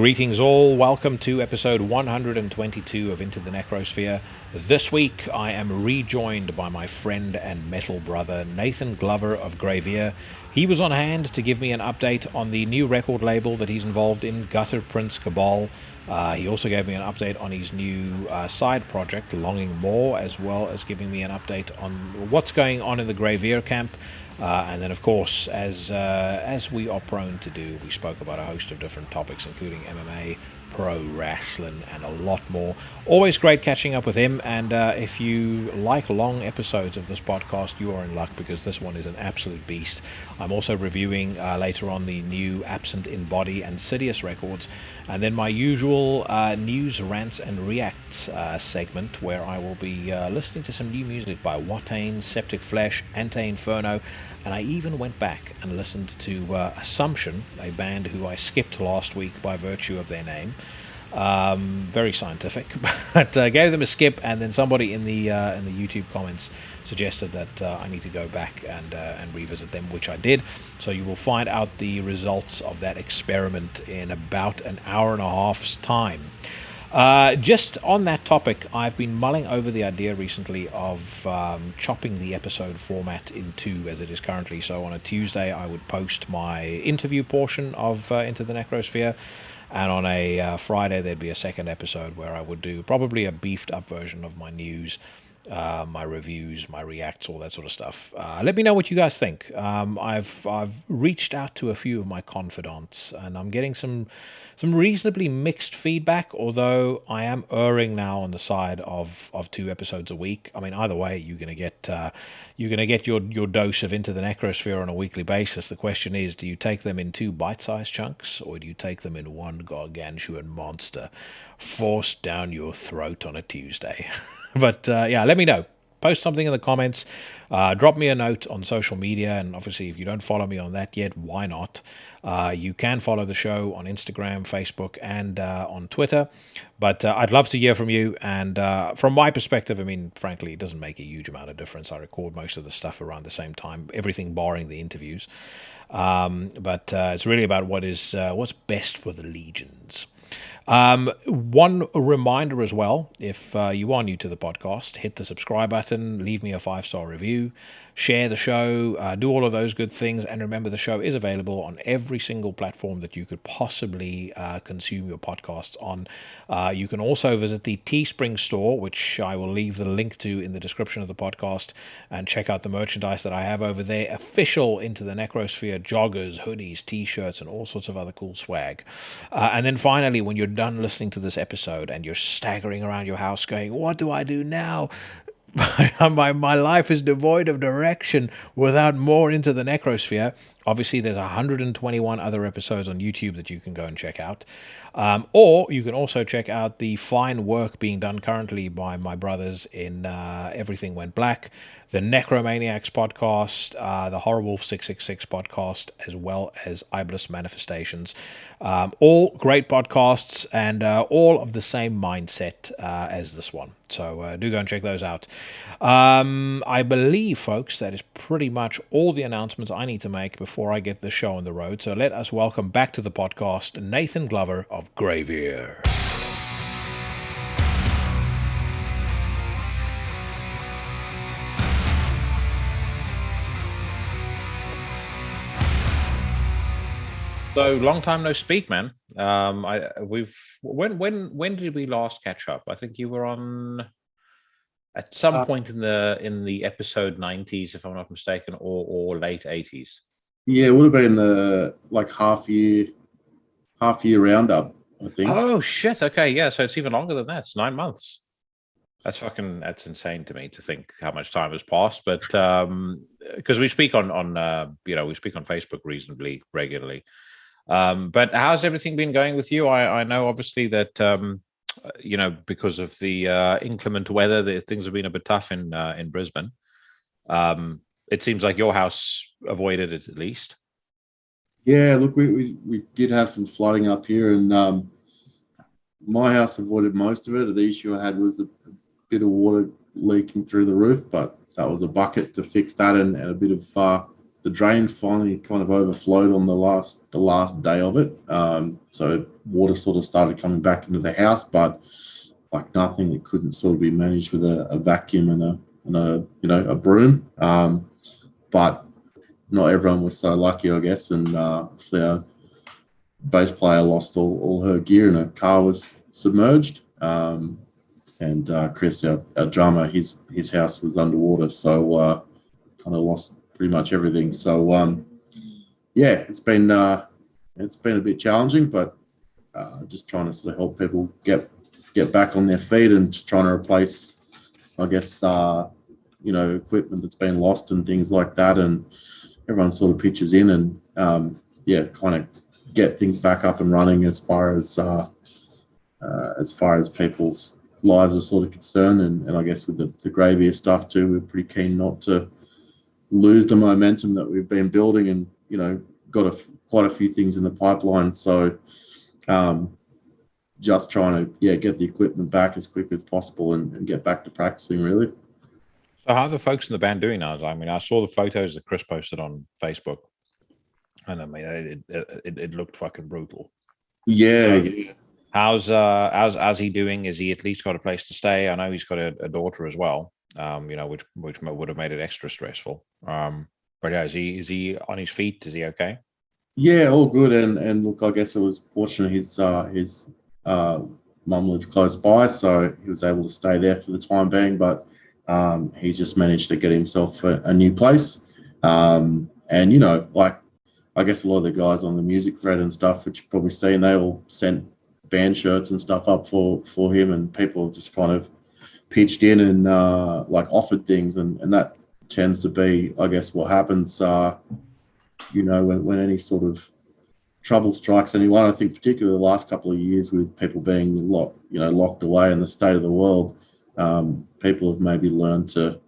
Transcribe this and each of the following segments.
Greetings all, welcome to episode 122 of Into the Necrosphere. This week I am rejoined by my friend and metal brother Nathan Glover of Graveir. He was on hand to give me an update on the new record label that he's involved in, Gutter Prince Cabal. He also gave me an update on his new side project, Longing More, as well as giving me an update on what's going on in the Graveir camp. And then, of course, as we are prone to do, we spoke about a host of different topics, including MMA, pro wrestling, and a lot more. Always great catching up with him, and if you like long episodes of this podcast, you are in luck, because this one is an absolute beast. I'm also reviewing later on the new Absent in Body and Sidious records, and then my usual news, rants, and reacts segment, where I will be listening to some new music by Watain, Septicflesh, Ante Inferno, and I even went back and listened to Assumption, a band who I skipped last week by virtue of their name. Very scientific, but gave them a skip, and then somebody in the YouTube comments suggested that I need to go back and revisit them, which I did. So you will find out the results of that experiment in about an hour and a half's time. Just on that topic, I've been mulling over the idea recently of chopping the episode format in two, as it is currently. So on a Tuesday, I would post my interview portion of Into the Necrosphere, and on a Friday, there'd be a second episode where I would do probably a beefed-up version of my news, my reviews, my reacts, all that sort of stuff. Let me know what you guys think. I've reached out to a few of my confidants, and I'm getting some reasonably mixed feedback, although I am erring now on the side of 2 episodes a week. I mean, either way, you're gonna get your dose of Into the Necrosphere on a weekly basis. The question is, do you take them in 2 bite-sized chunks, or do you take them in one gargantuan monster forced down your throat on a Tuesday? But yeah, let me know. Post something in the comments. Drop me a note on social media. And obviously, if you don't follow me on that yet, why not? You can follow the show on Instagram, Facebook, and on Twitter. But I'd love to hear from you. And from my perspective, I mean, frankly, it doesn't make a huge amount of difference. I record most of the stuff around the same time, everything barring the interviews. But it's really about what's best for the legions. One reminder as well, if you are new to the podcast, hit the subscribe button, leave me a 5-star review, share the show, do all of those good things, and remember, the show is available on every single platform that you could possibly consume your podcasts on. You can also visit the Teespring store, which I will leave the link to in the description of the podcast, and check out the merchandise that I have over there. Official Into the Necrosphere joggers, hoodies, t-shirts, and all sorts of other cool swag. And then finally, when you're done listening to this episode and you're staggering around your house going, what do I do now? My life is devoid of direction without more Into the Necrosphere. Obviously, there's 121 other episodes on YouTube that you can go and check out. Or you can also check out the fine work being done currently by my brothers in Everything Went Black, the Necromaniacs podcast, the Horrorwolf 666 podcast, as well as Iblis Manifestations. All great podcasts, and all of the same mindset as this one. So do go and check those out. I believe, folks, that is pretty much all the announcements I need to make before I get the show on the road. So let us welcome back to the podcast Nathan Glover of Graveir. So long time no speak, man. When did we last catch up? I think you were on at some point in the episode 90s, if I'm not mistaken, or late 80s. Yeah, it would have been the half year roundup, I think. Oh shit! Okay, yeah. So it's even longer than that. It's 9 months. That's insane to me to think how much time has passed. But because we speak on Facebook reasonably regularly. But how's everything been going with you? I know obviously that because of the inclement weather, things have been a bit tough in Brisbane. It seems like your house avoided it at least. Yeah, look, we did have some flooding up here, and my house avoided most of it. The issue I had was a bit of water leaking through the roof, but that was a bucket to fix that, and a bit of the drains finally kind of overflowed on the last day of it. So water sort of started coming back into the house, but like nothing that couldn't sort of be managed with a vacuum and a broom. But not everyone was so lucky, I guess. And obviously our bass player lost all her gear and her car was submerged. And Chris, our drummer, his house was underwater, so kind of lost pretty much everything. So yeah, it's been a bit challenging, but just trying to sort of help people get back on their feet and just trying to replace, I guess, equipment that's been lost and things like that. And everyone sort of pitches in and kind of get things back up and running as far as people's lives are sort of concerned. And I guess with the Graveir stuff too, we're pretty keen not to lose the momentum that we've been building, and got quite a few things in the pipeline. So just trying to get the equipment back as quick as possible and get back to practicing, really. So how are the folks in the band doing now? I mean, I saw the photos that Chris posted on Facebook, and I mean, it looked fucking brutal. Yeah. How's he doing? Is he at least got a place to stay? I know he's got a daughter as well, which would have made it extra stressful. But yeah, is he on his feet? Is he okay? Yeah, all good. And look, I guess it was fortunate his mum lives close by, so he was able to stay there for the time being. But he just managed to get himself a new place. And like I guess a lot of the guys on the music thread and stuff, which you've probably seen, they all sent band shirts and stuff up for him, and people just kind of pitched in and offered things, and that tends to be, I guess, what happens when any sort of trouble strikes anyone. I think particularly the last couple of years with people being locked away in the state of the world, people have maybe learned to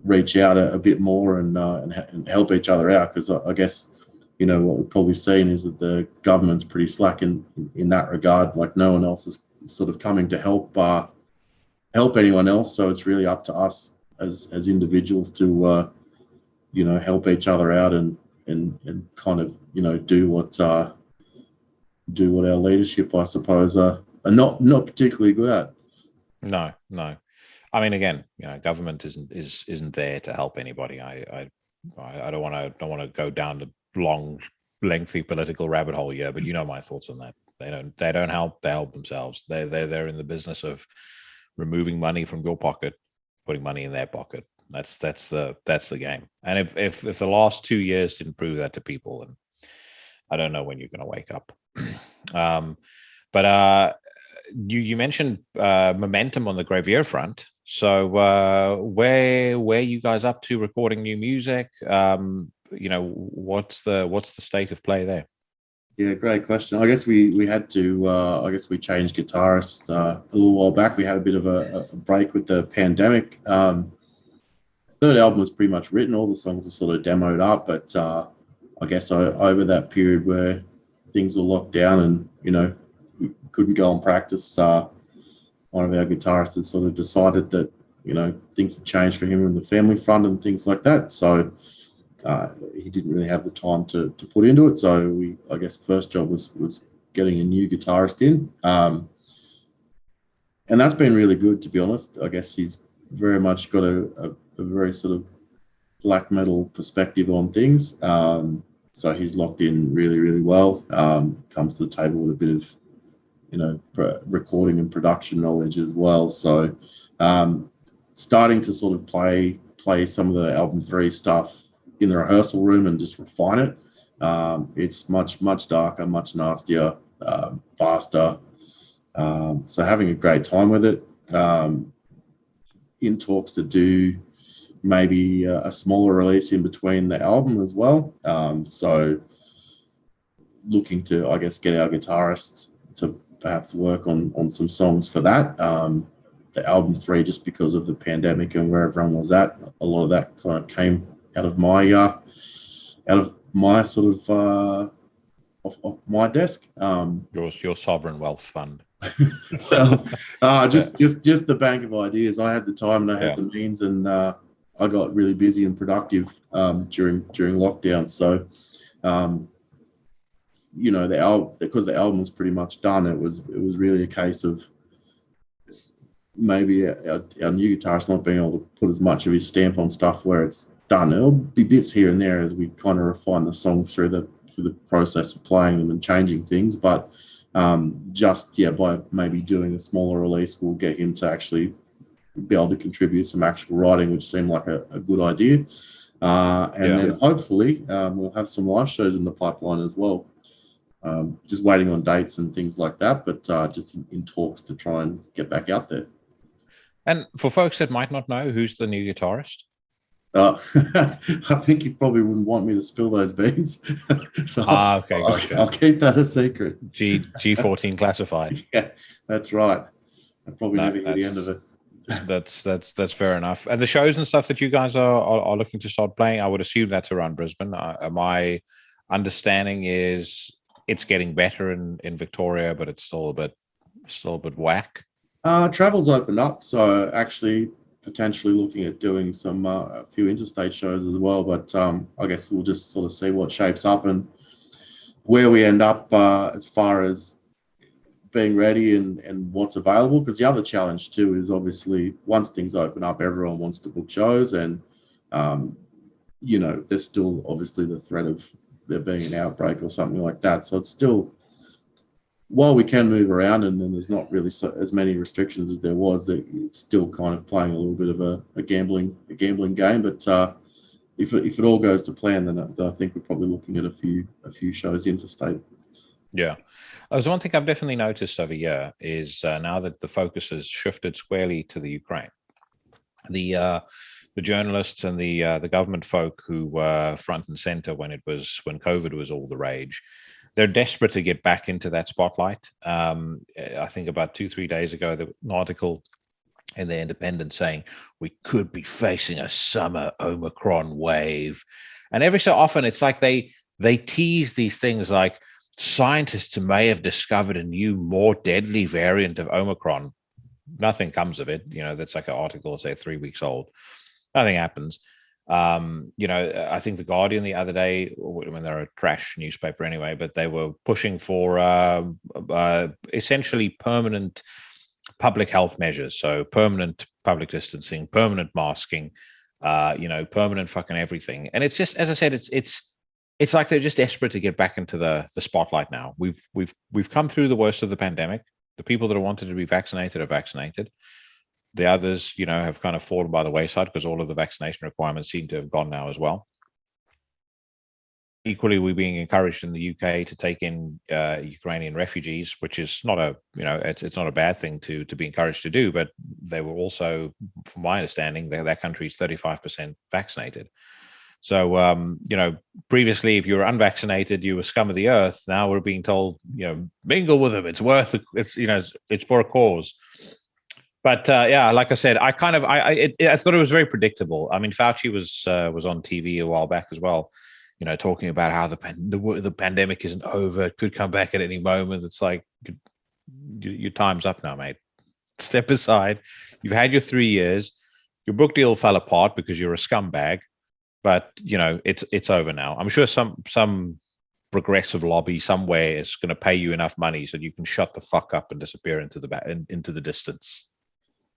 reach out a bit more and help each other out, because I guess what we've probably seen is that the government's pretty slack in that regard. Like no one else is sort of coming to help anyone else. So it's really up to us as individuals to help each other out and kind of do what our leadership, I suppose, are not particularly good at. No. I mean, again, government isn't there to help anybody. I don't want to go down the long, lengthy political rabbit hole here, but my thoughts on that. They don't help. They help themselves. They're in the business of removing money from your pocket, putting money in their pocket. That's the game. And if the last 2 years didn't prove that to people, then I don't know when you're going to wake up. But you mentioned momentum on the Graveir front. So where are you guys up to recording new music? What's the state of play there? Yeah, great question. I guess we had to. We changed guitarists a little while back. We had a bit of a break with the pandemic. Third album was pretty much written. All the songs were sort of demoed up, but I guess over that period where things were locked down and we couldn't go and practice, one of our guitarists had sort of decided that things had changed for him on the family front and things like that. So he didn't really have the time to put into it. So I guess first job was getting a new guitarist in, and that's been really good, to be honest. I guess he's very much got a very sort of black metal perspective on things. So he's locked in really, really well. Comes to the table with a bit of recording and production knowledge as well. So starting to sort of play some of the album 3 stuff in the rehearsal room and just refine it. It's much darker, much nastier, faster. So having a great time with it. In talks to do maybe a smaller release in between the album as well. So looking to, I guess, get our guitarists to perhaps work on some songs for that. The album 3, just because of the pandemic and where everyone was at, a lot of that kind of came out of my sort of off my desk. Your sovereign wealth fund. So just the bank of ideas. I had the time and I had the means, and I got really busy and productive during lockdown. So, because the album was pretty much done, it was really a case of maybe our new guitarist not being able to put as much of his stamp on stuff where it's done. There'll be bits here and there as we kind of refine the songs through the process of playing them and changing things. But by maybe doing a smaller release, we'll get him to actually be able to contribute some actual writing, which seemed like a good idea. Then hopefully we'll have some live shows in the pipeline as well. Just waiting on dates and things like that, but just in talks to try and get back out there. And for folks that might not know, who's the new guitarist? I think you probably wouldn't want me to spill those beans. So okay, gotcha. I'll keep that a secret. G14 classified. Yeah, that's right. I probably never hear the end of it. That's fair enough. And the shows and stuff that you guys are looking to start playing, I would assume that's around Brisbane. My understanding is it's getting better in Victoria, but it's still a bit whack. Travel's opened up, so actually potentially looking at doing some a few interstate shows as well. But I guess we'll just sort of see what shapes up and where we end up as far as being ready and what's available. Because the other challenge too is obviously once things open up, everyone wants to book shows, and there's still obviously the threat of there being an outbreak or something like that. So it's still, while we can move around and then there's not really as many restrictions as there was, that it's still kind of playing a little bit of a gambling game. But if it all goes to plan, then I think we're probably looking at a few shows interstate. Yeah. There's one thing I've definitely noticed over here is now that the focus has shifted squarely to the Ukraine, the journalists and the government folk who were front and center when COVID was all the rage, they're desperate to get back into that spotlight. I think about 2-3 days ago, there was an article in the Independent saying we could be facing a summer Omicron wave, and every so often it's like they tease these things like scientists may have discovered a new, more deadly variant of Omicron. Nothing comes of it. That's like an article, say 3 weeks old. Nothing happens. I think the Guardian the other day, when they're a trash newspaper anyway, but they were pushing for essentially permanent public health measures. So permanent public distancing, permanent masking, permanent fucking everything. And it's just, as I said, it's like they're just desperate to get back into the spotlight now. We've come through the worst of the pandemic. The people that wanted to be vaccinated are vaccinated. The others, have kind of fallen by the wayside because all of the vaccination requirements seem to have gone now as well. Equally, we're being encouraged in the UK to take in Ukrainian refugees, which is not it's not a bad thing to be encouraged to do. But they were also, from my understanding, that country is 35% vaccinated. So, previously, if you were unvaccinated, you were scum of the earth. Now we're being told, mingle with them. It's worth it. It's for a cause. But like I said, I thought it was very predictable. I mean, Fauci was on TV a while back as well, talking about how the pandemic isn't over. It could come back at any moment. It's like, your time's up now, mate. Step aside. You've had your 3 years. Your book deal fell apart because you're a scumbag. But it's over now. I'm sure some progressive lobby somewhere is going to pay you enough money so you can shut the fuck up and disappear into the distance.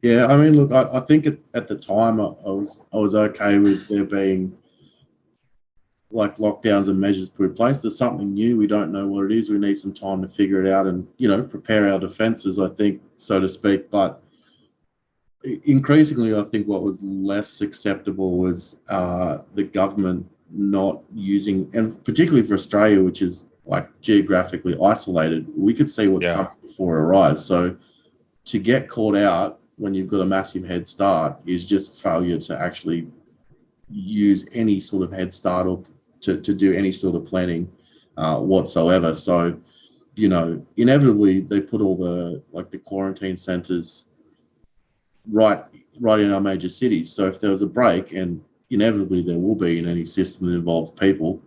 Yeah, I mean, look, I think at the time I was okay with there being like lockdowns and measures put in place. There's something new. We don't know what it is. We need some time to figure it out and prepare our defences, I think, so to speak. But increasingly, I think what was less acceptable was the government not using, and particularly for Australia, which is like geographically isolated, we could see what's coming before it arrives. So to get caught out when you've got a massive head start is just failure to actually use any sort of head start or to do any sort of planning whatsoever. So, inevitably they put all the quarantine centres right in our major cities. So if there was a break, and inevitably there will be in any system that involves people,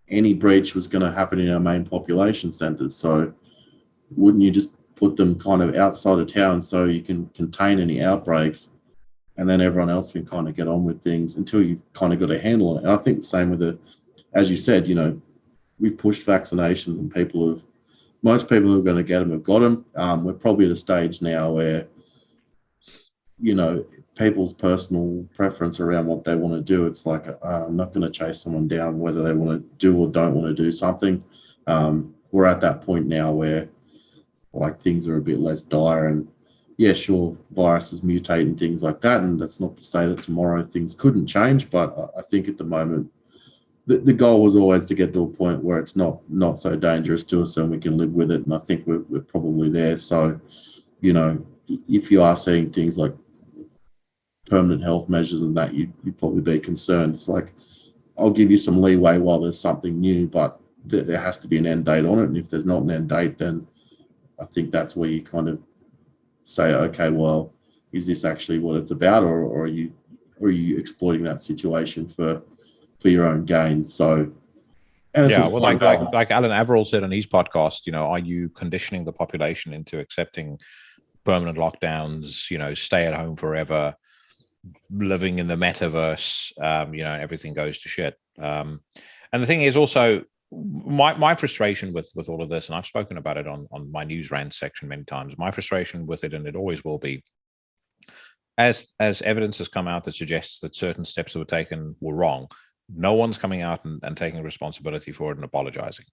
any breach was going to happen in our main population centres. So wouldn't you just put them kind of outside of town so you can contain any outbreaks and then everyone else can kind of get on with things until you've kind of got a handle on it. And I think the same with as you said, we've pushed vaccinations and most people who are going to get them have got them. We're probably at a stage now where, people's personal preference around what they want to do. It's like, I'm not going to chase someone down whether they want to do or don't want to do something. We're at that point now where like things are a bit less dire, and yeah, sure, viruses mutate and things like that. And that's not to say that tomorrow things couldn't change, but I think at the moment, the goal was always to get to a point where it's not so dangerous to us and we can live with it. And I think we're probably there. So, if you are seeing things like permanent health measures and that, you'd probably be concerned. It's like, I'll give you some leeway while there's something new, but there has to be an end date on it. And if there's not an end date, then I think that's where you kind of say, okay, well, is this actually what it's about, or are you exploiting that situation for your own gain? So, and it's like Alan Averill said on his podcast, are you conditioning the population into accepting permanent lockdowns? Stay at home forever, living in the metaverse. Everything goes to shit. And the thing is also, my frustration with all of this, and I've spoken about it on my news rant section many times, my frustration with it, and it always will be, as evidence has come out that suggests that certain steps that were taken were wrong, no one's coming out and taking responsibility for it and apologizing.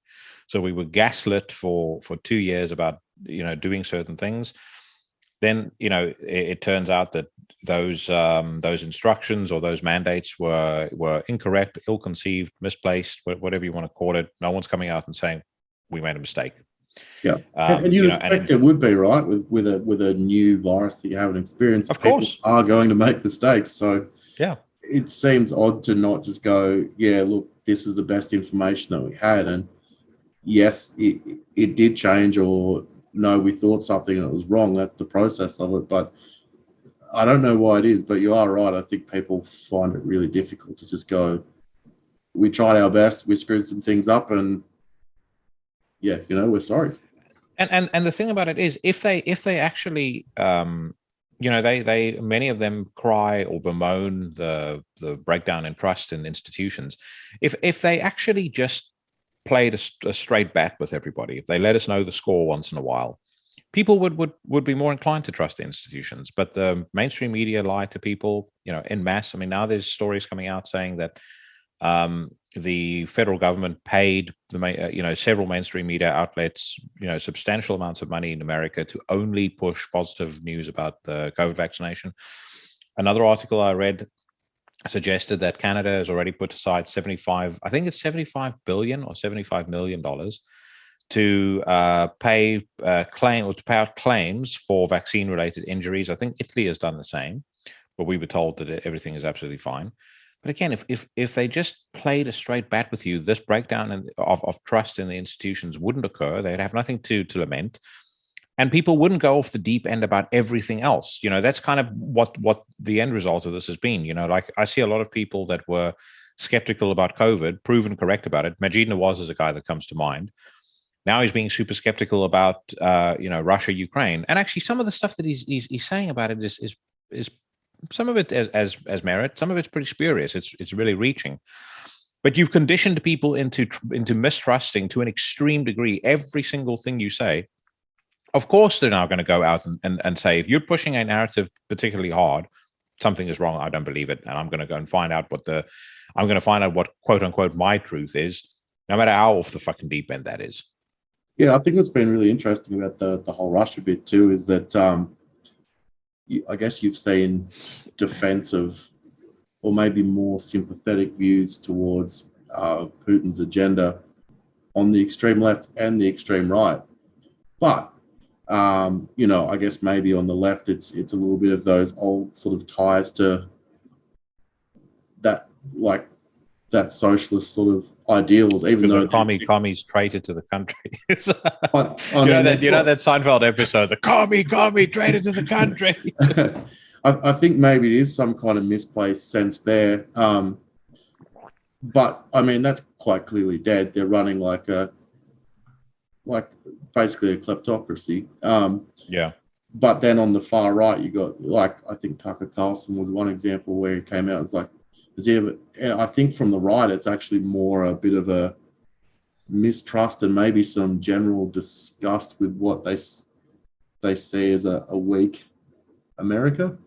So we were gaslit for 2 years about doing certain things. Then it turns out that those instructions or those mandates were incorrect, ill-conceived, misplaced, whatever you want to call it. No one's coming out and saying we made a mistake. Yeah, and you expect it would be, right, with a new virus that you haven't experienced. Of course, people are going to make mistakes. So yeah, it seems odd to not just go, yeah, look, this is the best information that we had, and yes, it did change, or no, we thought something and it was wrong. That's the process of it. But I don't know why it is, but you are right. I think people find it really difficult to just go, we tried our best, we screwed some things up, and yeah, we're sorry. And the thing about it is, if they actually they many of them cry or bemoan the breakdown in trust in institutions. If they actually just played a straight bat with everybody, if they let us know the score once in a while, people would be more inclined to trust the institutions. But the mainstream media lie to people, en masse. I mean, now there's stories coming out saying that the federal government paid several mainstream media outlets substantial amounts of money in America to only push positive news about the COVID vaccination. Another article I read suggested that Canada has already put aside $75 billion or $75 million to pay out claims for vaccine-related injuries. I think Italy has done the same, but we were told that everything is absolutely fine. But again, if they just played a straight bat with you, this breakdown of trust in the institutions wouldn't occur. They'd have nothing to lament. And people wouldn't go off the deep end about everything else. That's kind of what the end result of this has been. Like I see a lot of people that were skeptical about COVID, proven correct about it. Majid Nawaz is a guy that comes to mind. Now he's being super skeptical about Russia, Ukraine, and actually some of the stuff that he's saying about it is some of it as merit, some of it's pretty spurious. It's really reaching. But you've conditioned people into mistrusting to an extreme degree every single thing you say. Of course, they're now going to go out and say, if you're pushing a narrative particularly hard, something is wrong. I don't believe it, and I'm going to go and find out what quote unquote my truth is, no matter how off the fucking deep end that is. Yeah, I think what's been really interesting about the whole Russia bit too is that I guess you've seen defensive or maybe more sympathetic views towards Putin's agenda on the extreme left and the extreme right. But I guess maybe on the left, it's a little bit of those old sort of ties to that, like that socialist sort of ideals, even though commies traitor to the country. that Seinfeld episode, the commie traitor to the country. I think maybe it is some kind of misplaced sense there. But I mean, that's quite clearly dead. They're running like basically a kleptocracy. Yeah. but then on the far right, you got, like, I think Tucker Carlson was one example where he came out and was like, and I think from the right, it's actually more a bit of a mistrust and maybe some general disgust with what they see as a weak America.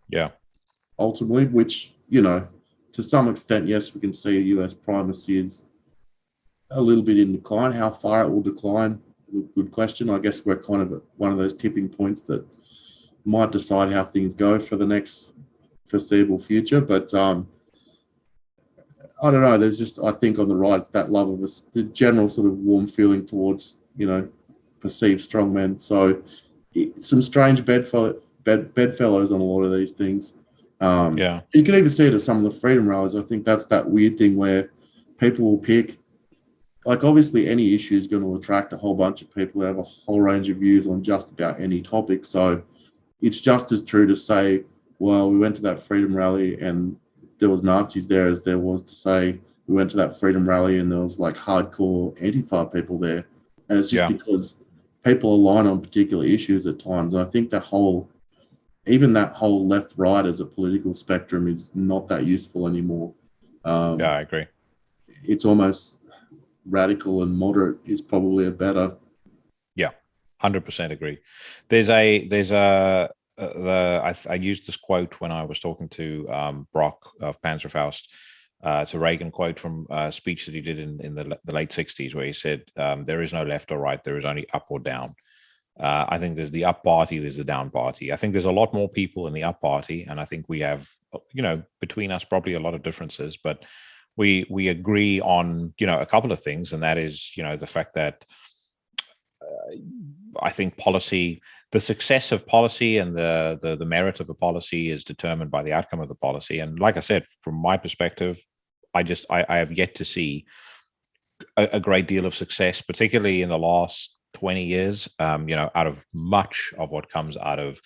Yeah. Ultimately, which, to some extent, yes, we can see US primacy is a little bit in decline. How far it will decline, good question. I guess we're kind of at one of those tipping points that might decide how things go for the next foreseeable future. But I don't know. There's just, I think on the right, it's that love of us, the general sort of warm feeling towards, perceived strongmen. So some strange bedfellows on a lot of these things. You can even see it at some of the freedom rallies. I think that's that weird thing where people will pick, like, obviously any issue is going to attract a whole bunch of people who have a whole range of views on just about any topic. So it's just as true to say, well, we went to that freedom rally and there was Nazis there as there was to say we went to that freedom rally and there was like hardcore Antifa people there. And it's just because people align on particular issues at times. And I think that whole left-right as a political spectrum is not that useful anymore. I agree. It's almost radical and moderate is probably a better. 100% agree. I used this quote when I was talking to Brock of Panzerfaust. It's a Reagan quote from a speech that he did in the late 60s, where he said, there is no left or right, there is only up or down. I think there's the up party, there's the down party. I think there's a lot more people in the up party, and I think we have, between us probably a lot of differences, but we agree on, a couple of things, and that is, the fact that I think the success of policy and the merit of a policy is determined by the outcome of the policy. And like I said, from my perspective, I have yet to see a great deal of success, particularly in the last 20 years, out of much of what comes out of,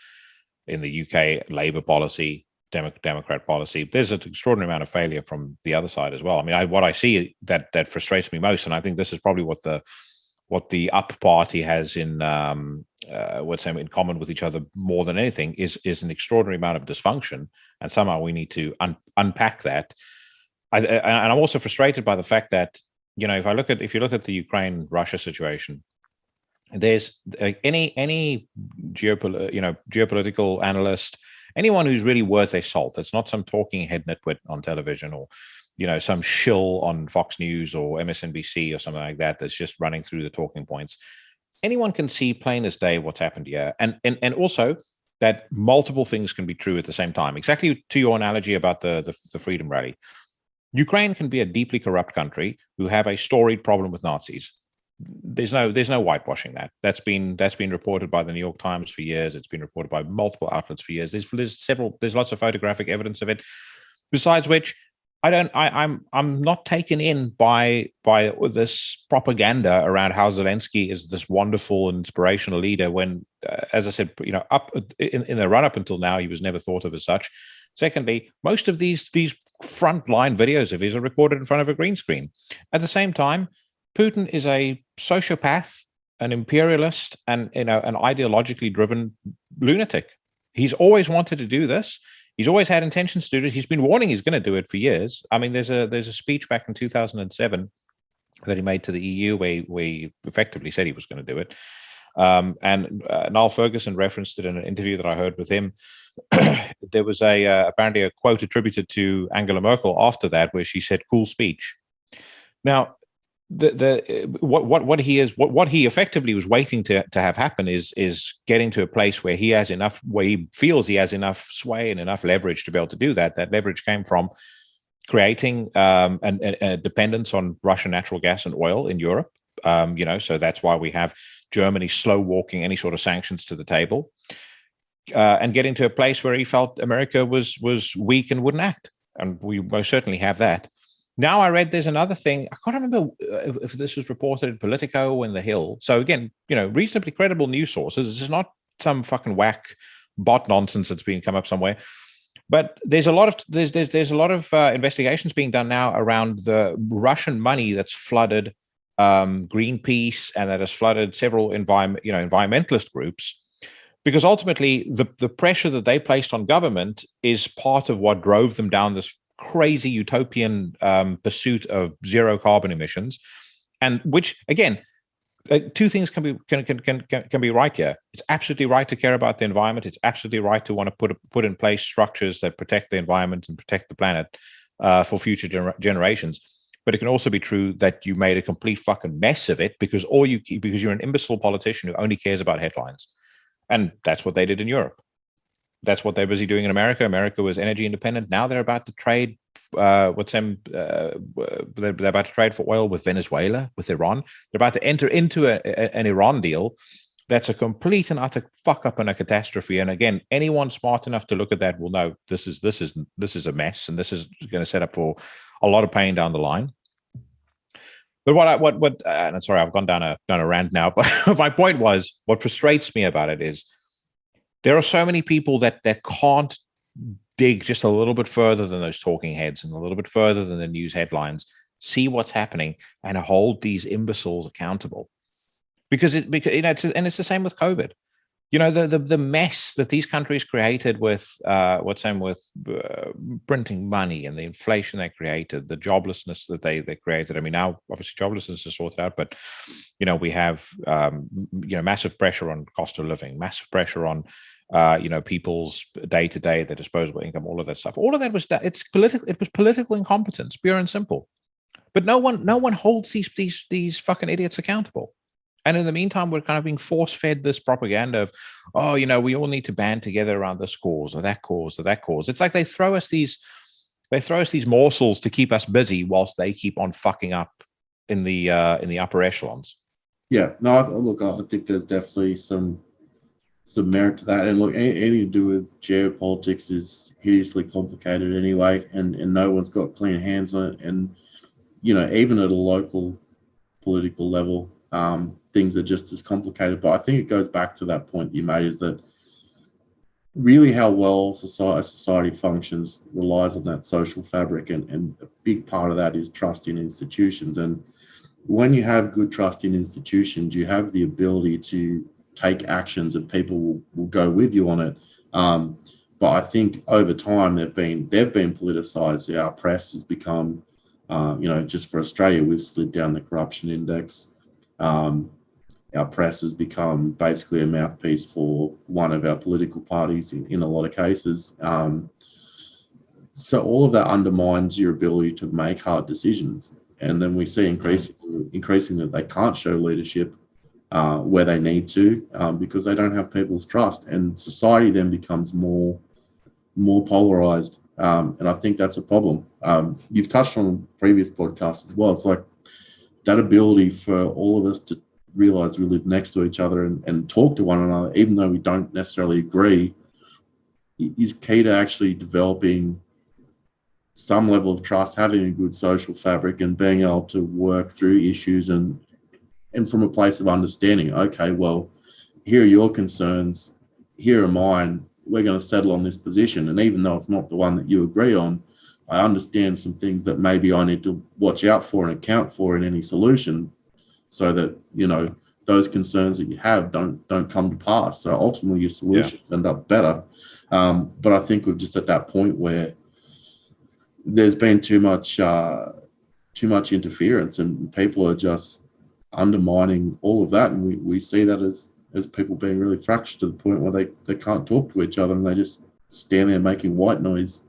in the UK, Labour policy, Democrat policy. There's an extraordinary amount of failure from the other side as well. I mean, what I see that frustrates me most, and I think this is probably what the up party has in in common with each other more than anything is an extraordinary amount of dysfunction, and somehow we need to unpack that. And I'm also frustrated by the fact that, if you look at the Ukraine-Russia situation, there's any geopolitical analyst, anyone who's really worth their salt. It's not some talking head nitwit on television or some shill on Fox News or MSNBC or something like that that's just running through the talking points. Anyone can see plain as day what's happened here, and also that multiple things can be true at the same time. Exactly to your analogy about the Freedom Rally. Ukraine can be a deeply corrupt country who have a storied problem with Nazis. There's no whitewashing that. That's been reported by the New York Times for years. It's been reported by multiple outlets for years. There's lots of photographic evidence of it. Besides which, I'm not taken in by this propaganda around how Zelensky is this wonderful and inspirational leader when, as I said, up in the run up until now, he was never thought of as such. Secondly, most of these frontline videos of his are recorded in front of a green screen. At the same time, Putin is a sociopath, an imperialist, and an ideologically driven lunatic. He's always wanted to do this. He's always had intentions to do it. He's been warning he's going to do it for years. I mean, there's a speech back in 2007 that he made to the EU where he effectively said he was going to do it. And Niall Ferguson referenced it in an interview that I heard with him. There was apparently a quote attributed to Angela Merkel after that where she said, "Cool speech." Now, what he effectively was waiting to have happen is getting to a place where he feels he has enough sway and enough leverage to be able to do that. That leverage came from creating a dependence on Russian natural gas and oil in Europe. So that's why we have Germany slow walking any sort of sanctions to the table, and getting to a place where he felt America was weak and wouldn't act, and we most certainly have that. Now I read there's another thing. I can't remember if this was reported in Politico or in The Hill. So again, reasonably credible news sources. This is not some fucking whack bot nonsense that's been come up somewhere. But there's a lot of investigations being done now around the Russian money that's flooded Greenpeace and that has flooded several environmentalist groups because ultimately the pressure that they placed on government is part of what drove them down this crazy utopian pursuit of zero carbon emissions, and which again, two things can be right here. It's absolutely right to care about the environment. It's absolutely right to want to put in place structures that protect the environment and protect the planet for future generations. But it can also be true that you made a complete fucking mess of it because you're an imbecile politician who only cares about headlines, and that's what they did in Europe. That's what they're busy doing in America. America was energy independent. Now they're about to trade. They're about to trade for oil with Venezuela, with Iran. They're about to enter into an Iran deal that's a complete and utter fuck up and a catastrophe. And again, anyone smart enough to look at that will know this is a mess, and this is going to set up for a lot of pain down the line. But and sorry, I've gone down a rant now. But my point was, what frustrates me about it is there are so many people that can't dig just a little bit further than those talking heads and a little bit further than the news headlines, see what's happening, and hold these imbeciles accountable. Because it's the same with COVID. The mess that these countries created with printing money and the inflation they created, the joblessness that they created. I mean, now obviously joblessness is sorted out, but we have massive pressure on cost of living, massive pressure on people's day to day, their disposable income, all of that stuff. All of that was it was political incompetence, pure and simple. But no one holds these fucking idiots accountable. And in the meantime, we're kind of being force-fed this propaganda of, we all need to band together around this cause or that cause or that cause. It's like they throw us these morsels to keep us busy whilst they keep on fucking up in the upper echelons. Yeah, no, look, I think there's definitely some merit to that. And look, anything to do with geopolitics is hideously complicated anyway, and no one's got clean hands on it. And even at a local political level, things are just as complicated. But I think it goes back to that point you made, is that really how well society functions relies on that social fabric, and a big part of that is trust in institutions. And when you have good trust in institutions, you have the ability to take actions and people will go with you on it. But I think over time they've been politicized. Our press has become, just for Australia, we've slid down the corruption index. Our press has become basically a mouthpiece for one of our political parties in a lot of cases. So all of that undermines your ability to make hard decisions. And then we see increasingly that they can't show leadership where they need to, because they don't have people's trust. And society then becomes more polarized. And I think that's a problem. You've touched on previous podcasts as well. It's like that ability for all of us to realize we live next to each other and talk to one another, even though we don't necessarily agree, is key to actually developing some level of trust, having a good social fabric, and being able to work through issues and from a place of understanding. Okay, well, here are your concerns, here are mine, we're going to settle on this position. And even though it's not the one that you agree on, I understand some things that maybe I need to watch out for and account for in any solution, so that those concerns that you have don't come to pass. So ultimately your solutions end up better. But I think we're just at that point where there's been too much interference, and people are just undermining all of that, and we see that as people being really fractured to the point where they can't talk to each other, and they just stand there making white noise.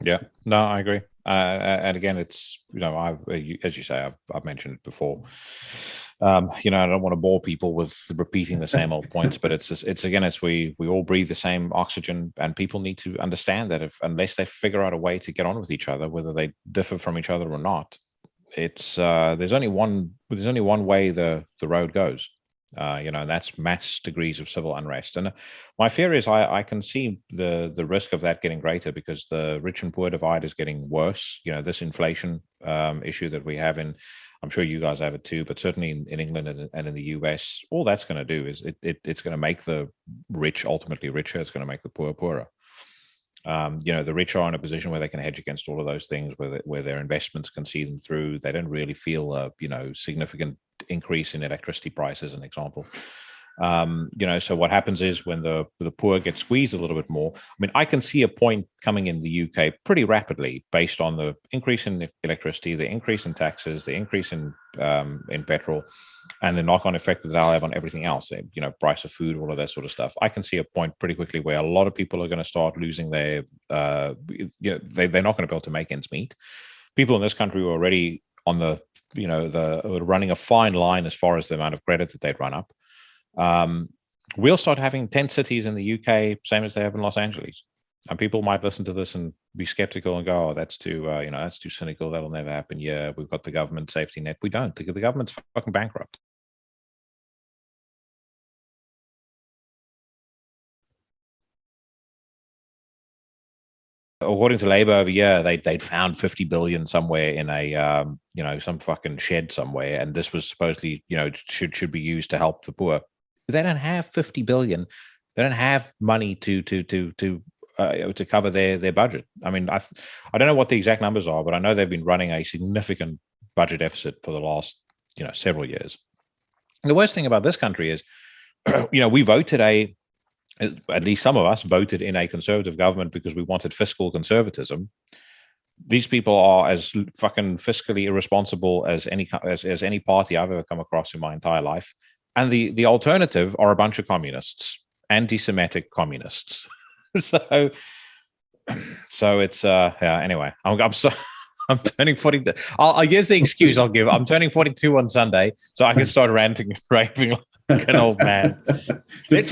Yeah, no, I agree. And again, it's as you say, I've mentioned it before. I don't want to bore people with repeating the same old points, but it's we all breathe the same oxygen, and people need to understand that unless they figure out a way to get on with each other, whether they differ from each other or not, it's there's only one way the road goes. And that's mass degrees of civil unrest. And my fear is I can see the risk of that getting greater, because the rich and poor divide is getting worse. This inflation issue that we have I'm sure you guys have it too, but certainly in England and in the US, all that's going to do is it's going to make the rich ultimately richer. It's going to make the poor poorer. The rich are in a position where they can hedge against all of those things, where their investments can see them through. They don't really feel a significant increase in electricity prices, an example. So what happens is when the poor get squeezed a little bit more. I mean, I can see a point coming in the UK pretty rapidly based on the increase in electricity, the increase in taxes, the increase in petrol, and the knock-on effect that they'll have on everything else. Price of food, all of that sort of stuff. I can see a point pretty quickly where a lot of people are going to start losing their. They're not going to be able to make ends meet. People in this country were already on the running a fine line as far as the amount of credit that they'd run up. We'll start having tent cities in the UK, same as they have in Los Angeles. And people might listen to this and be skeptical and go, "Oh, that's too cynical. That'll never happen." Yeah, we've got the government safety net. We don't. The government's fucking bankrupt. According to Labour over here, they'd found 50 billion somewhere in a some fucking shed somewhere, and this was supposedly should be used to help the poor. They don't have 50 billion. They don't have money to cover their budget. I mean, I don't know what the exact numbers are, but I know they've been running a significant budget deficit for the last several years. And the worst thing about this country is, we vote today. At least some of us voted in a conservative government because we wanted fiscal conservatism. These people are as fucking fiscally irresponsible as any party I've ever come across in my entire life. And the alternative are a bunch of communists, anti-Semitic communists. so it's anyway. I'm turning 40. I guess the excuse I'll give. I'm turning 42 on Sunday, so I can start ranting and raving like an old man. Let's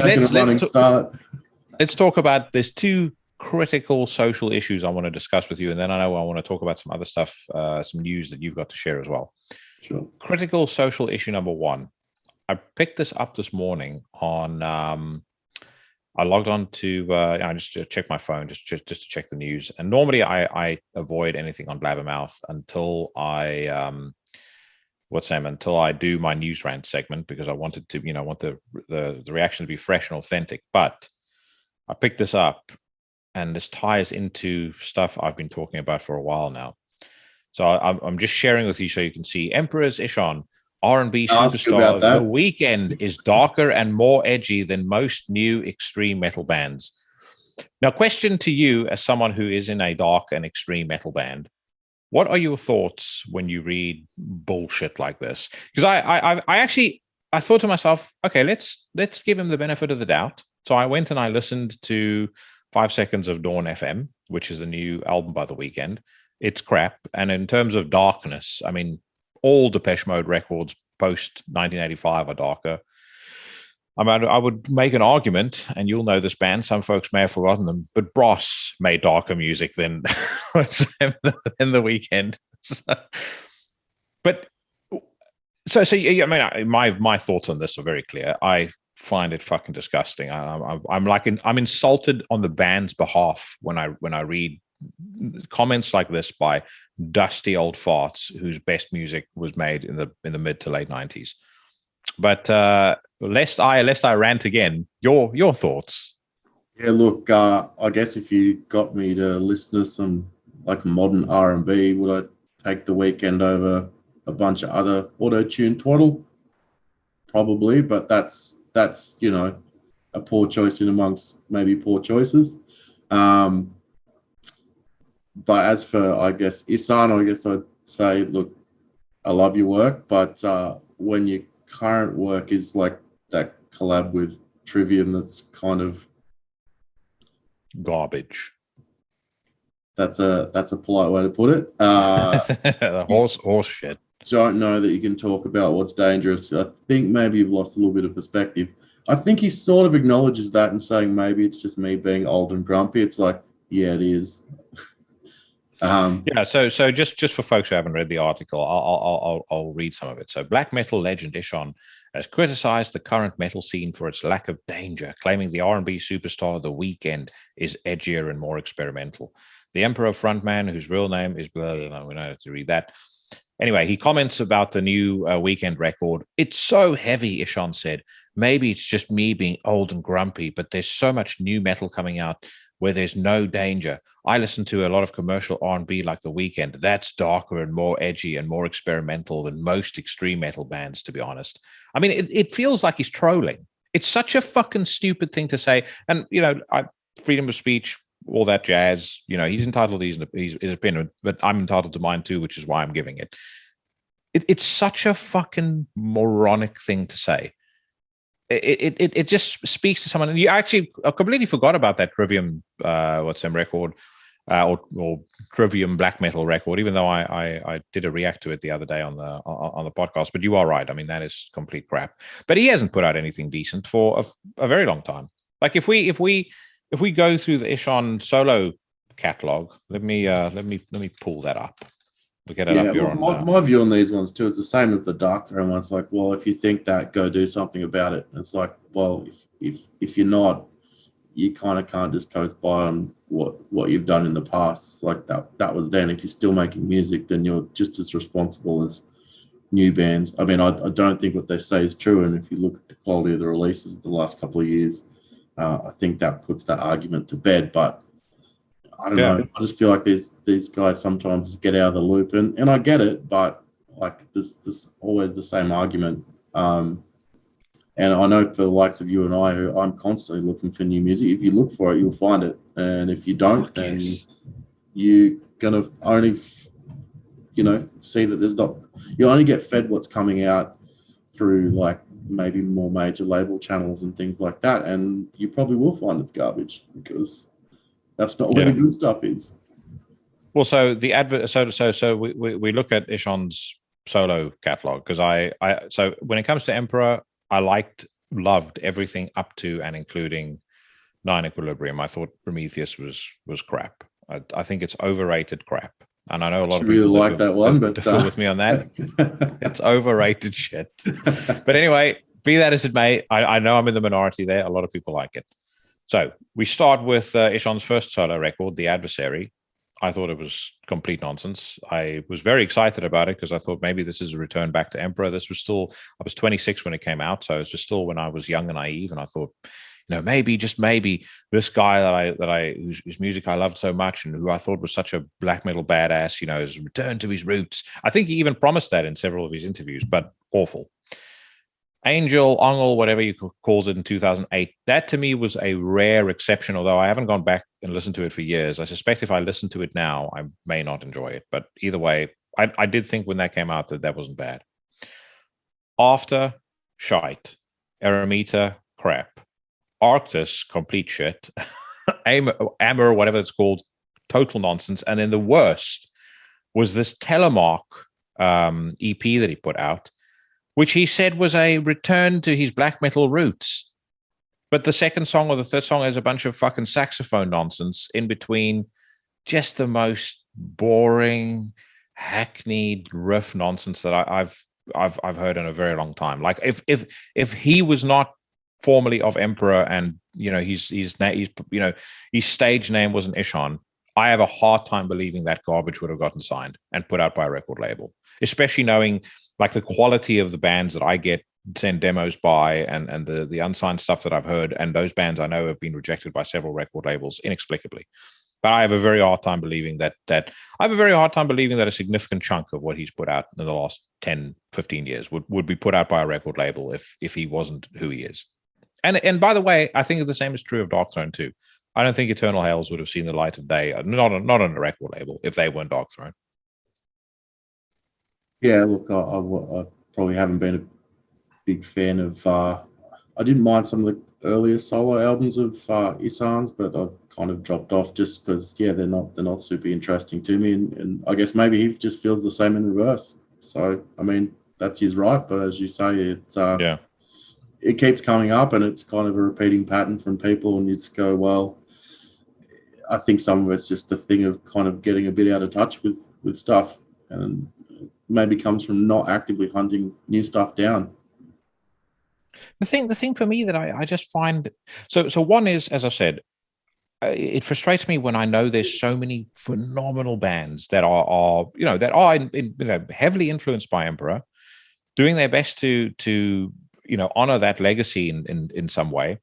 talk about. There's two critical social issues I want to discuss with you, and then I know I want to talk about some other stuff, some news that you've got to share as well. Sure. Critical social issue number one. I picked this up this morning on. I logged on to I just check my phone just to check the news. And normally I avoid anything on Blabbermouth until I until I do my news rant segment, because I wanted to want the reaction to be fresh and authentic. But I picked this up, and this ties into stuff I've been talking about for a while now. So I'm just sharing with you so you can see. Emperor's Ishan, R&B superstar, The Weeknd is darker and more edgy than most new extreme metal bands. Now, question to you as someone who is in a dark and extreme metal band, what are your thoughts when you read bullshit like this? Because I thought to myself, okay, let's give him the benefit of the doubt. So I went and I listened to 5 Seconds of Dawn FM, which is the new album by The Weeknd. It's crap. And in terms of darkness, I mean, all Depeche Mode records post 1985 are darker. I would make an argument, and you'll know this band, some folks may have forgotten them, but Bros made darker music than in The Weeknd. My thoughts on this are very clear. I find it fucking disgusting. I'm insulted on the band's behalf when I read comments like this by dusty old farts whose best music was made in the mid to late 90s. But lest I rant again, your thoughts? Yeah, look, I guess if you got me to listen to some like modern R&B, would I take The Weeknd over a bunch of other auto-tuned twaddle? Probably, but that's a poor choice in amongst maybe poor choices. But as for, I guess, Isan, I guess I'd say, look, I love your work, but when your current work is like that collab with Trivium, that's kind of garbage. That's a polite way to put it. Horse shit. Don't know that you can talk about what's dangerous. I think maybe you've lost a little bit of perspective. I think he sort of acknowledges that and saying maybe it's just me being old and grumpy. It's like, yeah, it is. So just for folks who haven't read the article, I'll read some of it. So black metal legend Ishan has criticized the current metal scene for its lack of danger, claiming the R&B superstar The Weeknd is edgier and more experimental. The Emperor frontman, whose real name is blah, we don't have to read that. Anyway, he comments about the new Weeknd record. It's so heavy, Ishan said. Maybe it's just me being old and grumpy, but there's so much new metal coming out where there's no danger. I listen to a lot of commercial R&B like The Weeknd. That's darker and more edgy and more experimental than most extreme metal bands, to be honest. I mean, it feels like he's trolling. It's such a fucking stupid thing to say. And, freedom of speech, all that jazz, he's entitled to his opinion, but I'm entitled to mine too, which is why I'm giving it. It's such a fucking moronic thing to say. It just speaks to someone. And you actually I completely forgot about that Trivium, record, or Trivium black metal record, even though I did a react to it the other day on the podcast. But you are right. I mean, that is complete crap. But he hasn't put out anything decent for a very long time. Like if we go through the Ishon solo catalog, let me pull that up. We'll get it up here my view on these ones too is the same as the Dark Throne ones. Like, well, if you think that, go do something about it. It's like, well, if you're not, you kind of can't just coast by on what you've done in the past. It's like that was then. If you're still making music, then you're just as responsible as new bands. I mean, I don't think what they say is true. And if you look at the quality of the releases of the last couple of years, I think that puts that argument to bed. But I don't know. I just feel like these guys sometimes get out of the loop, and I get it, but like this always the same argument. And I know for the likes of you and I, who I'm constantly looking for new music. If you look for it, you'll find it, and if you don't, then you're gonna only, see that there's not. You only get fed what's coming out through like maybe more major label channels and things like that, and you probably will find it's garbage because that's not where the good stuff is. Well, so the advert, so we look at Ishon's solo catalog because so when it comes to Emperor, I loved everything up to and including Nine Equilibrium. I thought Prometheus was crap. I think it's overrated crap. And I know a lot of people really like that one, but defer with me on that. It's overrated shit. But anyway, be that as it may, I know I'm in the minority there. A lot of people like it. So we start with Ishon's first solo record, The Adversary. I thought it was complete nonsense. I was very excited about it because I thought maybe this is a return back to Emperor. I was 26 when it came out, so it was still when I was young and naive, and I thought, maybe, just maybe, this guy whose music I loved so much and who I thought was such a black metal badass, has returned to his roots. I think he even promised that in several of his interviews, but awful. Angel, whatever you calls it, in 2008, that to me was a rare exception, although I haven't gone back and listened to it for years. I suspect if I listen to it now, I may not enjoy it. But either way, I did think when that came out that wasn't bad. After, shite. Eremita, crap. Arctis, complete shit. Amber, whatever it's called, total nonsense. And then the worst was this Telemark EP that he put out, which he said was a return to his black metal roots. But the second song or the third song has a bunch of fucking saxophone nonsense in between, just the most boring, hackneyed riff nonsense that I've heard in a very long time. Like if he was not formerly of Emperor and his stage name was an Ishon, I have a hard time believing that garbage would have gotten signed and put out by a record label, especially knowing like the quality of the bands that I get send demos by and the unsigned stuff that I've heard, and those bands I know have been rejected by several record labels inexplicably. But I have a very hard time believing that a significant chunk of what he's put out in the last 10, 15 years would be put out by a record label if he wasn't who he is. And by the way, I think the same is true of Dark Throne too. I don't think Eternal Hells would have seen the light of day, not on a record label, if they weren't Dark Throne. Yeah, look, I probably haven't been a big fan of. I didn't mind some of the earlier solo albums of Isan's, but I've kind of dropped off just because, they're not super interesting to me, and I guess maybe he just feels the same in reverse. So I mean, that's his right, but as you say, it keeps coming up, and it's kind of a repeating pattern from people, and you just go, well, I think some of it's just a thing of kind of getting a bit out of touch with stuff, and maybe comes from not actively hunting new stuff down. The thing for me that I just find so one is, as I said, it frustrates me when I know there's so many phenomenal bands that are heavily influenced by Emperor, doing their best to honor that legacy in some way,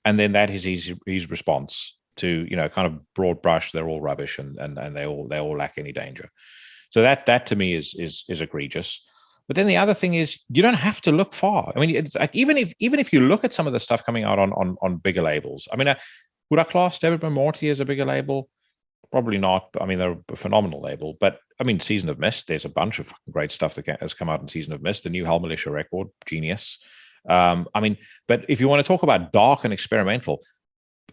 and then that is his response to kind of broad brush, they're all rubbish and they all lack any danger. So that to me is egregious. But then the other thing is you don't have to look far. I mean, it's like even if you look at some of the stuff coming out on bigger labels. I mean, would I class David Morty as a bigger label? Probably not. I mean, they're a phenomenal label. But I mean, Season of Mist, there's a bunch of great stuff that has come out in Season of Mist. The new Hell Militia record, genius. I mean, but if you want to talk about dark and experimental,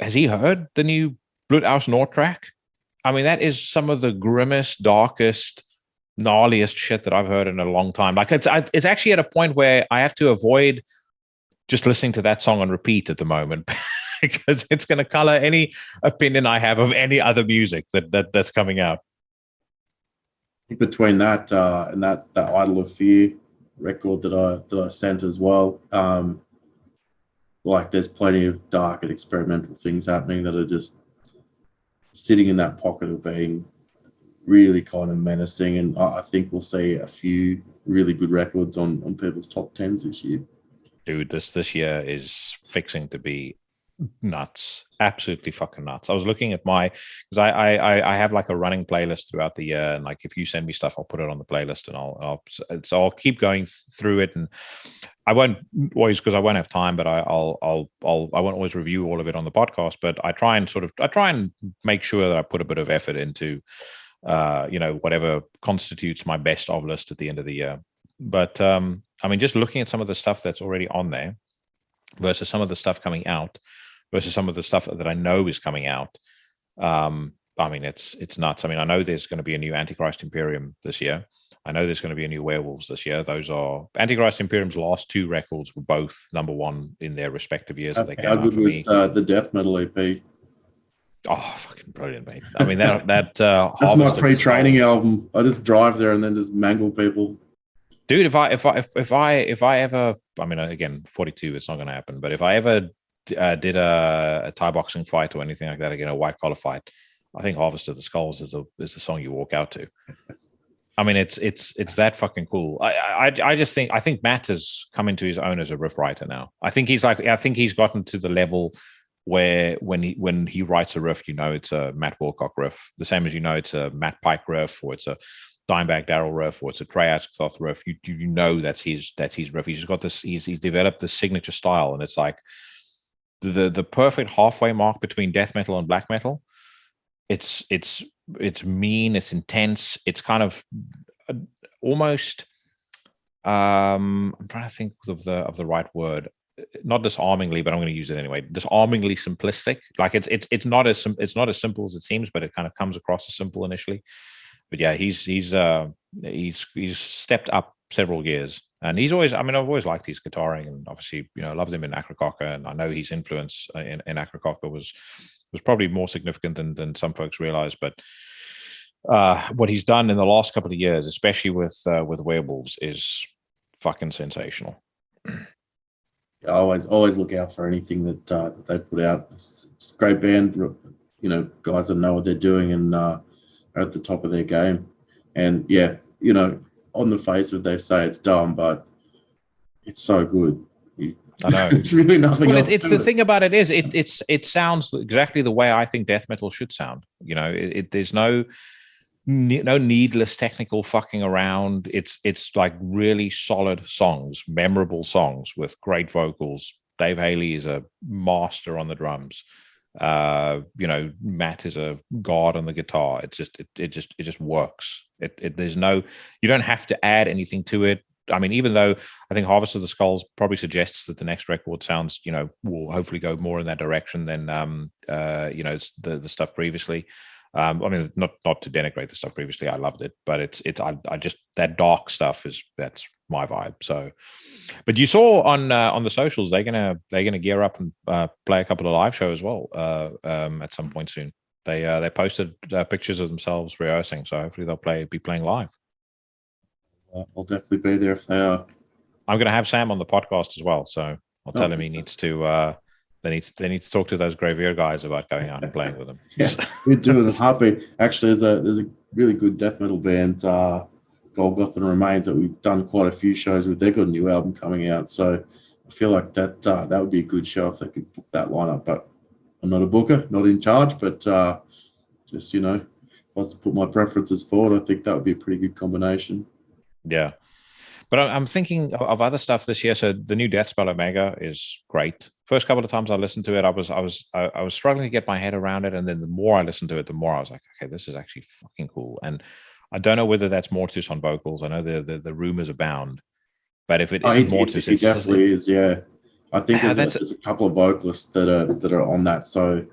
has he heard the new Bloodhouse North track? I mean, that is some of the grimmest, darkest, gnarliest shit that I've heard in a long time. Like it's actually at a point where I have to avoid just listening to that song on repeat at the moment because it's going to color any opinion I have of any other music that's coming out. Between that and that Idol of Fear record that I sent as well, like there's plenty of dark and experimental things happening that are just sitting in that pocket of being really kind of menacing, and I think we'll see a few really good records on people's top 10s this year. Dude, this year is fixing to be nuts, absolutely fucking nuts. I was looking at because I have like a running playlist throughout the year, and like if you send me stuff, I'll put it on the playlist, and I'll keep going through it, and I won't always because I won't have time, but I won't always review all of it on the podcast, but I try and make sure that I put a bit of effort into whatever constitutes my best of list at the end of the year. But I mean, just looking at some of the stuff that's already on there versus some of the stuff coming out versus some of the stuff that I know is coming out. I mean, it's nuts. I mean, I know there's going to be a new Antichrist Imperium this year. I know there's going to be a new Werewolves this year. Those are Antichrist Imperium's last two records were both #1 in their respective years that they came out. How good was the death metal EP? Oh, fucking brilliant, mate! I mean, that's my pre-training album. I just drive there and then just mangle people. Dude, if I ever, I mean, again, 42, it's not going to happen. But if I ever did a Thai boxing fight or anything like that, again, a white collar fight, I think Harvest of the Skulls is the song you walk out to. I mean, it's that fucking cool. I think Matt has come into his own as a riff writer now. I think he's gotten to the level where when he writes a riff, it's a Matt Wilcock riff, the same as it's a Matt Pike riff, or it's a Dimebag Darrell riff, or it's a Trey Ashcroft riff. You know that's his riff. He's got this. He's developed this signature style, and it's like the perfect halfway mark between death metal and black metal. It's mean. It's intense. It's kind of almost. I'm trying to think of the right word. Not disarmingly, but I'm going to use it anyway. Disarmingly simplistic. Like it's not as simple as it seems, but it kind of comes across as simple initially. But yeah, he's stepped up several gears, and he's always. I mean, I've always liked his guitaring, and obviously, loved him in Acrococca, and I know his influence in Acrococca was probably more significant than some folks realize. But what he's done in the last couple of years, especially with Werewolves, is fucking sensational. I always look out for anything that they put out. It's a great band, guys that know what they're doing and are at the top of their game. And yeah, on the face of it, they say it's dumb, but it's so good. I know. It's really nothing else. It's the thing about it is it sounds exactly the way I think death metal should sound. There's no needless technical fucking around. It's like really solid songs, memorable songs with great vocals. Dave Haley is a master on the drums. Matt is a god on the guitar. It just works. There's no, you don't have to add anything to it. I mean, even though I think Harvest of the Skulls probably suggests that the next record sounds, will hopefully go more in that direction than the stuff previously. I mean, not to denigrate the stuff previously. I loved it, but I just, that dark stuff that's my vibe. So, but you saw on the socials they're gonna gear up and play a couple of live shows as well at some point soon. They posted pictures of themselves rehearsing, so hopefully they'll be playing live. I'll definitely be there if they are. I'm going to have Sam on the podcast as well, so I'll tell him he needs to. They need to talk to those Graveir guys about going out and playing with them. Yeah, we're doing a heartbeat. Actually, there's a really good death metal band, Golgotha and Remains, that we've done quite a few shows with. They've got a new album coming out, so I feel like that would be a good show if they could book that lineup. But I'm not a booker, not in charge, but just if I was to put my preferences forward, I think that would be a pretty good combination. Yeah. But I'm thinking of other stuff this year. So the new Deathspell Omega is great. First couple of times I listened to it, I was struggling to get my head around it, and then the more I listened to it, the more I was like, okay, this is actually fucking cool. And I don't know whether that's Mortis on vocals. I know the rumors abound, but if it isn't Mortis, he definitely is. Yeah, I think that's there's a couple of vocalists that are on that. So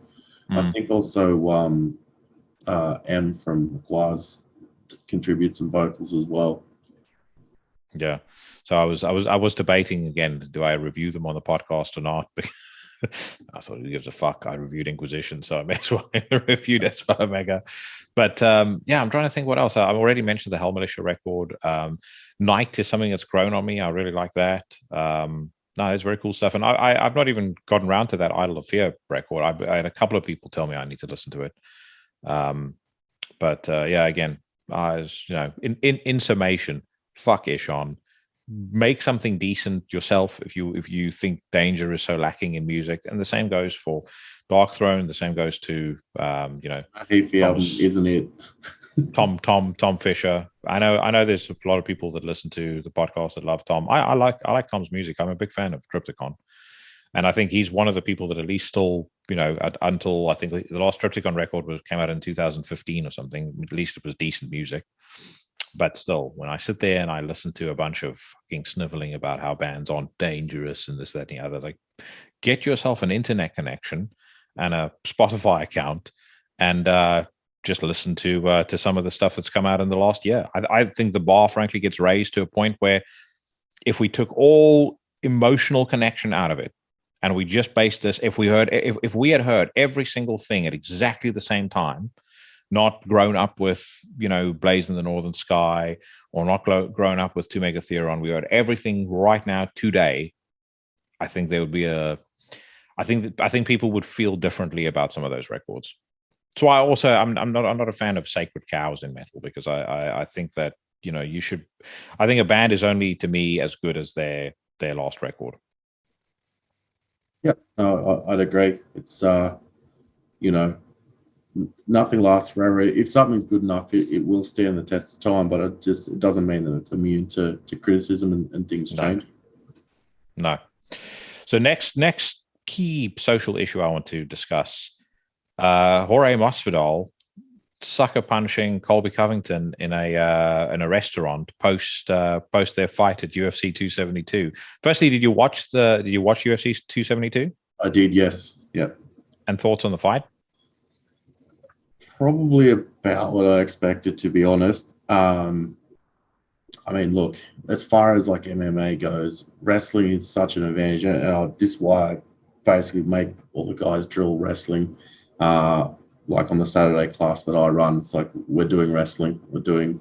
I think also M from Glaz contributes some vocals as well. Yeah. So I was debating again, do I review them on the podcast or not? I thought who gives a fuck. I reviewed Inquisition, so I may as well review Deathspell Omega. But yeah, I'm trying to think what else. I've already mentioned the Hell Militia record. Night is something that's grown on me. I really like that. No, it's very cool stuff. And I've not even gotten around to that Idol of Fear record. I had a couple of people tell me I need to listen to it. But yeah, again, in summation, fuck Ishon. Make something decent yourself if you think Danger is so lacking in music. And the same goes for Dark Throne. The same goes to isn't it? Tom Fisher. I know there's a lot of people that listen to the podcast that love Tom. I like Tom's music. I'm a big fan of Triptychon. And I think he's one of the people that at least still, until I think the last Triptychon record came out in 2015 or something, at least it was decent music. But still, when I sit there and I listen to a bunch of fucking sniveling about how bands aren't dangerous and this, that, and the other, like, get yourself an internet connection and a Spotify account and just listen to some of the stuff that's come out in the last year. I think the bar, frankly, gets raised to a point where if we took all emotional connection out of it and we just based this, if we had heard every single thing at exactly the same time, not grown up with, Blaze in the Northern Sky, or not grown up with 2 Megatheron. We heard everything right now today. I think there would be I think people would feel differently about some of those records. So I'm not a fan of sacred cows in metal, because I think that you should. I think a band is only, to me, as good as their last record. Yeah, I'd agree. It's nothing lasts forever. If something's good enough, it will stand the test of time. But it doesn't mean that it's immune to criticism and things change. No. So next key social issue I want to discuss: Jorge Masvidal sucker punching Colby Covington in a restaurant post their fight at UFC 272. Firstly, did you watch UFC 272? I did, yes. Yeah. And thoughts on the fight? Probably about what I expected, to be honest. Look, as far as like MMA goes, wrestling is such an advantage, and this is why I basically make all the guys drill wrestling. Like on the Saturday class that I run, it's like we're doing wrestling. We're doing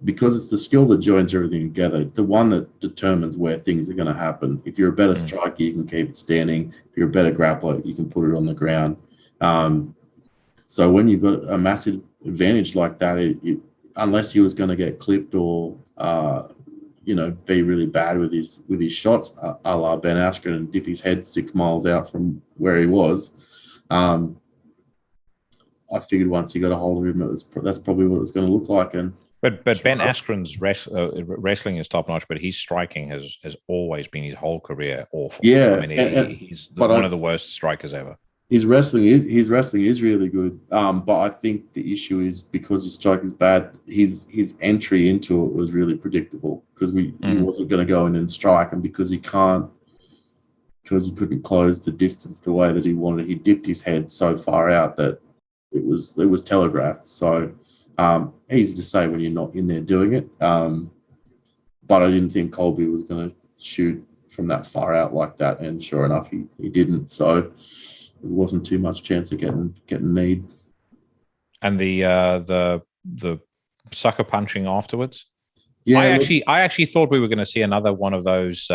because it's the skill that joins everything together. The one that determines where things are going to happen. If you're a better striker, you can keep it standing. If you're a better grappler, you can put it on the ground. So when you've got a massive advantage like that, unless he was going to get clipped or be really bad with his shots, a la Ben Askren, and dip his head 6 miles out from where he was, I figured once he got a hold of him, that's probably what it was going to look like. But Ben Askren's wrestling is top notch, but his striking has always been his whole career awful. Yeah, he's one of the worst strikers ever. His wrestling is really good, but I think the issue is because his strike is bad. His entry into it was really predictable, because he wasn't going to go in and strike, and because he couldn't close the distance the way that he wanted. He dipped his head so far out that it was telegraphed. So easy to say when you're not in there doing it, but I didn't think Colby was going to shoot from that far out like that, and sure enough, he didn't. So there wasn't too much chance of getting kneed. And the sucker punching afterwards. Yeah, I actually thought we were going to see another one of those.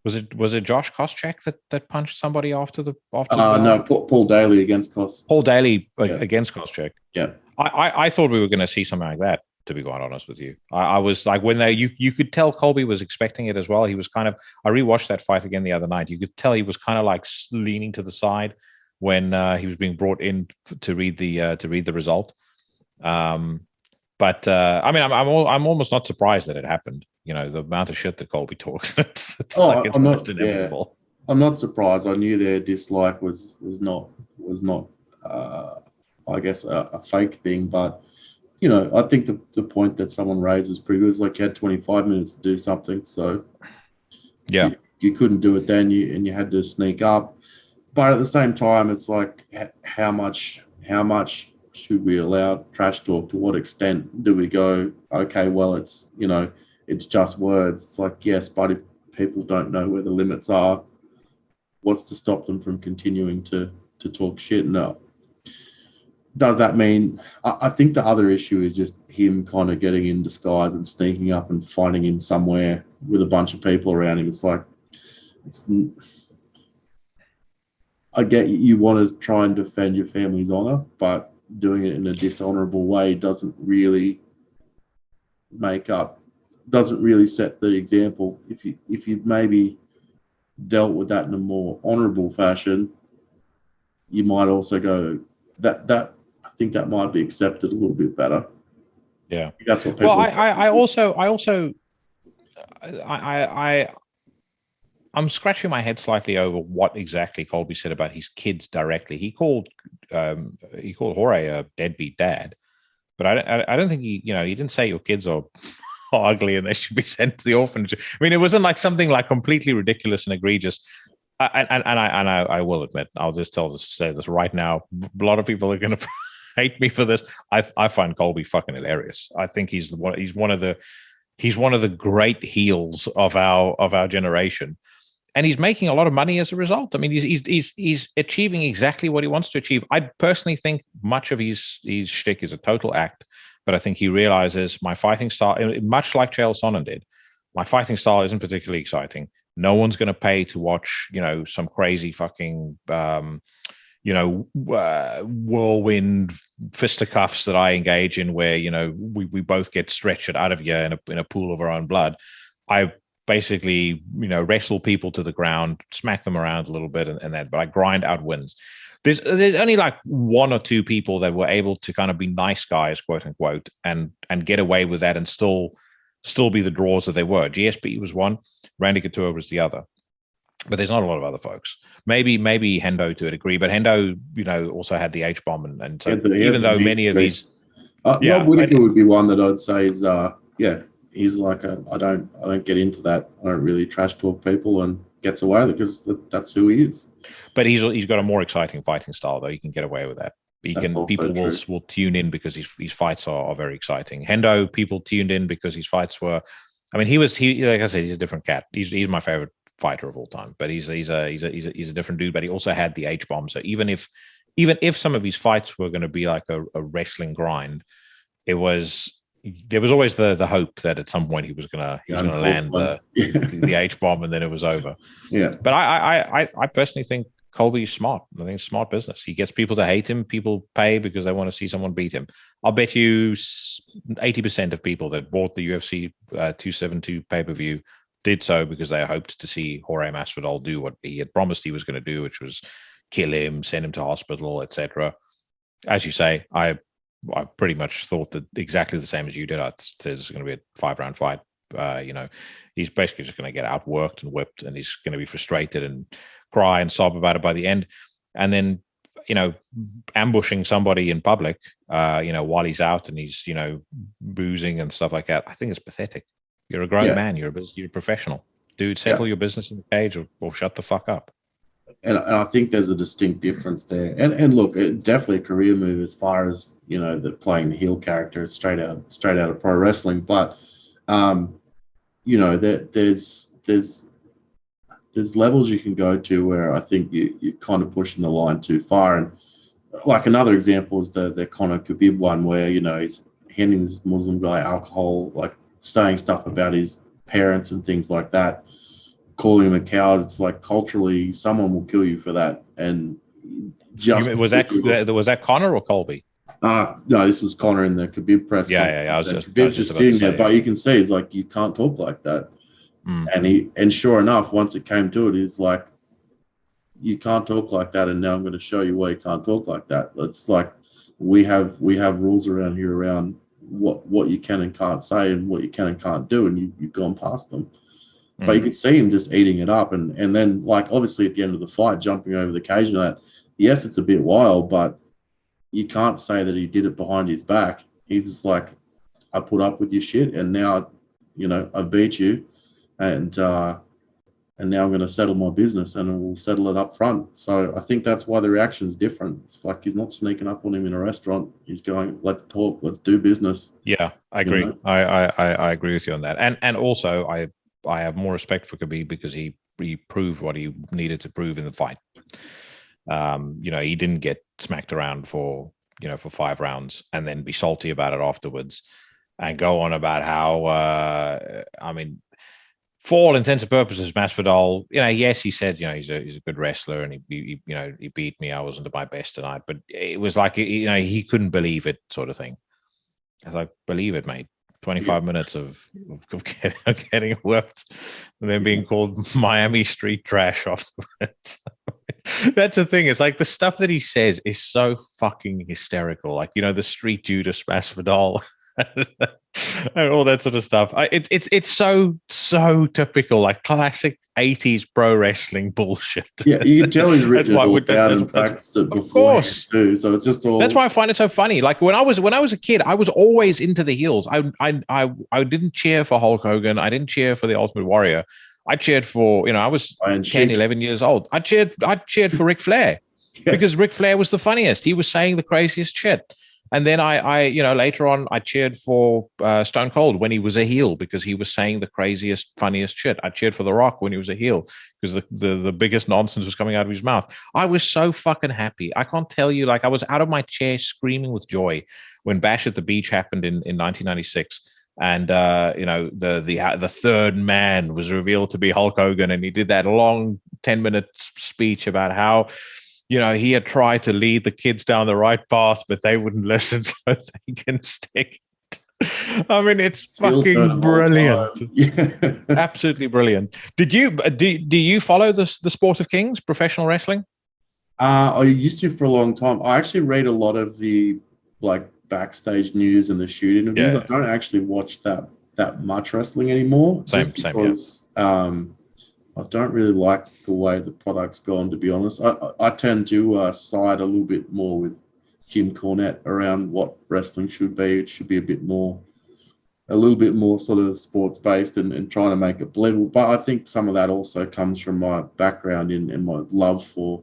Was it Josh Koscheck that punched somebody after the no, Paul Daly against Koscheck. Paul Daly against Koscheck. Yeah, I thought we were going to see something like that, to be quite honest with you. I was like, when you could tell Colby was expecting it as well. He was kind of, I rewatched that fight again the other night. You could tell he was kind of like leaning to the side when he was being brought in to read the result. But I mean, I'm almost not surprised that it happened. You know, the amount of shit that Colby talks, it's like it's I'm almost not. Yeah, inevitable. I'm not surprised. I knew their dislike was not. I guess a fake thing, but I think the point that someone raises pretty good is like you had 25 minutes to do something, so Yeah, you couldn't do it then, you had to sneak up. But at the same time, it's like how much should we allow trash talk? To what extent do we go? Okay, well, it's just words. It's like, yes, but if people don't know where the limits are, what's to stop them from continuing to talk shit? No. Does that mean? I think the other issue is just him kind of getting in disguise and sneaking up and finding him somewhere with a bunch of people around him. It's like, it's, I get you want to try and defend your family's honor, but doing it in a dishonorable way doesn't really doesn't really set the example. If you maybe dealt with that in a more honorable fashion, you might also go that I think that might be accepted a little bit better. yeah. That's what Well, people. I I'm scratching my head slightly over what exactly Colby said about his kids directly. He called Jorge a deadbeat dad, but I don't think he didn't say your kids are ugly and they should be sent to the orphanage. I mean, it wasn't like something like completely ridiculous and egregious. I will admit, I'll just say this right now. A lot of people are going to hate me for this. I find Colby fucking hilarious. I think he's one of the great heels of our generation, and he's making a lot of money as a result. I mean, he's achieving exactly what he wants to achieve. I personally think much of his shtick is a total act, but I think he realizes my fighting style, much like Chael Sonnen did, my fighting style isn't particularly exciting. No one's going to pay to watch, some crazy fucking, whirlwind fisticuffs that I engage in, where we both get stretched out of here in a pool of our own blood. I basically, wrestle people to the ground, smack them around a little bit, and that. But I grind out wins. There's only like one or two people that were able to kind of be nice guys, quote unquote, and get away with that and still be the draws that they were. GSP was one, Randy Couture was the other. But there's not a lot of other folks. Maybe Hendo to a degree, but Hendo, also had the H bomb, and so even though many of these, Rob Whittaker would be one that I'd say is, he's like I don't get into that. I don't really trash talk people, and gets away with it because that's who he is. But he's got a more exciting fighting style, though. He can get away with that. People will tune in because his fights are very exciting. Hendo, people tuned in because his fights were. I mean, he like I said, he's a different cat. He's my favorite fighter of all time, but he's a different dude. But he also had the H bomb. So even if some of his fights were going to be like a wrestling grind, there was always the hope that at some point he was gonna land the H bomb, and then it was over. Yeah. But I personally think Colby's smart. I think it's smart business. He gets people to hate him. People pay because they want to see someone beat him. I'll bet you 80% of people that bought the UFC 272 pay-per-view did so because they hoped to see Jorge Masvidal do what he had promised he was going to do, which was kill him, send him to hospital, etc. As you say, I pretty much thought that exactly the same as you did. I said it's going to be a 5-round fight. He's basically just going to get outworked and whipped, and he's going to be frustrated and cry and sob about it by the end. And then, ambushing somebody in public, while he's out and he's, boozing and stuff like that. I think it's pathetic. You're a grown man. You're a professional. Dude, settle your business in the cage or shut the fuck up. And I think there's a distinct difference there. And look, definitely a career move as far as, the playing the heel character straight out of pro wrestling. But, there's levels you can go to where I think you're kind of pushing the line too far. And like another example is the Conor Khabib one where, he's handing this Muslim guy alcohol, like saying stuff about his parents and things like that, calling him a coward. It's like culturally, someone will kill you for that. And was that Conor or Colby? No, this was Conor in the Khabib press conference. I was just sitting there, but you can see he's like, you can't talk like that. And sure enough, once it came to it, he's like, you can't talk like that, and now I'm going to show you why you can't talk like that. It's like we have rules around here around what you can and can't say and what you can and can't do, and you've gone past them. But you Mm. could see him just eating it up, and then like obviously at the end of the fight, jumping over the cage and that. Yes, it's a bit wild, but you can't say that he did it behind his back. He's just like, I put up with your shit, and now, I beat you, and now I'm going to settle my business, and we'll settle it up front. So I think that's why the reaction's different. It's like he's not sneaking up on him in a restaurant. He's going, let's talk, let's do business. Yeah, I agree. I agree with you on that. And also I have more respect for Khabib because he proved what he needed to prove in the fight. He didn't get smacked around for 5 rounds and then be salty about it afterwards and go on about how for all intents and purposes, Masvidal, yes, he said, he's a good wrestler and he beat me. I wasn't at my best tonight, but it was like, he couldn't believe it, sort of thing. I was like, believe it, mate. 25 minutes of getting worked and then being called Miami street trash afterwards. That's the thing. It's like the stuff that he says is so fucking hysterical. Like, the street Judas Masvidal and all that sort of stuff. It's so typical, like classic 80s pro wrestling bullshit. Yeah, you can tell he's written it all down and practiced it before too. So it's just all. That's why I find it so funny. Like when I was a kid, I was always into the heels. I didn't cheer for Hulk Hogan. I didn't cheer for the Ultimate Warrior. I cheered for, I was 10, 11 years old. I cheered for Ric Flair because Ric Flair was the funniest. He was saying the craziest shit. And then I later on, I cheered for Stone Cold when he was a heel because he was saying the craziest, funniest shit. I cheered for The Rock when he was a heel because the biggest nonsense was coming out of his mouth. I was so fucking happy. I can't tell you, like I was out of my chair screaming with joy when Bash at the Beach happened in 1996. And the third man was revealed to be Hulk Hogan, and he did that long 10-minute speech about how he had tried to lead the kids down the right path, but they wouldn't listen, so they can stick. I mean, it's fucking brilliant. Yeah. Absolutely brilliant. Do you follow the sport of kings, professional wrestling? I used to for a long time. I actually read a lot of the backstage news and the shoot interviews. I don't actually watch that much wrestling anymore. Same, because I don't really like the way the product's gone, to be honest. I tend to side a little bit more with Jim Cornette around what wrestling should be. It should be a little bit more sort of sports based and trying to make it believable. But I think some of that also comes from my background in my love for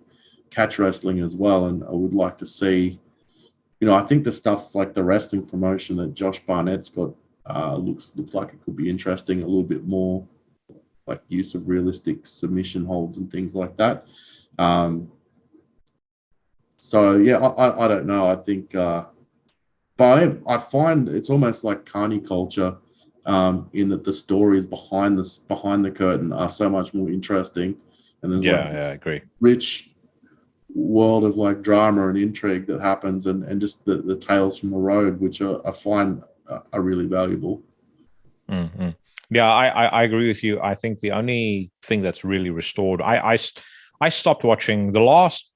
catch wrestling as well. And I would like to see, I think the stuff like the wrestling promotion that Josh Barnett's got looks like it could be interesting, a little bit more like use of realistic submission holds and things like that. So yeah, I don't know. I think, but I find it's almost like carny culture, in that the stories behind the curtain are so much more interesting, and there's I agree. Rich world of like drama and intrigue that happens, and just the tales from the road, which I find are really valuable. Mm-hmm. Yeah, I agree with you. I think the only thing that's really restored, I stopped watching the last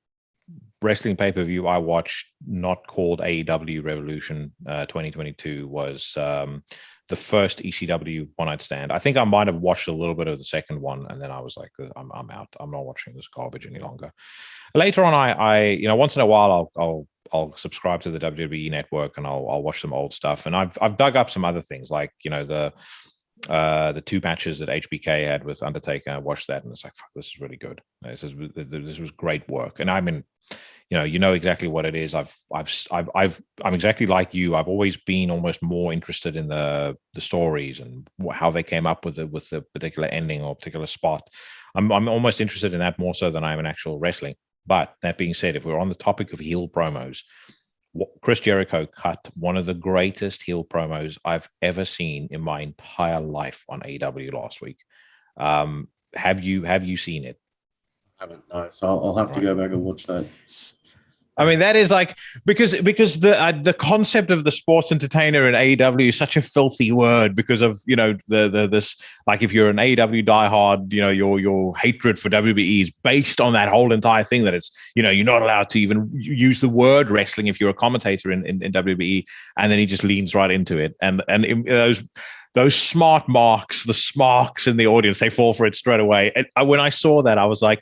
wrestling pay-per-view I watched, not called AEW Revolution 2022, was the first ECW One Night Stand. I think I might have watched a little bit of the second one, and then I was like, I'm out. I'm not watching this garbage any longer. Later on, I once in a while I'll subscribe to the WWE Network and I'll watch some old stuff, and I've dug up some other things like the 2 matches that HBK had with Undertaker. I watched that and it's like, fuck, this is really good. This was great work. And I mean, exactly what it is. I'm exactly like you. I've always been almost more interested in the stories and how they came up with the particular ending or particular spot. I'm almost interested in that more so than I am in actual wrestling. But that being said, if we're on the topic of heel promos, Chris Jericho cut one of the greatest heel promos I've ever seen in my entire life on AEW last week. Have you seen it? I haven't, no. So I'll have to go back and watch that. I mean, that is like because the concept of the sports entertainer in AEW is such a filthy word because of the this, like, if you're an AEW diehard, your hatred for WBE is based on that whole entire thing, that it's you're not allowed to even use the word wrestling if you're a commentator in WBE, and then he just leans right into it, and those smart marks, the smarks in the audience, they fall for it straight away. And when I saw that, I was like,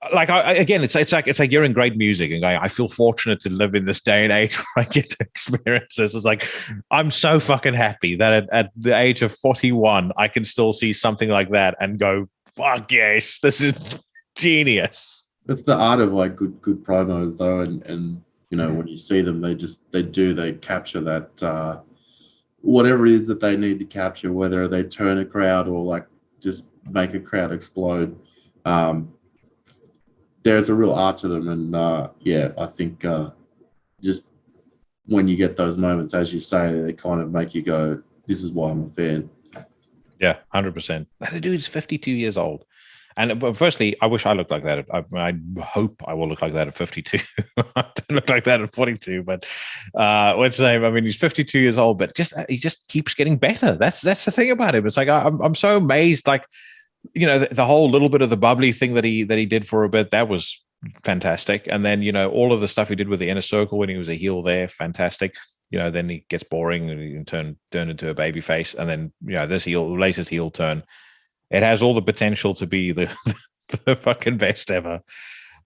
again, it's like you're in great music, and I feel fortunate to live in this day and age where I get to experience this. It's like, I'm so fucking happy that at the age of 41, I can still see something like that and go, fuck yes, this is genius. It's the art of like good promos though, and when you see them, they capture that whatever it is that they need to capture, whether they turn a crowd or like just make a crowd explode. There's a real art to them, and I think just when you get those moments, as you say, they kind of make you go, "This is why I'm a fan." Yeah, 100%. The dude's 52 years old, and firstly, I wish I looked like that. I hope I will look like that at 52. I don't look like that at 42, but what's the name? I mean, he's 52 years old, but he just keeps getting better. That's the thing about him. It's like I'm so amazed, like. The whole little bit of the bubbly thing that he did for a bit, that was fantastic. And then, all of the stuff he did with the Inner Circle when he was a heel there, fantastic. Then he gets boring and he can turn into a baby face. And then, this latest heel turn, it has all the potential to be the fucking best ever.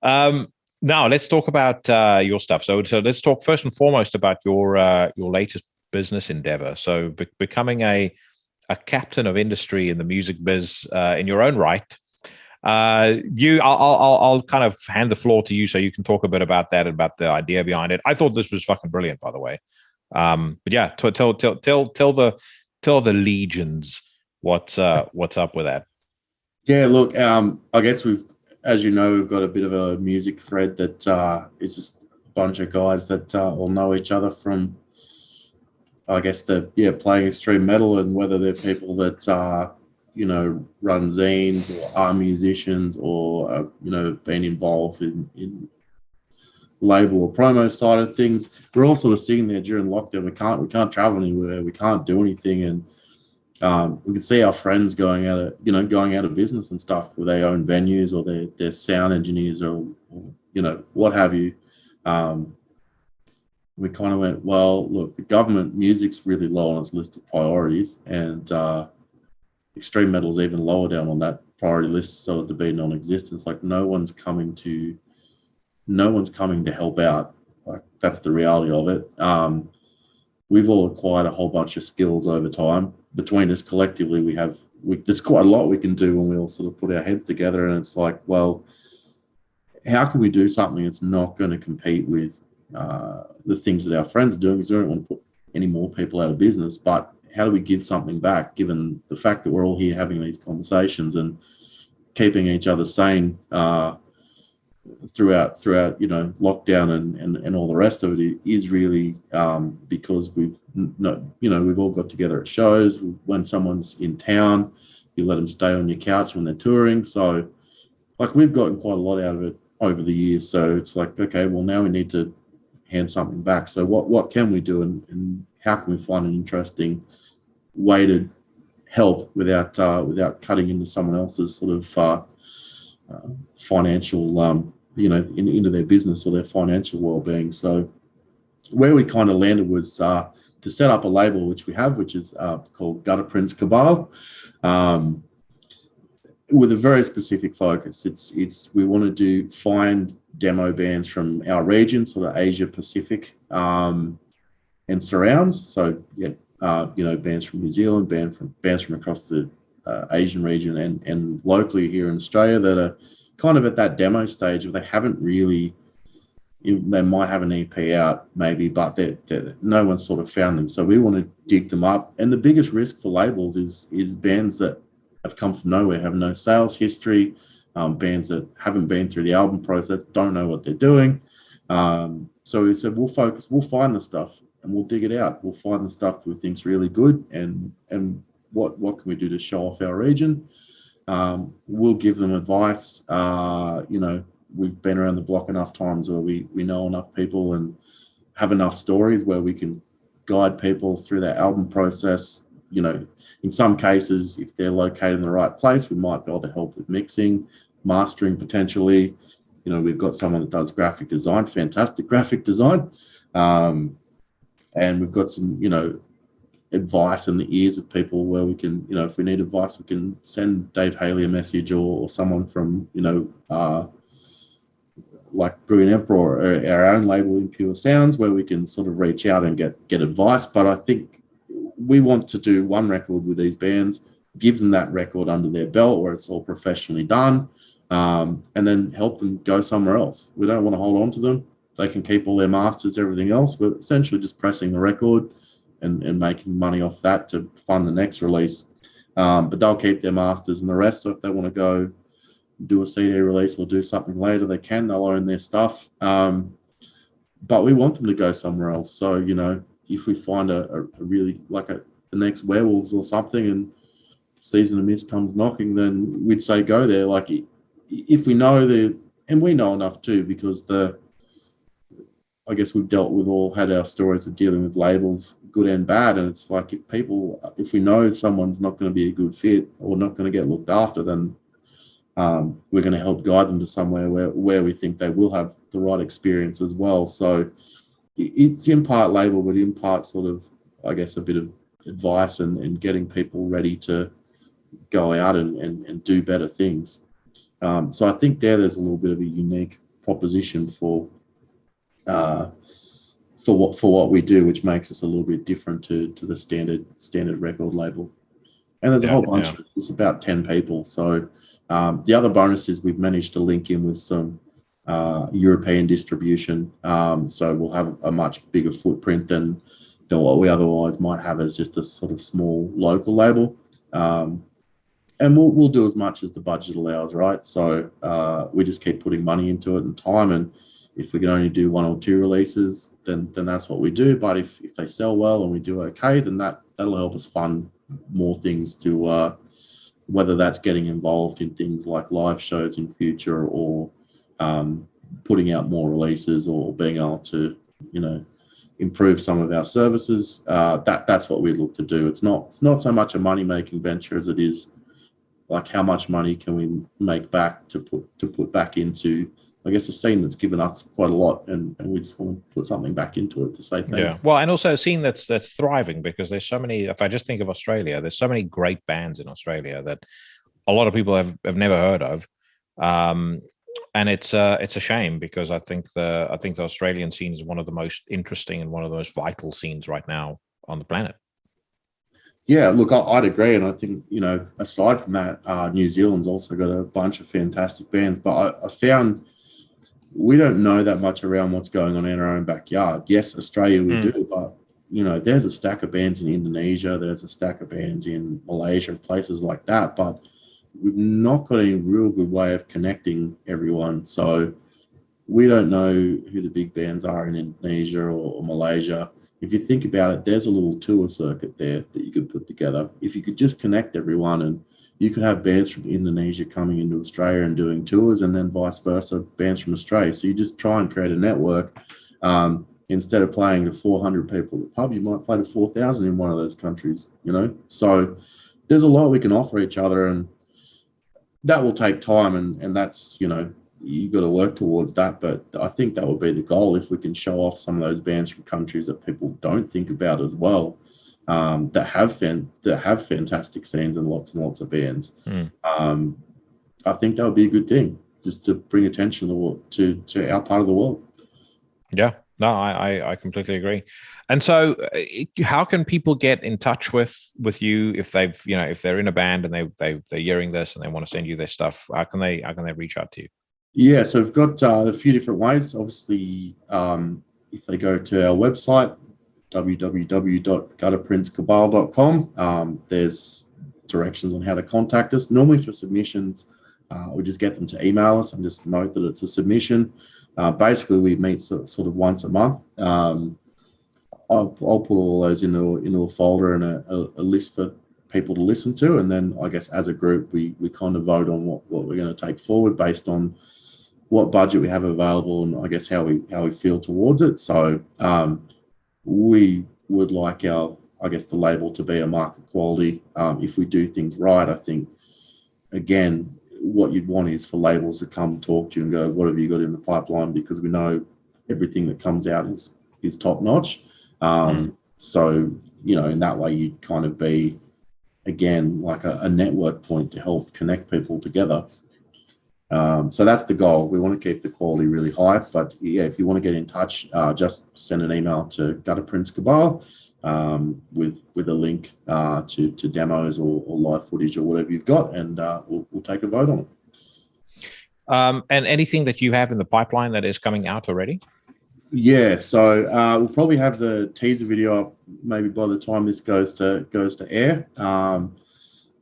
Now let's talk about your stuff. So let's talk first and foremost about your latest business endeavor. So becoming a captain of industry in the music biz in your own right. I'll kind of hand the floor to you so you can talk a bit about that, about the idea behind it. I thought this was fucking brilliant, by the way. But yeah, tell the legions what's up with that. Yeah, look, I guess we've got a bit of a music thread that is just a bunch of guys that all know each other from, I guess, playing extreme metal, and whether they're people that run zines or are musicians or been involved in label or promo side of things. We're all sort of sitting there during lockdown. We can't travel anywhere. We can't do anything, and we can see our friends going out of business and stuff, where they own venues or they're sound engineers or what have you. We kind of went, well, look, the government music's really low on its list of priorities, and extreme metal's even lower down on that priority list, so as to be non-existent. Like no one's coming to help out. Like that's the reality of it. We've all acquired a whole bunch of skills over time. Between us collectively, there's quite a lot we can do when we all sort of put our heads together, and it's like, well, how can we do something that's not going to compete with the things that our friends are doing, because we don't want to put any more people out of business, but how do we give something back, given the fact that we're all here having these conversations and keeping each other sane throughout lockdown and all the rest of it is really because we've all got together at shows. When someone's in town, you let them stay on your couch when they're touring. So like we've gotten quite a lot out of it over the years. So it's like, okay, well now we need to hand something back. So what can we do, and how can we find an interesting way to help without cutting into someone else's sort of financial into their business or their financial well-being. So where we kind of landed was to set up a label, which we have, which is called Gutter Prince Cabal, with a very specific focus. We want to find demo bands from our region, sort of Asia Pacific and surrounds. So bands from New Zealand, bands from across the Asian region and locally here in Australia that are kind of at that demo stage where they haven't really. They might have an EP out maybe, but no one's sort of found them. So we want to dig them up. And the biggest risk for labels is bands that have come from nowhere, have no sales history, bands that haven't been through the album process, don't know what they're doing. So we said, we'll find the stuff and we'll dig it out. We'll find the stuff that we think's really good, and what can we do to show off our region? We'll give them advice, we've been around the block enough times where we know enough people and have enough stories where we can guide people through that album process. You know, in some cases, if they're located in the right place, we might be able to help with mixing, mastering potentially. You know, we've got someone that does graphic design, fantastic graphic design. And we've got some, you know, advice in the ears of people where we can, you know, if we need advice, we can send Dave Haley a message or someone from, you know, like Brilliant Emperor or our own label Impure Sounds, where we can sort of reach out and get advice. But I think we want to do one record with these bands, give them that record under their belt where it's all professionally done, and then help them go somewhere else. We don't want to hold on to them. They can keep all their masters, everything else. We're essentially just pressing the record and making money off that to fund the next release. But they'll keep their masters and the rest. So if they want to go do a CD release or do something later, they can. They'll own their stuff. But we want them to go somewhere else. So, you know, if we find a really, like the next Werewolves or something and Season of Mist comes knocking, then we'd say go there. Like, if we know and we know enough too, because I guess we've had our stories of dealing with labels, good and bad, and it's like if we know someone's not going to be a good fit or not going to get looked after, then we're going to help guide them to somewhere where we think they will have the right experience as well. So it's in part label, but in part sort of, I guess, a bit of advice and getting people ready to go out and do better things. So I think there's a little bit of a unique proposition for what we do, which makes us a little bit different to the standard record label. And there's a whole bunch of it's about 10 people. So the other bonus is we've managed to link in with some European distribution. So we'll have a much bigger footprint than what we otherwise might have as just a sort of small local label. And we'll do as much as the budget allows, right? So we just keep putting money into it and time, and if we can only do 1 or 2 releases, then that's what we do. But if they sell well and we do okay, then that'll help us fund more things to whether that's getting involved in things like live shows in future or putting out more releases or being able to, you know, improve some of our services. That's what we look to do. It's not so much a money-making venture as it is like how much money can we make back to put back into, I guess, a scene that's given us quite a lot, and we just want to put something back into it to say thanks. Yeah, well, and also a scene that's thriving, because there's so many. If I just think of Australia, there's so many great bands in Australia that a lot of people have never heard of, and it's a shame, because I think the Australian scene is one of the most interesting and one of the most vital scenes right now on the planet. Yeah, look, I'd agree, and I think, you know, aside from that, New Zealand's also got a bunch of fantastic bands, but I found we don't know that much around what's going on in our own backyard. Yes, Australia we do, but, you know, there's a stack of bands in Indonesia, there's a stack of bands in Malaysia, places like that, but we've not got any real good way of connecting everyone. So we don't know who the big bands are in Indonesia or Malaysia. If you think about it, there's a little tour circuit there that you could put together. If you could just connect everyone, and you could have bands from Indonesia coming into Australia and doing tours, and then vice versa, bands from Australia. So you just try and create a network. Instead of playing to 400 people at the pub, you might play to 4,000 in one of those countries, you know? So there's a lot we can offer each other, and that will take time, and that's, you know, you've got to work towards that. But I think that would be the goal, if we can show off some of those bands from countries that people don't think about as well, that have fantastic scenes and lots of bands. I think that would be a good thing, just to bring attention to our part of the world. Yeah, no, I completely agree. And so, how can people get in touch with you if they've, you know, if they're in a band and they're hearing this and they want to send you their stuff? How can they reach out to you? Yeah, so we've got a few different ways. Obviously, if they go to our website, www.gutterprincecabal.com, there's directions on how to contact us. Normally for submissions, we just get them to email us and just note that it's a submission. Basically, we meet sort of once a month. I'll put all those into a folder and a list for people to listen to, and then I guess as a group we kind of vote on what we're going to take forward based on what budget we have available, and I guess how we feel towards it. So we would like the label to be a market quality. If we do things right, I think again, what you'd want is for labels to come talk to you and go, "What have you got in the pipeline?" Because we know everything that comes out is top notch. So in that way, you'd kind of be again like a network point to help connect people together. So that's the goal. We want to keep the quality really high, but yeah, if you want to get in touch, just send an email to Gutter Prince Cabal with a link to demos or live footage or whatever you've got, and we'll take a vote on it. And anything that you have in the pipeline that is coming out already? Yeah, so we'll probably have the teaser video up maybe by the time this goes to air.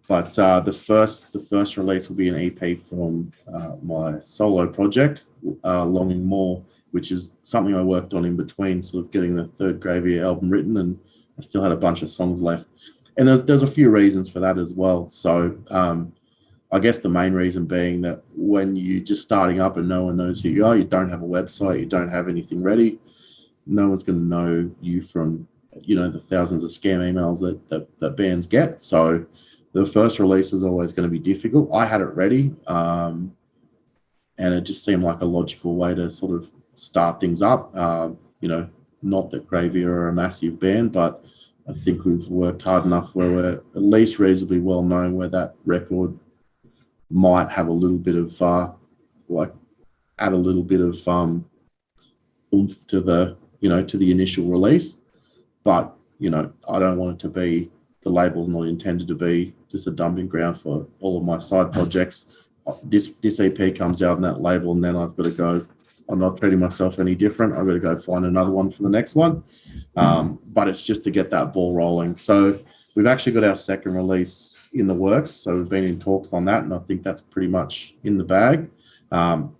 But the first release will be an EP from my solo project, Longing More, which is something I worked on in between sort of getting the third Graveir album written, and I still had a bunch of songs left. And there's a few reasons for that as well. So I guess the main reason being that when you're just starting up and no one knows who you are, you don't have a website, you don't have anything ready, no one's going to know you from the thousands of scam emails that bands get. So the first release is always going to be difficult. I had it ready, and it just seemed like a logical way to sort of start things up. Not that Graveir are a massive band, but I think we've worked hard enough where we're at least reasonably well known, where that record might have a little bit of add a little bit of oomph to the initial release. But I don't want it to be, the label's not intended to be just a dumping ground for all of my side projects. This EP comes out on that label, and then I've got to go, I'm not treating myself any different. I've got to go find another one for the next one. But it's just to get that ball rolling. So we've actually got our second release in the works. So we've been in talks on that, and I think that's pretty much in the bag. I'm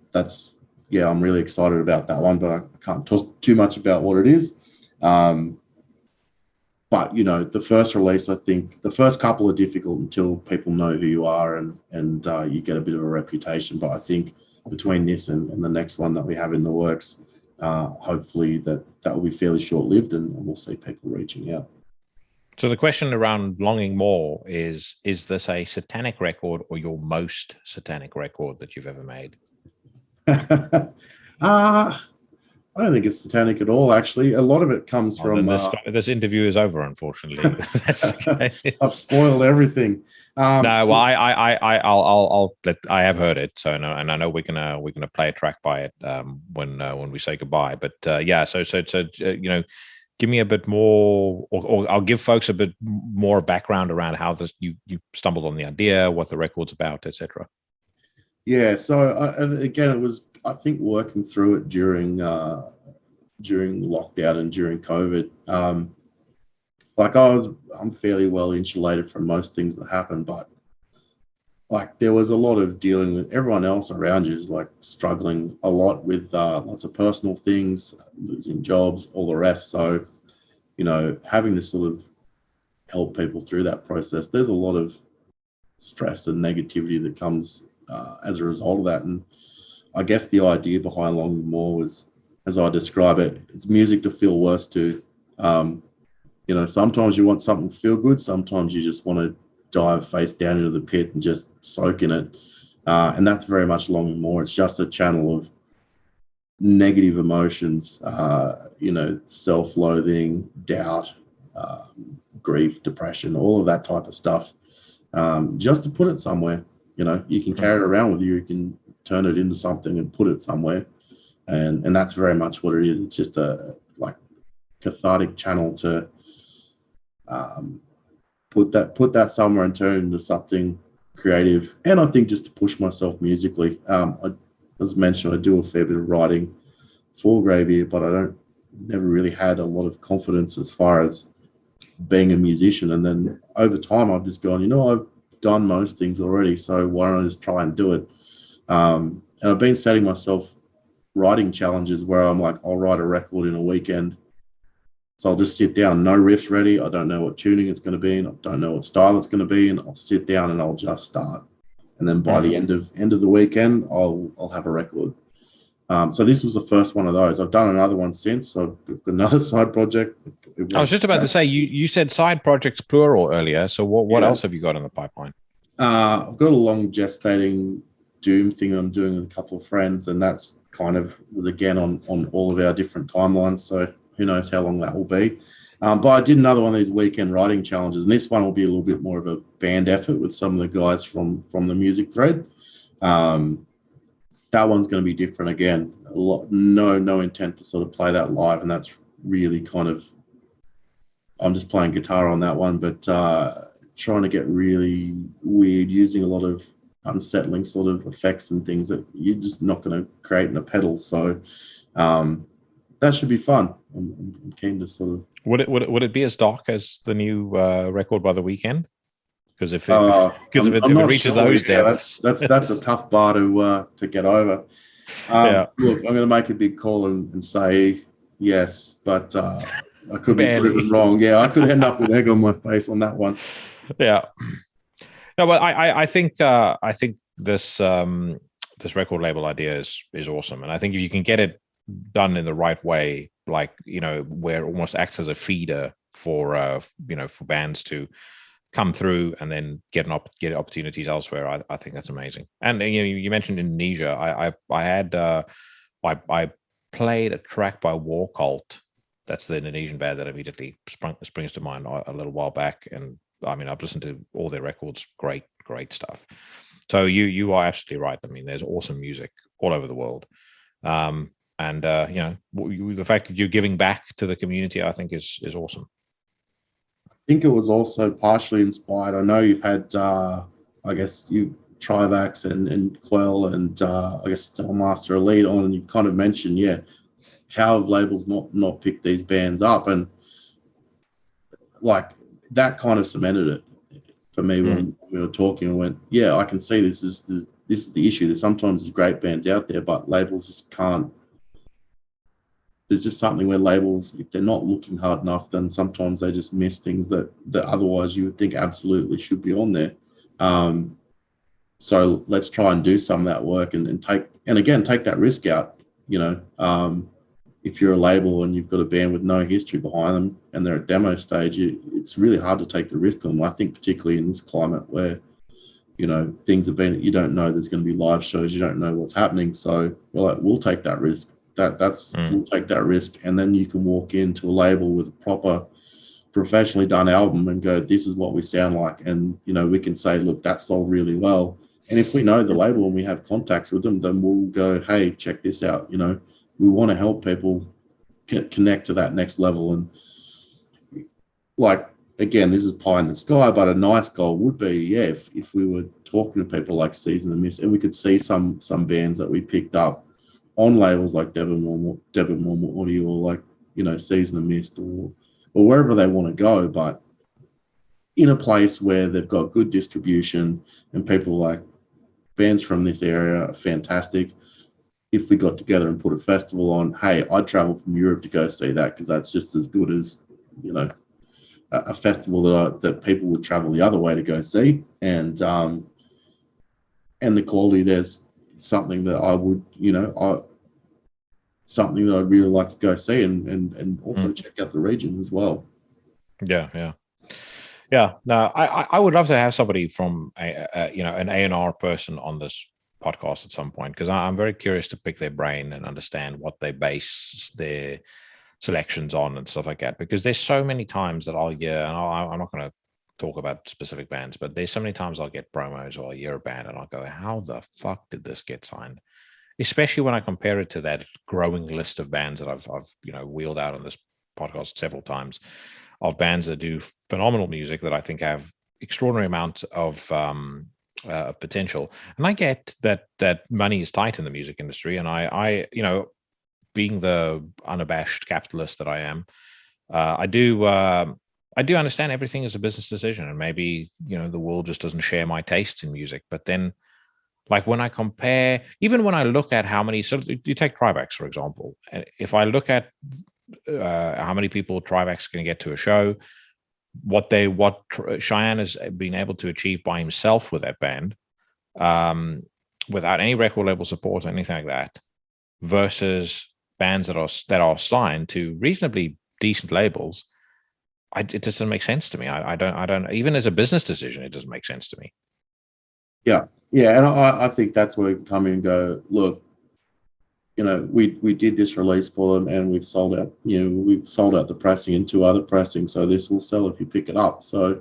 really excited about that one, but I can't talk too much about what it is. But the first release, I think the first couple are difficult until people know who you are and you get a bit of a reputation. But I think between this and the next one that we have in the works, hopefully that will be fairly short-lived, and we'll see people reaching out. So the question around Longing More is this a satanic record or your most satanic record that you've ever made? I don't think it's satanic at all, actually. A lot of it comes from... This interview is over, unfortunately. That's I've spoiled everything. No, well, I have heard it, so and I know we're gonna play a track by it when we say goodbye. But so give me a bit more, or I'll give folks a bit more background around how you stumbled on the idea, what the record's about, etc. Yeah, so again, it was, I think, working through it during lockdown and during COVID. I'm fairly well insulated from most things that happen, but there was a lot of dealing with everyone else around you is struggling a lot with lots of personal things, losing jobs, all the rest. So, having to sort of help people through that process, there's a lot of stress and negativity that comes as a result of that. And I guess the idea behind Longing More was, as I describe it, it's music to feel worse to. Sometimes you want something to feel good. Sometimes you just want to dive face down into the pit and just soak in it. And that's very much Longing More. It's just a channel of negative emotions, self-loathing, doubt, grief, depression, all of that type of stuff. Just to put it somewhere. You can carry it around with you. You can turn it into something and put it somewhere. And that's very much what it is. It's just a cathartic channel to put that somewhere and turn it into something creative. And I think just to push myself musically. As mentioned, I do a fair bit of writing for Graveir, but I never really had a lot of confidence as far as being a musician. And then over time, I've just gone, I've done most things already, so why don't I just try and do it? And I've been setting myself writing challenges where I'm like, I'll write a record in a weekend. So I'll just sit down, no riffs ready. I don't know what tuning it's going to be in. I don't know what style it's going to be in. I'll sit down and I'll just start. And then by the end of the weekend, I'll have a record. So this was the first one of those. I've done another one since. So I've got another side project. I was just about to say, you said side projects plural earlier. So what else have you got in the pipeline? I've got a long gestating Doom thing I'm doing with a couple of friends, and that's kind of was again on all of our different timelines. So who knows how long that will be. But I did another one of these weekend writing challenges, and this one will be a little bit more of a band effort with some of the guys from the music thread. That one's going to be different again. No intent to sort of play that live, and that's really kind of. I'm just playing guitar on that one, but trying to get really weird, using a lot of unsettling sort of effects and things that you're just not going to create in a pedal. So that should be fun. I'm keen to sort of. Would it be as dark as the new record by The Weeknd? Because if it reaches those depths, that's a tough bar to get over. Look, I'm going to make a big call and say yes, but I could be proven wrong. Yeah, I could end up with egg on my face on that one. Yeah. No, but I think this this record label idea is awesome, and I think if you can get it done in the right way, like where it almost acts as a feeder for for bands to come through and then get opportunities elsewhere. I think that's amazing. And you mentioned Indonesia. I played a track by War Cult. That's the Indonesian band that immediately springs to mind a little while back. And I mean, I've listened to all their records. Great stuff. So you are absolutely right. I mean, there's awesome music all over the world. And the fact that you're giving back to the community, I think is awesome. I think it was also partially inspired. I know you've had, I guess, you Trivax and Quell and I guess Stellmaster Elite on, and you've kind of mentioned, how have labels not picked these bands up, and like that kind of cemented it for me when we were talking. I went, I can see this is the issue. That sometimes there's great bands out there, but labels just can't. There's just something where labels, if they're not looking hard enough, then sometimes they just miss things that otherwise you would think absolutely should be on there. So let's try and do some of that work and take that risk out. If you're a label and you've got a band with no history behind them and they're at demo stage, it's really hard to take the risk on them. I think particularly in this climate where, things have been, you don't know there's going to be live shows, you don't know what's happening. So we'll take that risk. We'll take that risk, and then you can walk into a label with a proper, professionally done album and go, this is what we sound like, and we can say, look, that sold really well. And if we know the label and we have contacts with them, then we'll go, hey, check this out. We want to help people connect to that next level. And like, again, this is pie in the sky, but a nice goal would be, if we were talking to people like Season and Mist, and we could see some bands that we picked up on labels like Devon Audio, or like Season and Mist, or wherever they want to go, but in a place where they've got good distribution and people like bands from this area are fantastic. If we got together and put a festival on, hey, I'd travel from Europe to go see that, because that's just as good as a festival that people would travel the other way to go see, and the quality there's something that I would, something that I'd really like to go see, and also check out the region as well. Yeah. No, I would love to have somebody from an A&R person on this podcast at some point, because I'm very curious to pick their brain and understand what they base their selections on and stuff like that. Because there's so many times that I'll hear, and I'm not going to talk about specific bands, but there's so many times I'll get promos or hear a band and I'll go, how the fuck did this get signed? Especially when I compare it to that growing list of bands that I've wheeled out on this podcast several times, of bands that do phenomenal music that I think have extraordinary amounts of potential. And I get that money is tight in the music industry, and I being the unabashed capitalist that I am, I do understand everything is a business decision, and maybe the world just doesn't share my tastes in music. But then, like, when I compare, even when I look at how many, so you take Trivax for example, if I look at how many people Trivax can get to a show, what Cheyenne has been able to achieve by himself with that band, without any record label support or anything like that, versus bands that are signed to reasonably decent labels, it doesn't make sense to me. I don't even as a business decision, it doesn't make sense to me. Yeah, yeah, and I think that's where we can come in and go, look, we did this release for them, and we've sold out. We've sold out the pressing and 2 other pressings, so this will sell if you pick it up. So,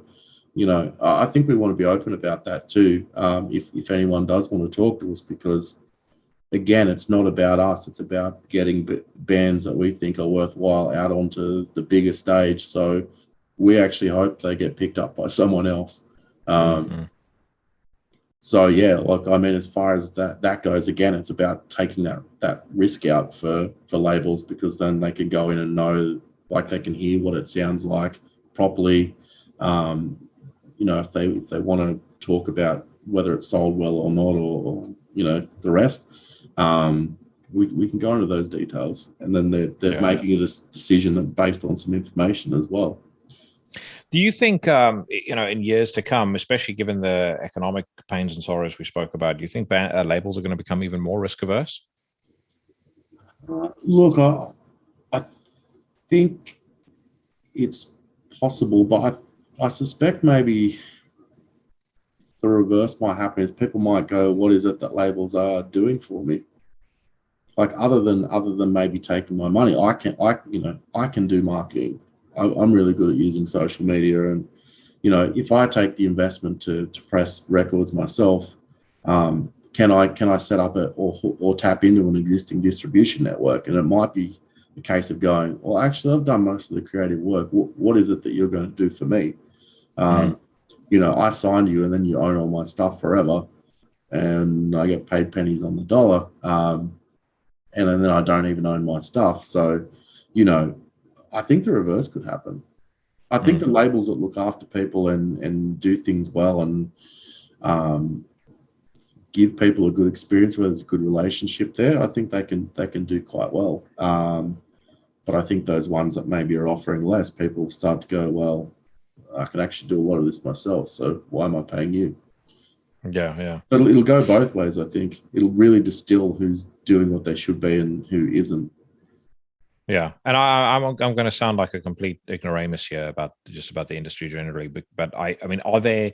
I think we want to be open about that too. If anyone does want to talk to us, because again, it's not about us; it's about getting bands that we think are worthwhile out onto the bigger stage. So, we actually hope they get picked up by someone else. So yeah, like I mean, as far as that goes, again, it's about taking that risk out for labels, because then they can go in and know, like they can hear what it sounds like properly. If they want to talk about whether it's sold well or not, or the rest, we can go into those details, and then they're making a decision that's based on some information as well. Do you think, in years to come, especially given the economic pains and sorrows we spoke about, do you think labels are going to become even more risk averse? Look, I think it's possible, but I suspect maybe the reverse might happen. Is people might go, "What is it that labels are doing for me?" Like other than maybe taking my money, I can do marketing. I'm really good at using social media, and if I take the investment to press records myself, can I set up or tap into an existing distribution network? And it might be a case of going, well, actually, I've done most of the creative work. What is it that you're going to do for me? I signed you, and then you own all my stuff forever, and I get paid pennies on the dollar, and then I don't even own my stuff. So, I think the reverse could happen. I think the labels that look after people and do things well, and give people a good experience where there's a good relationship there, I think they can do quite well. But I think those ones that maybe are offering less, people start to go, well, I can actually do a lot of this myself, so why am I paying you? Yeah. But it'll go both ways. I think it'll really distill who's doing what they should be and who isn't. Yeah, and I'm going to sound like a complete ignoramus here about the industry generally, but I mean, are there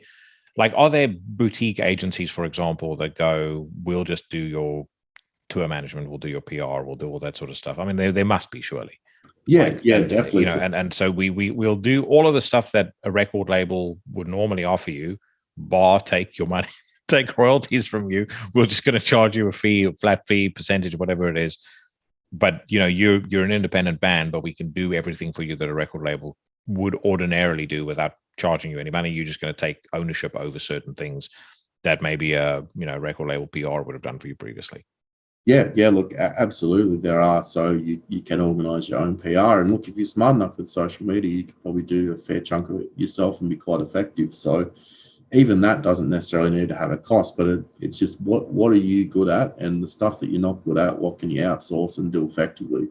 boutique agencies, for example, that go, we'll just do your tour management, we'll do your PR, we'll do all that sort of stuff? I mean, there must be, surely. Yeah, definitely. And so we'll do all of the stuff that a record label would normally offer you, bar take your money, take royalties from you. We're just going to charge you a fee, a flat fee, percentage, whatever it is. But you're an independent band, but we can do everything for you that a record label would ordinarily do without charging you any money. You're just going to take ownership over certain things that maybe a record label PR would have done for you previously. Yeah. Look, absolutely, there are. So you can organise your own PR, and look, if you're smart enough with social media, you can probably do a fair chunk of it yourself and be quite effective. So even that doesn't necessarily need to have a cost, but it's just what are you good at, and the stuff that you're not good at, what can you outsource and do effectively?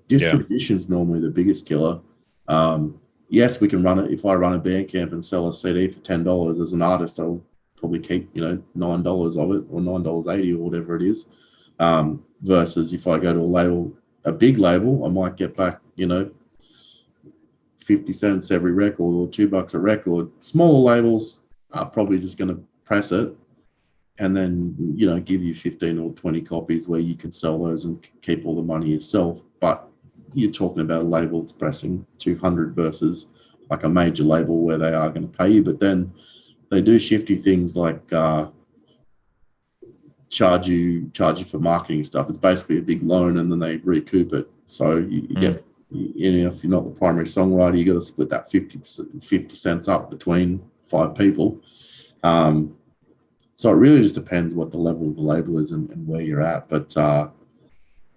Distribution is normally the biggest killer. Yes, we can run it. If I run a Bandcamp and sell a CD for $10 as an artist, I'll probably keep $9 of it, or $9.80 or whatever it is. Versus if I go to a big label, I might get back 50 cents every record, or $2 a record. Smaller labels are probably just going to press it and then give you 15 or 20 copies where you can sell those and keep all the money yourself. But you're talking about a label that's pressing 200 versus like a major label where they are going to pay you, but then they do shifty things like charge you for marketing stuff. It's basically a big loan, and then they recoup it. So you get, if you're not the primary songwriter, you got to split that 50 cents up between 5 people. So it really just depends what the level of the label is and where you're at. But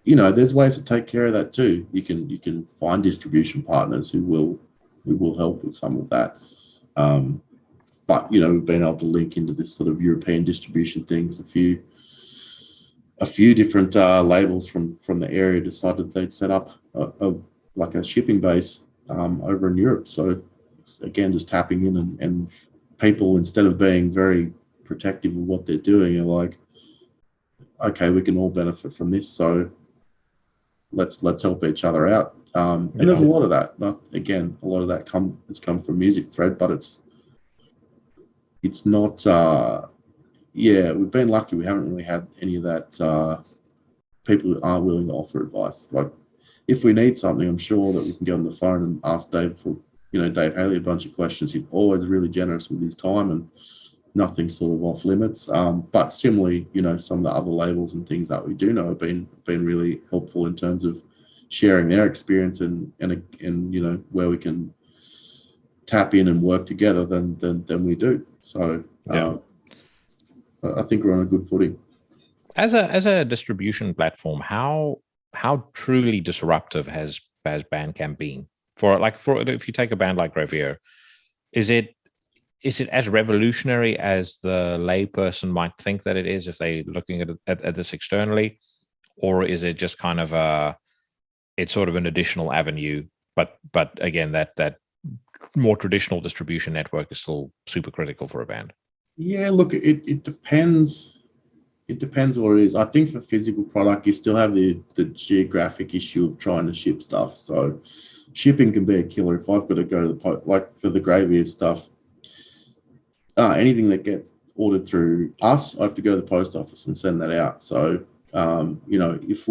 there's ways to take care of that too. You can find distribution partners who will help with some of that. But we've been able to link into this sort of European distribution things. A few different labels from the area decided they'd set up a shipping base over in Europe. So again, just tapping in, and people, instead of being very protective of what they're doing, are like, okay, we can all benefit from this. So let's help each other out. And there's a lot of that. Again, a lot of that has come from Music Thread, but it's not. We've been lucky. We haven't really had any of that. People who aren't willing to offer advice. Like, if we need something, I'm sure that we can get on the phone and ask Dave Dave Haley a bunch of questions. He's always really generous with his time and nothing sort of off limits. But similarly, some of the other labels and things that we do know have been really helpful in terms of sharing their experience and where we can tap in and work together than we do. So I think we're on a good footing. As a distribution platform, how truly disruptive has Bandcamp been for if you take a band like Graveir, is it as revolutionary as the layperson might think that it is if they're looking at this externally, or is it just kind of it's sort of an additional avenue, but again that more traditional distribution network is still super critical for a band? Yeah, look, it depends. It depends what it is. I think for physical product, you still have the geographic issue of trying to ship stuff. So shipping can be a killer. If I've got to go to the like for the Graveir stuff, anything that gets ordered through us, I have to go to the post office and send that out. So if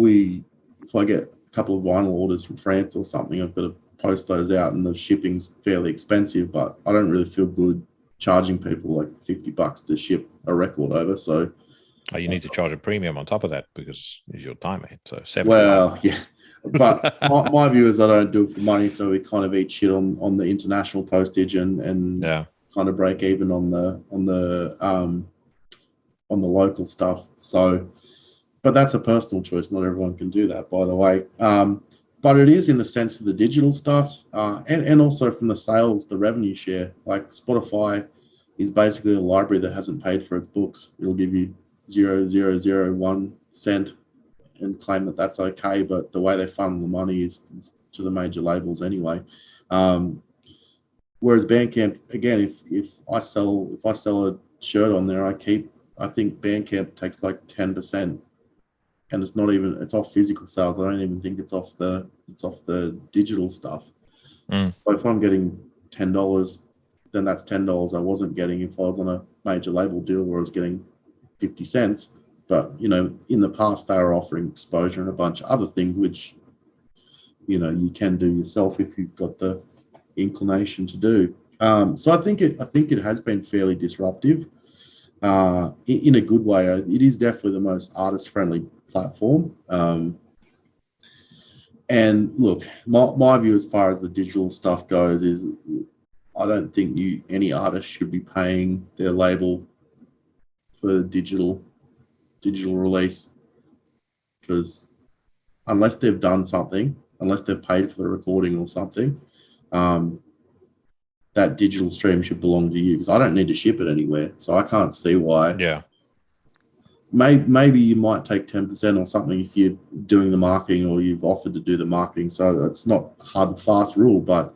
I get a couple of vinyl orders from France or something, I've got to post those out, and the shipping's fairly expensive. But I don't really feel good charging people like $50 to ship a record over. So. You need to charge a premium on top of that because it's your time ahead. So $70. Well, yeah, but my view is I don't do it for money, so we kind of eat shit on the international postage and kind of break even on the local stuff. So, but that's a personal choice. Not everyone can do that, by the way. But it is in the sense of the digital stuff, and also from the sales, the revenue share. Like Spotify is basically a library that hasn't paid for its books. It'll give you 0.001 cent and claim that that's okay, but the way they funnel the money is to the major labels anyway. Whereas Bandcamp, again, if I sell a shirt on there, I think Bandcamp takes like 10%, and it's off physical sales. I don't even think it's off the digital stuff. So if I'm getting $10, then that's $10 I wasn't getting if I was on a major label deal where I was getting 50 cents, but in the past they were offering exposure and a bunch of other things which you can do yourself if you've got the inclination to do. So I think it has been fairly disruptive in a good way. It is definitely the most artist friendly platform. And look, my view as far as the digital stuff goes is I don't think any artist should be paying their label for digital release, because unless they've done something, unless they've paid for the recording or something, that digital stream should belong to you, because I don't need to ship it anywhere. So I can't see why. Yeah. Maybe you might take 10% or something if you're doing the marketing or you've offered to do the marketing. So it's not a hard and fast rule, but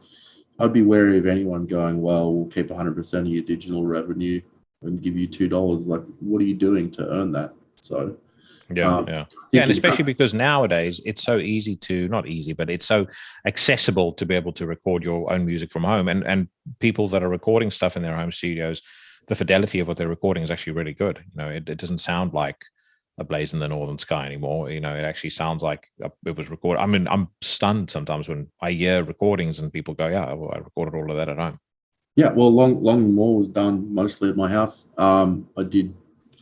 I'd be wary of anyone going, well, we'll keep 100% of your digital revenue and give you $2. Like, what are you doing to earn that? So and especially because nowadays it's so easy to, not easy, but it's so accessible to be able to record your own music from home, and people that are recording stuff in their home studios, the fidelity of what they're recording is actually really good. It doesn't sound like a blaze in the northern sky anymore. It actually sounds like it was recorded. I mean, I'm stunned sometimes when I hear recordings and people go, yeah, well, I recorded all of that at home. Yeah, well, Long More was done mostly at my house. I did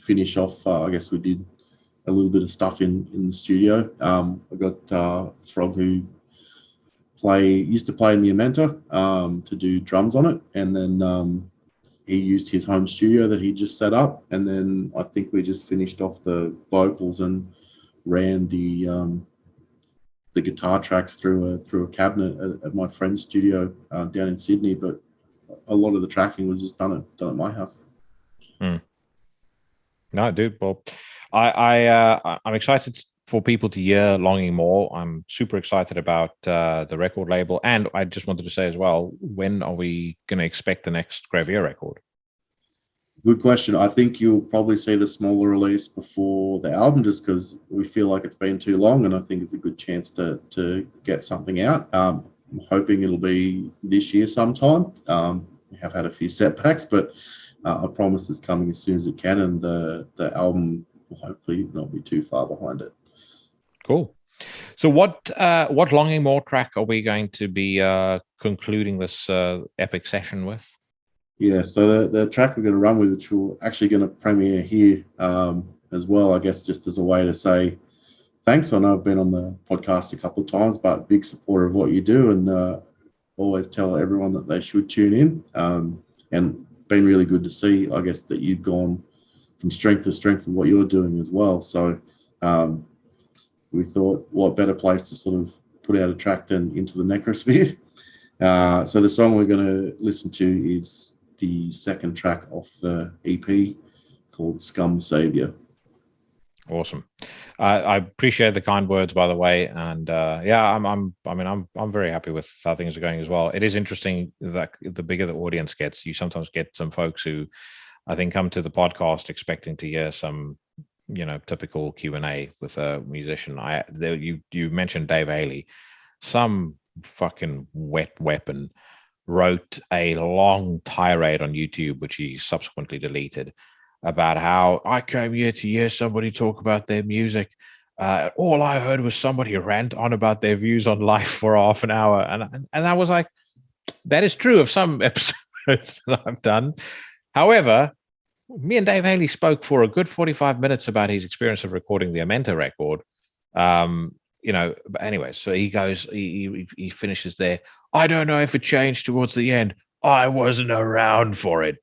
finish off, I guess we did a little bit of stuff in the studio. I got Frog, who used to play in the Amenta, to do drums on it, and then he used his home studio that he just set up, and then I think we just finished off the vocals and ran the guitar tracks through a cabinet at my friend's studio down in Sydney, but a lot of the tracking was just done at my house. No, dude. Well, I'm excited for people to hear Longing More. I'm super excited about the record label, and I just wanted to say as well, when are we going to expect the next Graveir record? Good question. I think you'll probably see the smaller release before the album, just because we feel like it's been too long, and I think it's a good chance to get something out. I'm hoping it'll be this year sometime. We have had a few setbacks, but I promise it's coming as soon as it can, and the album will hopefully not be too far behind it. Cool. So what Longing More track are we going to be concluding this epic session with? Yeah, so the track we're going to run with, which we're actually going to premiere here as well, I guess, just as a way to say thanks. I know I've been on the podcast a couple of times, but big supporter of what you do, and always tell everyone that they should tune in. And been really good to see, I guess, that you've gone from strength to strength with what you're doing as well. So we thought, what better place to sort of put out a track than Into the Necrosphere. So the song we're going to listen to is the second track off the EP called Scum Savior. Awesome. I appreciate the kind words, by the way, and yeah, I'm very happy with how things are going as well. It is interesting that the bigger the audience gets, you sometimes get some folks who I think come to the podcast expecting to hear some, typical Q&A with a musician. You mentioned Dave Haley, some fucking wet weapon wrote a long tirade on YouTube, which he subsequently deleted, about how I came here to hear somebody talk about their music. All I heard was somebody rant on about their views on life for half an hour. And I was like, that is true of some episodes that I've done. However, me and Dave Haley spoke for a good 45 minutes about his experience of recording the Amenta record. But anyway, so he goes, he finishes there. I don't know if it changed towards the end. I wasn't around for it.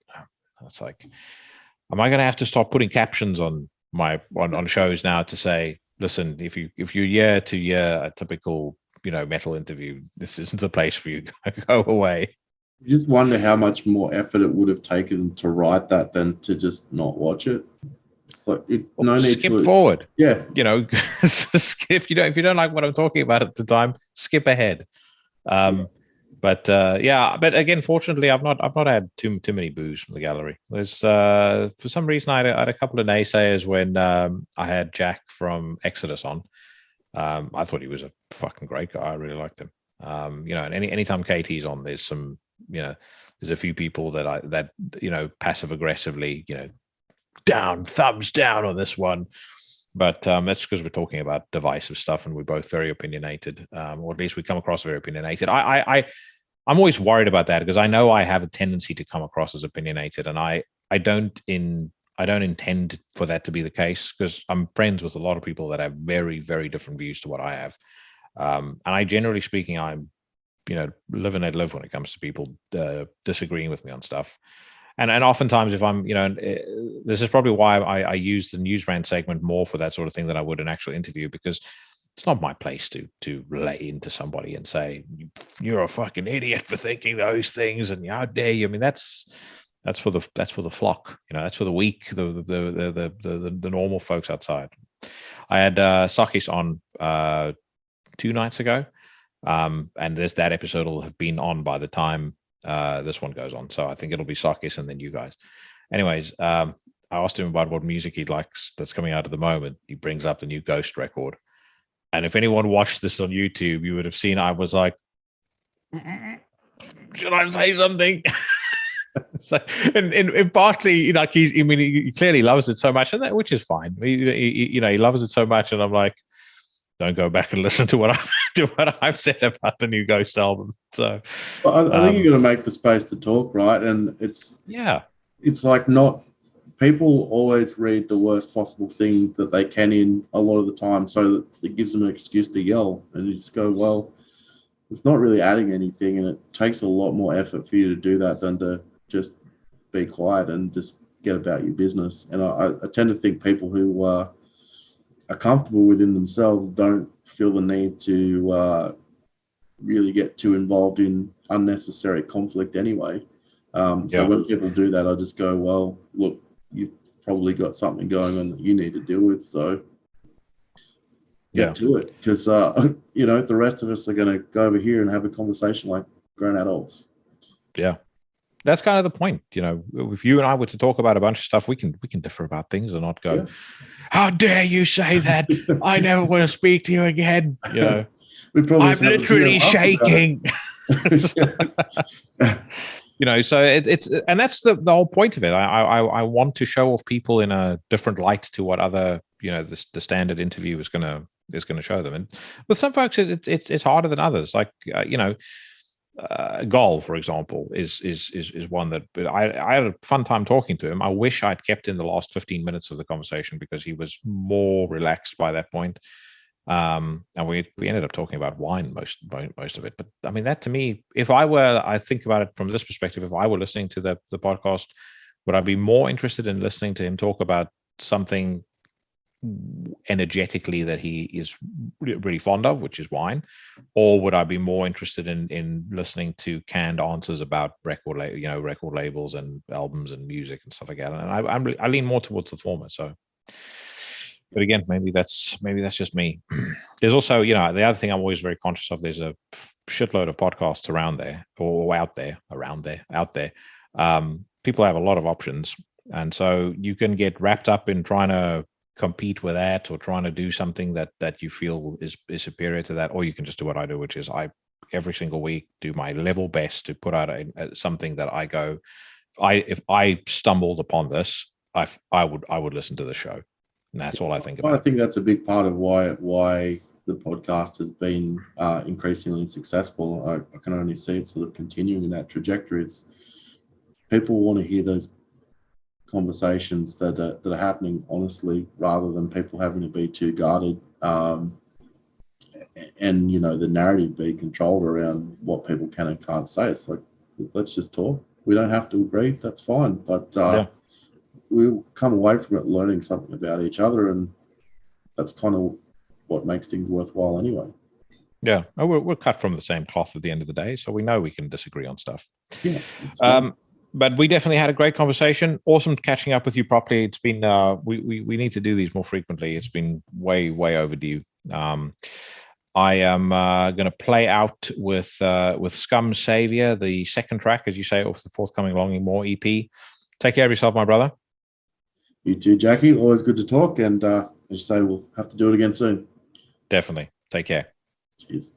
It's like, am I going to have to start putting captions on on shows now to say, listen, if you're year to year a typical metal interview, this isn't the place for you. Go away. You just wonder how much more effort it would have taken to write that than to just not watch it. It's like no need skip to forward. Yeah, skip. If you don't like what I'm talking about at the time, skip ahead. But again, fortunately, I've not had too many boos from the gallery. There's for some reason I had a couple of naysayers when I had Jack from Exodus on. I thought he was a fucking great guy. I really liked him. And anytime KT's on, there's some there's a few people that passive aggressively thumbs down on this one. But that's because we're talking about divisive stuff, and we're both very opinionated, or at least we come across very opinionated. I'm always worried about that because I know I have a tendency to come across as opinionated, and I don't intend for that to be the case, because I'm friends with a lot of people that have very, very different views to what I have. And I, generally speaking, I'm live and let live when it comes to people disagreeing with me on stuff. And oftentimes, if I'm, this is probably why I use the news rant segment more for that sort of thing than I would an actual interview, because it's not my place to lay into somebody and say you're a fucking idiot for thinking those things and how dare you. I mean, that's for the flock, that's for the weak, the normal folks outside. I had Sakis on 2 nights ago, and that episode will have been on by the time this one goes on. So I think it'll be Sakis and then you guys. Anyways, I asked him about what music he likes that's coming out at the moment. He brings up the new Ghost record. And if anyone watched this on YouTube, you would have seen I was like, should I say something? So, and partly, he clearly loves it so much, and which is fine. He loves it so much, and I'm like, don't go back and listen to what I've said about the new Ghost album. So, but I think you're going to make the space to talk, right? And it's like not. People always read the worst possible thing that they can in a lot of the time, so that it gives them an excuse to yell, and you just go, well, it's not really adding anything, and it takes a lot more effort for you to do that than to just be quiet and just get about your business. And I tend to think people who are comfortable within themselves don't feel the need to really get too involved in unnecessary conflict anyway. So when people do that, I just go, well, look, you've probably got something going on that you need to deal with, so get to it, because the rest of us are going to go over here and have a conversation like grown adults. Yeah, that's kind of the point. If you and I were to talk about a bunch of stuff, we can differ about things and not go, how dare you say that? I never want to speak to you again. We probably I'm literally shaking. So it's and that's the whole point of it. I want to show off people in a different light to what other the standard interview is gonna show them. And with some folks, it's harder than others. Like Gol, for example, is one that I had a fun time talking to him. I wish I'd kept in the last 15 minutes of the conversation because he was more relaxed by that point. And we ended up talking about wine most of it. But I mean, that to me, I think about it from this perspective, if I were listening to the podcast, would I be more interested in listening to him talk about something energetically that he is really fond of, which is wine, or would I be more interested in listening to canned answers about record labels and albums and music and stuff like that? And I lean more towards the former. So, but again, maybe that's just me. There's also, the other thing I'm always very conscious of. There's a shitload of podcasts around there, or out there. People have a lot of options, and so you can get wrapped up in trying to compete with that or trying to do something that you feel is superior to that, or you can just do what I do, which is I every single week do my level best to put out something that I go, if I stumbled upon this, I would listen to the show. And that's all I think about. I think that's a big part of why the podcast has been increasingly successful. I can only see it sort of continuing in that trajectory. It's people want to hear those conversations that are happening honestly, rather than people having to be too guarded, and the narrative be controlled around what people can and can't say. It's like, let's just talk. We don't have to agree. That's fine, but we'll come away from it learning something about each other, and that's kind of what makes things worthwhile anyway. Yeah, we're cut from the same cloth at the end of the day, so we know we can disagree on stuff. Yeah. But we definitely had a great conversation. Awesome catching up with you properly. It's been we need to do these more frequently. It's been way overdue. I am going to play out with Scum Savior, the second track, as you say, off the forthcoming Longing More EP. Take care of yourself, my brother. You too, Jackie. Always good to talk, and as you say, we'll have to do it again soon. Definitely. Take care. Cheers.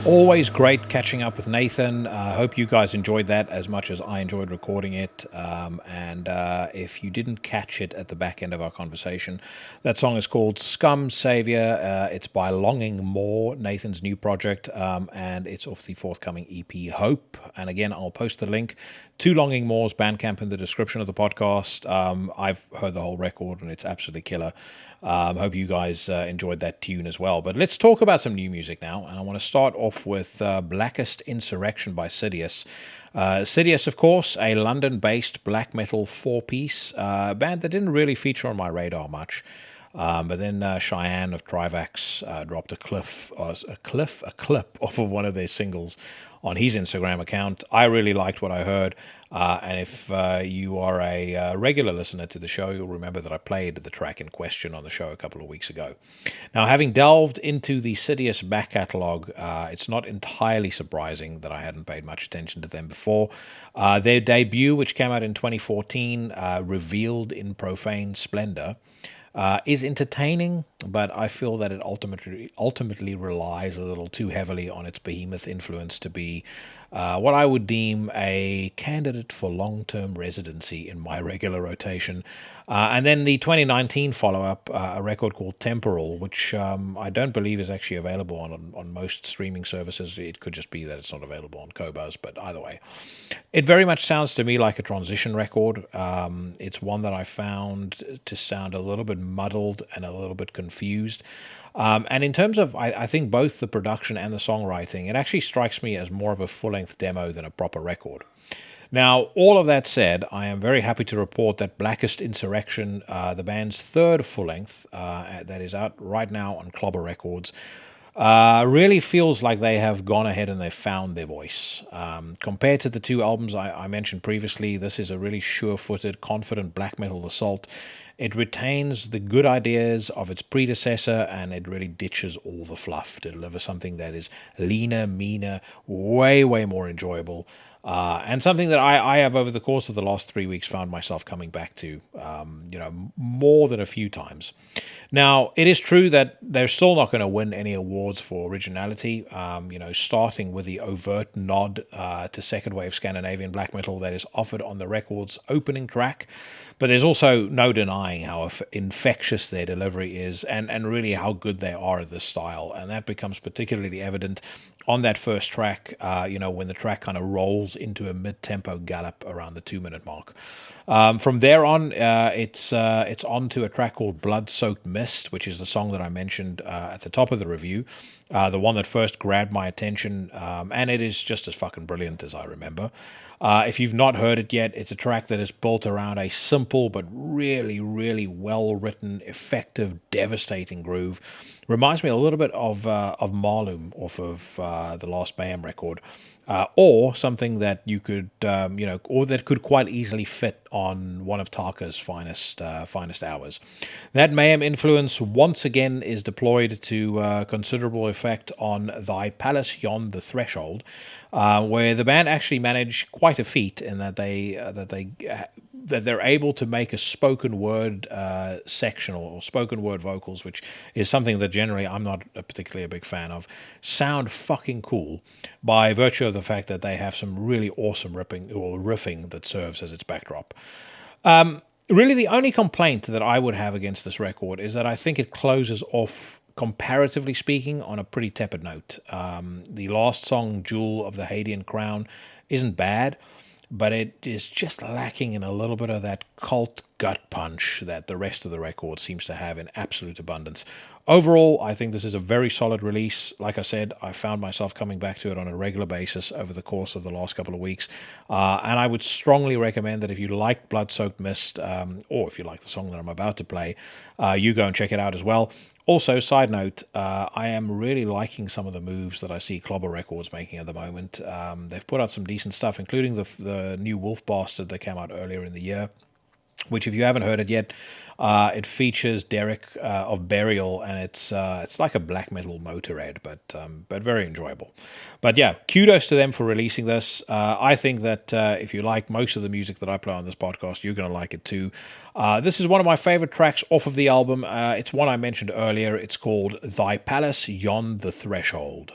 Always great catching up with Nathan. Hope you guys enjoyed that as much as I enjoyed recording it. And if you didn't catch it at the back end of our conversation, that song is called Scum Savior. It's by Longing More, Nathan's new project, and it's off the forthcoming EP Hope. And again, I'll post the link to Longing More's Bandcamp in the description of the podcast. I've heard the whole record and it's absolutely killer. Hope you guys enjoyed that tune as well. But let's talk about some new music now. And I want to start off with Blackest Insurrection by Sidious. Sidious, of course, a London-based black metal four-piece band that didn't really feature on my radar much. But then Cheyenne of Trivax dropped a clip off of one of their singles on his Instagram account. I really liked what I heard, and if you are a regular listener to the show, you'll remember that I played the track in question on the show a couple of weeks ago. Now, having delved into the Sidious back catalogue, it's not entirely surprising that I hadn't paid much attention to them before. Their debut, which came out in 2014, Revealed in Profane Splendor, is entertaining, but I feel that it ultimately relies a little too heavily on its behemoth influence to be what I would deem a candidate for long-term residency in my regular rotation. And then the 2019 follow-up, a record called Temporal, which I don't believe is actually available on most streaming services. It could just be that it's not available on Qobuz, but either way. It very much sounds to me like a transition record. It's one that I found to sound a little bit muddled and a little bit confused. And in terms of, I think both the production and the songwriting, it actually strikes me as more of a full-length demo than a proper record. Now, all of that said, I am very happy to report that Blackest Insurrection, the band's third full-length, that is out right now on Clobber Records, really feels like they have gone ahead and they've found their voice. Compared to the two albums I mentioned previously, this is a really sure-footed, confident black metal assault. It retains the good ideas of its predecessor, and it really ditches all the fluff to deliver something that is leaner, meaner, way, way more enjoyable. And something that I have over the course of the last 3 weeks found myself coming back to, more than a few times. Now, it is true that they're still not going to win any awards for originality, starting with the overt nod to second wave Scandinavian black metal that is offered on the record's opening track. But there's also no denying how infectious their delivery is and really how good they are at this style. And that becomes particularly evident on that first track, when the track kind of rolls into a mid-tempo gallop around the 2-minute mark. From there on, it's on to a track called Blood-Soaked Mist, which is the song that I mentioned at the top of the review, the one that first grabbed my attention, and it is just as fucking brilliant as I remember. If you've not heard it yet, it's a track that is built around a simple but really, really well-written, effective, devastating groove. Reminds me a little bit of Marloom off of the Last Mayhem record, or something that you could, or that could quite easily fit on one of Tarka's finest hours. That Mayhem influence once again is deployed to considerable effect on Thy Palace Yond the Threshold, where the band actually managed quite a feat in that they're able to make a spoken word section or spoken word vocals, which is something that generally I'm not particularly a big fan of, sound fucking cool by virtue of the fact that they have some really awesome riffing that serves as its backdrop. Really, the only complaint that I would have against this record is that I think it closes off, comparatively speaking, on a pretty tepid note. The last song, Jewel of the Hadean Crown, isn't bad, but it is just lacking in a little bit of that cult gut punch that the rest of the record seems to have in absolute abundance. Overall, I think this is a very solid release. Like I said, I found myself coming back to it on a regular basis over the course of the last couple of weeks, and I would strongly recommend that if you like Blood-Soaked Mist, or if you like the song that I'm about to play, you go and check it out as well. Also, side note, I am really liking some of the moves that I see Clobber Records making at the moment. They've put out some decent stuff, including the new Wolf Bastard that came out earlier in the year, which, if you haven't heard it yet, it features Derek of Burial, and it's like a black metal Motorhead, but very enjoyable. But yeah, kudos to them for releasing this. I think that if you like most of the music that I play on this podcast, you're going to like it too. This is one of my favorite tracks off of the album. It's one I mentioned earlier. It's called Thy Palace Yond the Threshold.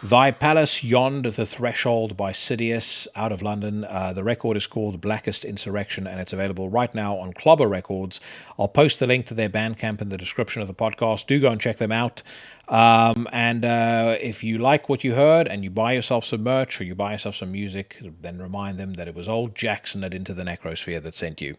Thy Palace Yond the Threshold by Sidious out of London. The record is called Blackest Insurrection, and it's available right now on Clobber Records. I'll post the link to their Bandcamp in the description of the podcast. Do go and check them out. And if you like what you heard and you buy yourself some merch or you buy yourself some music, then remind them that it was old Jackson at Into the Necrosphere that sent you.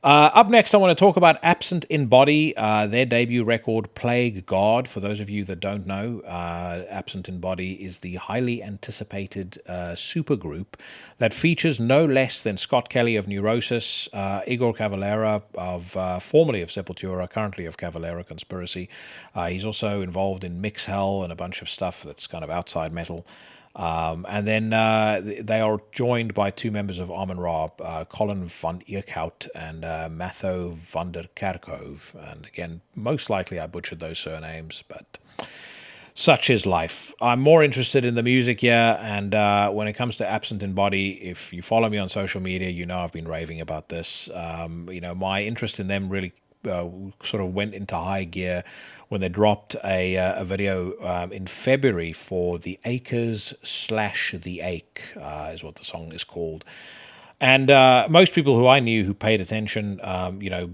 Up next, I want to talk about Absent in Body, their debut record, Plague God. For those of you that don't know, Absent in Body is the highly anticipated supergroup that features no less than Scott Kelly of Neurosis, Igor Cavalera of formerly of Sepultura, currently of Cavalera Conspiracy. He's also involved in Mix Hell and a bunch of stuff that's kind of outside metal. And then they are joined by two members of Amun-Ra, Colin van Eerkhout and Matho van der Kerkhove. And again, most likely I butchered those surnames, but such is life. I'm more interested in the music here, and when it comes to Absent in Body, if you follow me on social media, you know I've been raving about this. My interest in them really sort of went into high gear when they dropped a video in February for The Acres / The Ache is what the song is called. And most people who I knew who paid attention,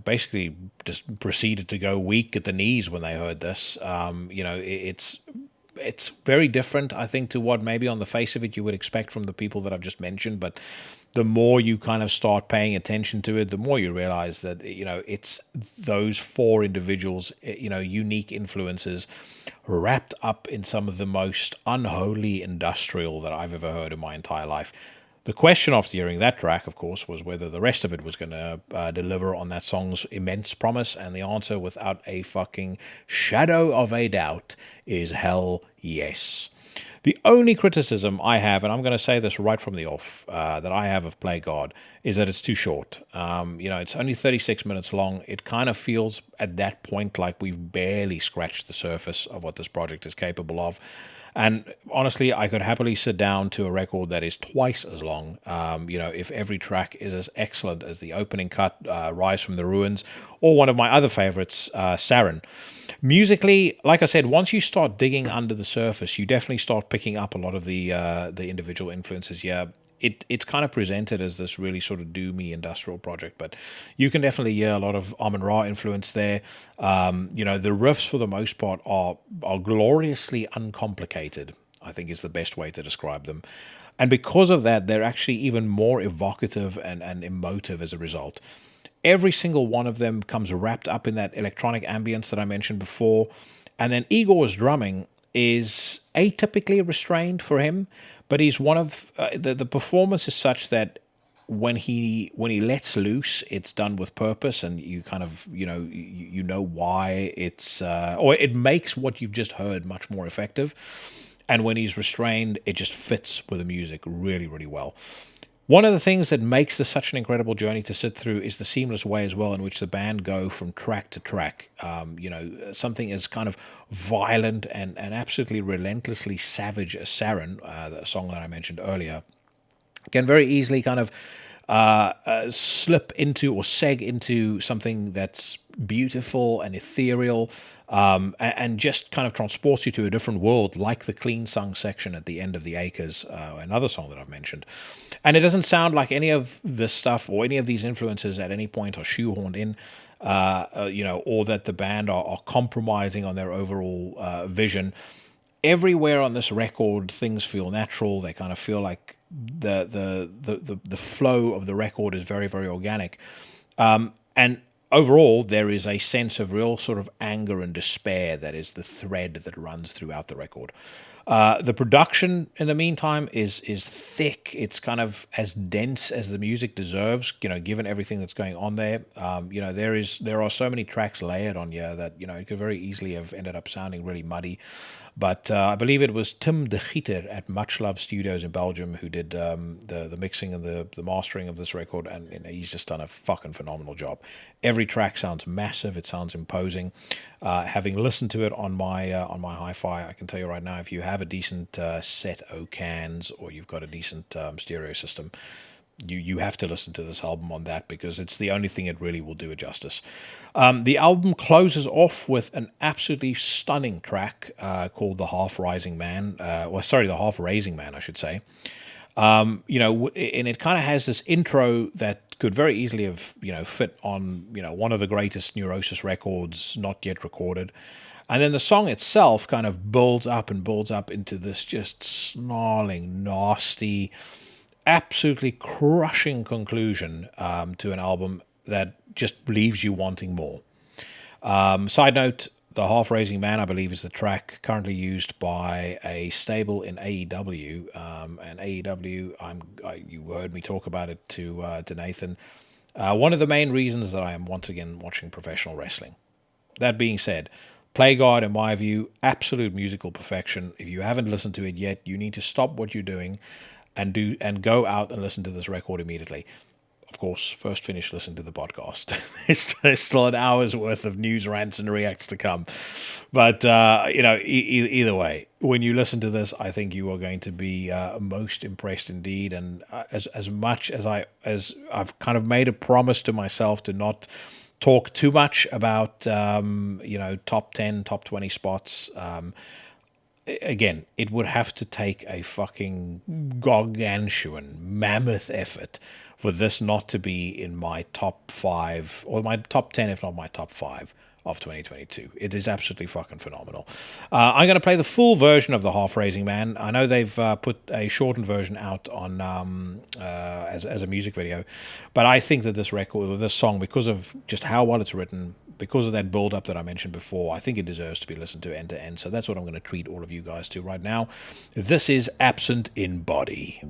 basically just proceeded to go weak at the knees when they heard this. It's very different, I think, to what maybe on the face of it you would expect from the people that I've just mentioned, but the more you kind of start paying attention to it, the more you realize that, it's those four individuals, unique influences wrapped up in some of the most unholy industrial that I've ever heard in my entire life. The question after hearing that track, of course, was whether the rest of it was going to deliver on that song's immense promise, and the answer, without a fucking shadow of a doubt, is hell yes. The only criticism I have, and I'm going to say this right from the off, that I have of Play God, is that it's too short. It's only 36 minutes long. It kind of feels at that point like we've barely scratched the surface of what this project is capable of. And honestly, I could happily sit down to a record that is twice as long, if every track is as excellent as the opening cut, Rise from the Ruins, or one of my other favorites, Sarin. Musically, like I said, once you start digging under the surface, you definitely start picking up a lot of the individual influences here. It's kind of presented as this really sort of doomy industrial project, but you can definitely hear a lot of Amun-Ra influence there. The riffs for the most part are gloriously uncomplicated, I think is the best way to describe them. And because of that, they're actually even more evocative and emotive as a result. Every single one of them comes wrapped up in that electronic ambience that I mentioned before. And then Igor's drumming is atypically restrained for him, but he's one of the performance is such that when he lets loose, it's done with purpose, and you kind of you know why it's or it makes what you've just heard much more effective. And when he's restrained, it just fits with the music really, really well. One of the things that makes this such an incredible journey to sit through is the seamless way as well in which the band go from track to track. Something as kind of violent and absolutely relentlessly savage as Sarin, the song that I mentioned earlier, can very easily kind of slip into or seg into something that's beautiful and ethereal, and just kind of transports you to a different world, like the clean sung section at the end of The Acres, another song that I've mentioned. And it doesn't sound like any of this stuff or any of these influences at any point are shoehorned in, or that the band are compromising on their overall vision. Everywhere on this record, things feel natural. They kind of feel like the flow of the record is very, very organic. And overall, there is a sense of real sort of anger and despair that is the thread that runs throughout the record. The production, in the meantime, is thick. It's kind of as dense as the music deserves, given everything that's going on there. There are so many tracks layered on here that, it could very easily have ended up sounding really muddy. But I believe it was Tim de Gieter at Much Love Studios in Belgium who did the mixing and the mastering of this record, and he's just done a fucking phenomenal job. Every track sounds massive. It sounds imposing. Having listened to it on my hi-fi, I can tell you right now, if you have a decent set of cans or you've got a decent stereo system, you have to listen to this album on that, because it's the only thing it really will do it justice. The album closes off with an absolutely stunning track called "The Half Rising Man." The Half Raising Man, I should say. And it kind of has this intro that could very easily have, fit on, one of the greatest Neurosis records not yet recorded. And then the song itself kind of builds up and builds up into this just snarling, nasty, absolutely crushing conclusion to an album that just leaves you wanting more. Side note, the Half Raising Man, I believe, is the track currently used by a stable in AEW. And AEW, you heard me talk about it to Nathan. One of the main reasons that I am once again watching professional wrestling. That being said, Plagueguard, in my view, absolute musical perfection. If you haven't listened to it yet, you need to stop what you're doing and go out and listen to this record immediately. Of course, first finish, listen to the podcast. There's still an hour's worth of news, rants, and reacts to come. But, either way, when you listen to this, I think you are going to be most impressed indeed. And as much as I've kind of made a promise to myself to not talk too much about, top 10, top 20 spots, again, it would have to take a fucking gargantuan, mammoth effort for this not to be in my top 5, or my top 10, if not my top 5 of 2022. It is absolutely fucking phenomenal. I'm going to play the full version of the Half Raising Man. I know they've put a shortened version out on as a music video, but I think that this record, or this song, because of just how well it's written, because of that build-up that I mentioned before, I think it deserves to be listened to end to end. So that's what I'm going to treat all of you guys to right now. This is Absent in Body.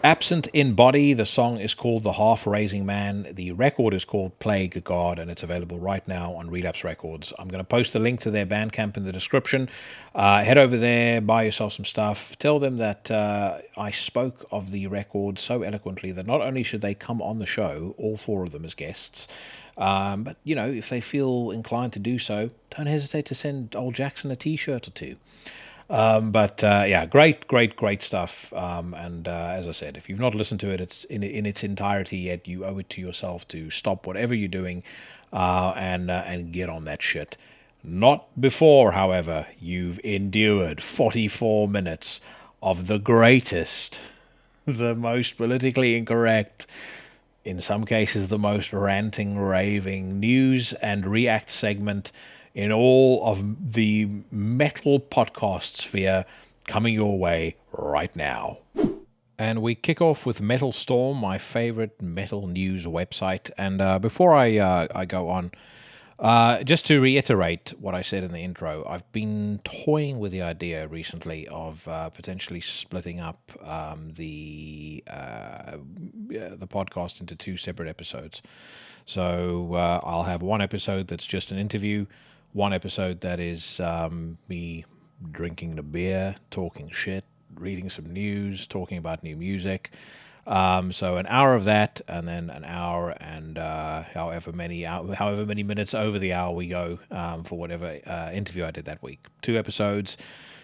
Absent in Body, the song is called The Half Raising Man. The record is called Plague God, and it's available right now on Relapse Records. I'm going to post a link to their Bandcamp in the description. Head over there, buy yourself some stuff. Tell them that I spoke of the record so eloquently that not only should they come on the show, all four of them as guests, but, you know, if they feel inclined to do so, don't hesitate to send old Jackson a t-shirt or two. Yeah, great stuff. As I said, if you've not listened to it, it's in its entirety yet, you owe it to yourself to stop whatever you're doing and get on that shit. Not before, however, you've endured 44 minutes of the greatest, the most politically incorrect, in some cases the most ranting, raving news and react segment in all of the metal podcast sphere, coming your way right now. And we kick off with Metal Storm, my favorite metal news website. And before I go on, just to reiterate what I said in the intro, I've been toying with the idea recently of potentially splitting up the podcast into two separate episodes. So I'll have one episode that's just an interview, one episode that is me drinking a beer, talking shit, reading some news, talking about new music. So an hour of that, and then an hour and however many minutes over the hour we go for whatever interview I did that week. 2 episodes,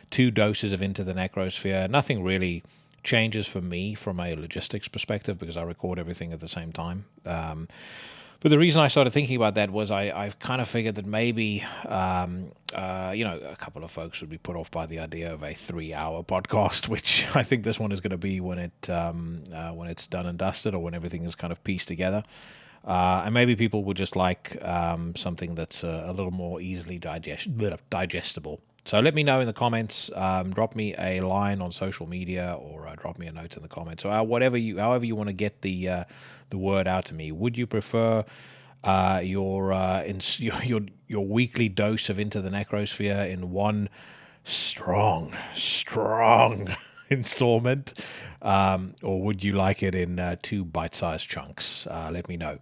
2 doses of Into the Necrosphere. Nothing really changes for me from a logistics perspective because I record everything at the same time. But the reason I started thinking about that was I kind of figured that maybe, a couple of folks would be put off by the idea of a 3-hour podcast, which I think this one is going to be when it's done and dusted, or when everything is kind of pieced together. And maybe people would just like something that's a little more easily digestible. So let me know in the comments. Drop me a line on social media, or drop me a note in the comments, or however you want to get the word out to me. Would you prefer your weekly dose of Into the Necrosphere in one strong installment, or would you like it in 2 bite-sized chunks? Let me know.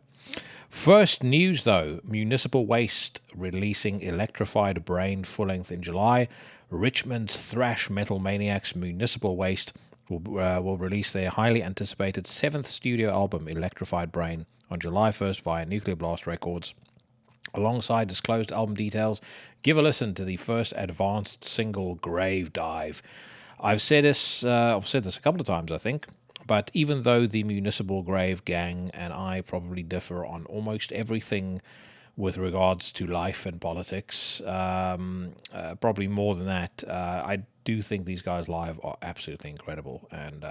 First news, though, Municipal Waste releasing Electrified Brain full-length in July. Richmond's thrash metal maniacs Municipal Waste will release their highly anticipated 7th studio album, Electrified Brain, on July 1st via Nuclear Blast Records. Alongside disclosed album details, give a listen to the first advanced single, Grave Dive. I've said this a couple of times, I think. But even though the Municipal Grave gang and I probably differ on almost everything with regards to life and politics, probably more than that, I do think these guys live are absolutely incredible, and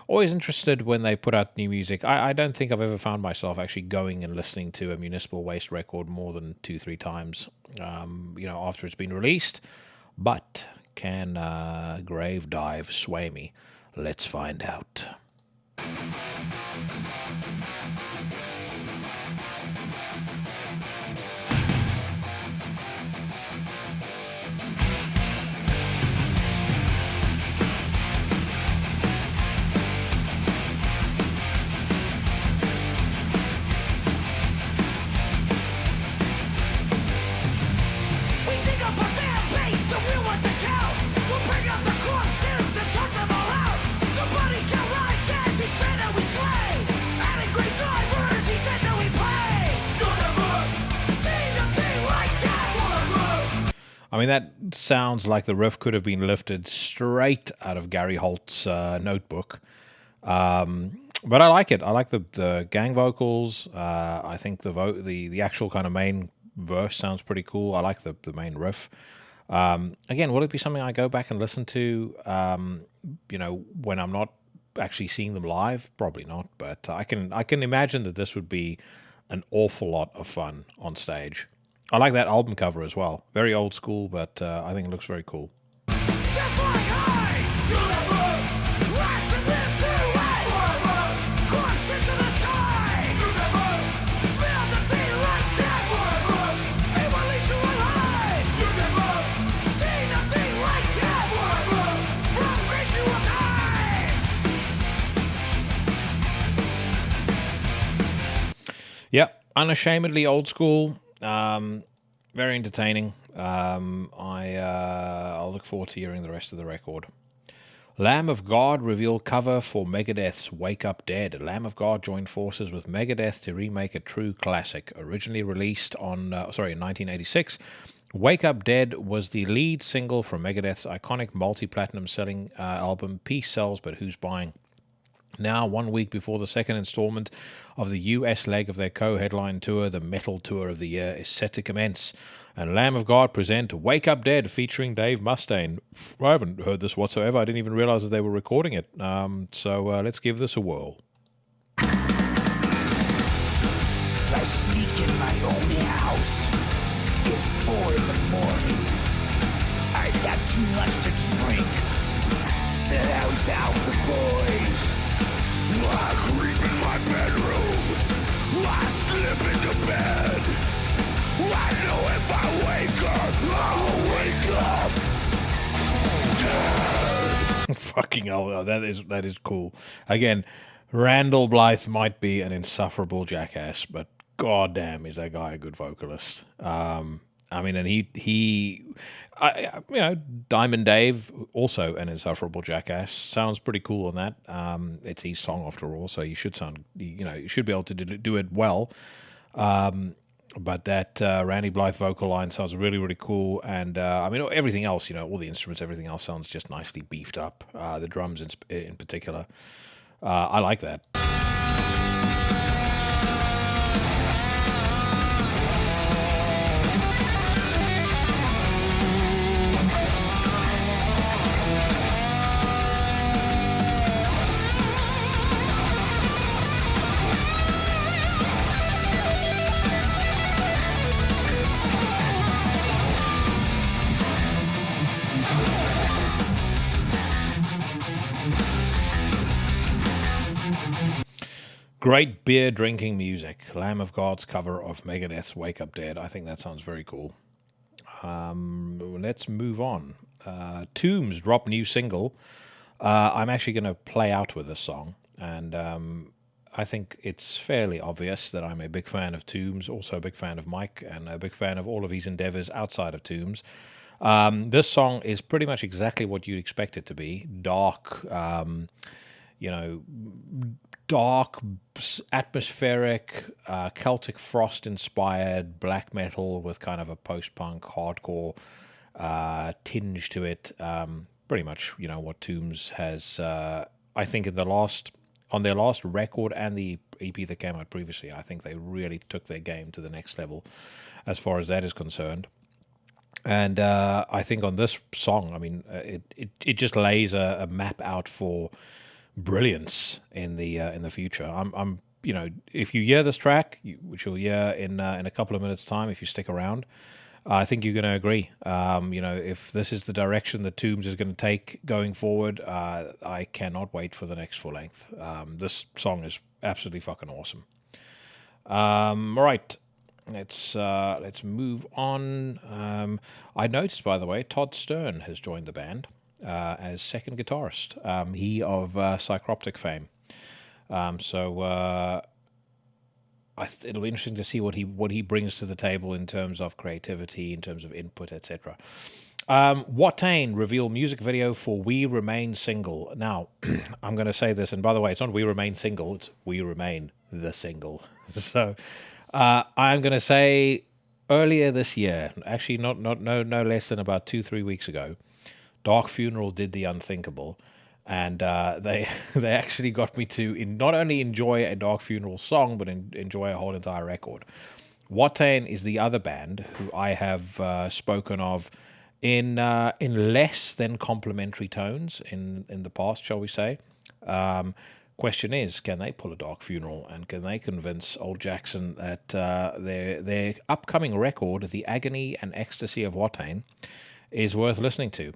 always interested when they put out new music. I don't think I've ever found myself actually going and listening to a Municipal Waste record more than 2-3 times, after it's been released. But can Grave Dive sway me? Let's find out. I mean, that sounds like the riff could have been lifted straight out of Gary Holt's notebook. But I like it. I like the gang vocals. I think the actual kind of main verse sounds pretty cool. I like the main riff. Again, will it be something I go back and listen to, when I'm not actually seeing them live? Probably not, but I can imagine that this would be an awful lot of fun on stage. I like that album cover as well. Very old school, but I think it looks very cool. Yep, unashamedly old school. Very entertaining. I'll look forward to hearing the rest of the record. Lamb of God reveal cover for Megadeth's Wake Up Dead. Lamb of God joined forces with Megadeth to remake a true classic. Originally released in 1986, Wake Up Dead was the lead single from Megadeth's iconic multi-platinum selling album Peace Sells But Who's Buying? Now, 1 week before the second installment of the US leg of their co-headline tour, the Metal Tour of the Year, is set to commence. And Lamb of God present Wake Up Dead featuring Dave Mustaine. I haven't heard this whatsoever. I didn't even realize that they were recording it. So let's give this a whirl. I sneak in my own house. It's 4 a.m. I've got too much to drink. Said I was out with the boys. I creep in my bedroom. I slip into bed. I know if I wake up, I'll wake up dead. Fucking hell, that is cool. Again, Randall Blythe might be an insufferable jackass, but goddamn, is that guy a good vocalist? I mean, and Diamond Dave, also an insufferable jackass, sounds pretty cool on that. It's his song after all, so you should you should be able to do it well. But that Randy Blythe vocal line sounds really, really cool, and everything else, all the instruments, everything else sounds just nicely beefed up. The drums in particular, I like that. Great beer drinking music. Lamb of God's cover of Megadeth's Wake Up Dead. I think that sounds very cool. Let's move on. Tombs drop new single. I'm actually going to play out with this song. And I think it's fairly obvious that I'm a big fan of Tombs, also a big fan of Mike, and a big fan of all of his endeavors outside of Tombs. This song is pretty much exactly what you'd expect it to be. Dark, dark, atmospheric, Celtic Frost inspired black metal with kind of a post-punk, hardcore tinge to it. Pretty much, what Tombs has, I think, on their last record and the EP that came out previously, I think they really took their game to the next level as far as that is concerned. And I think on this song, I mean, it just lays a map out for brilliance in the future. I'm if you hear this track, which you'll hear in a couple of minutes' time, if you stick around, I think you're going to agree. If this is the direction that Tombs is going to take going forward, I cannot wait for the next full length. This song is absolutely fucking awesome. All right, let's move on. I noticed, by the way, Todd Stern has joined the band as second guitarist. He of Psychroptic fame. It'll be interesting to see what he brings to the table in terms of creativity, in terms of input, etc. Watain reveal music video for We Remain single. Now, I'm going to say this, and by the way, it's not We Remain single, it's We Remain the single. So, I'm going to say earlier this year, actually no less than about 2-3 weeks ago, Dark Funeral did the unthinkable. And they actually got me to not only enjoy a Dark Funeral song, but enjoy a whole entire record. Watain is the other band who I have spoken of in less than complimentary tones in the past, shall we say. Question is, can they pull a Dark Funeral, and can they convince Old Jackson that their upcoming record, The Agony and Ecstasy of Watain, is worth listening to?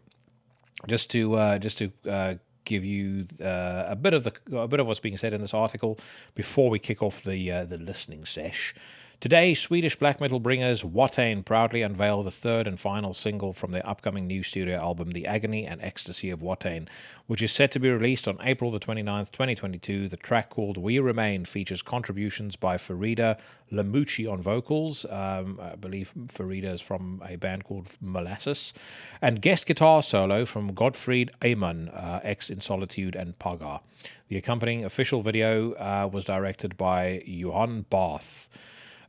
Just to give you a bit of what's being said in this article before we kick off the listening sesh. Today, Swedish black metal bringers Watain proudly unveil the third and final single from their upcoming new studio album, The Agony and Ecstasy of Watain, which is set to be released on April the 29th, 2022. The track called We Remain features contributions by Farida Lamucci on vocals. I believe Farida is from a band called Molasses. And guest guitar solo from Gottfried Amon, ex In Solitude and Paga. The accompanying official video was directed by Johan Barth.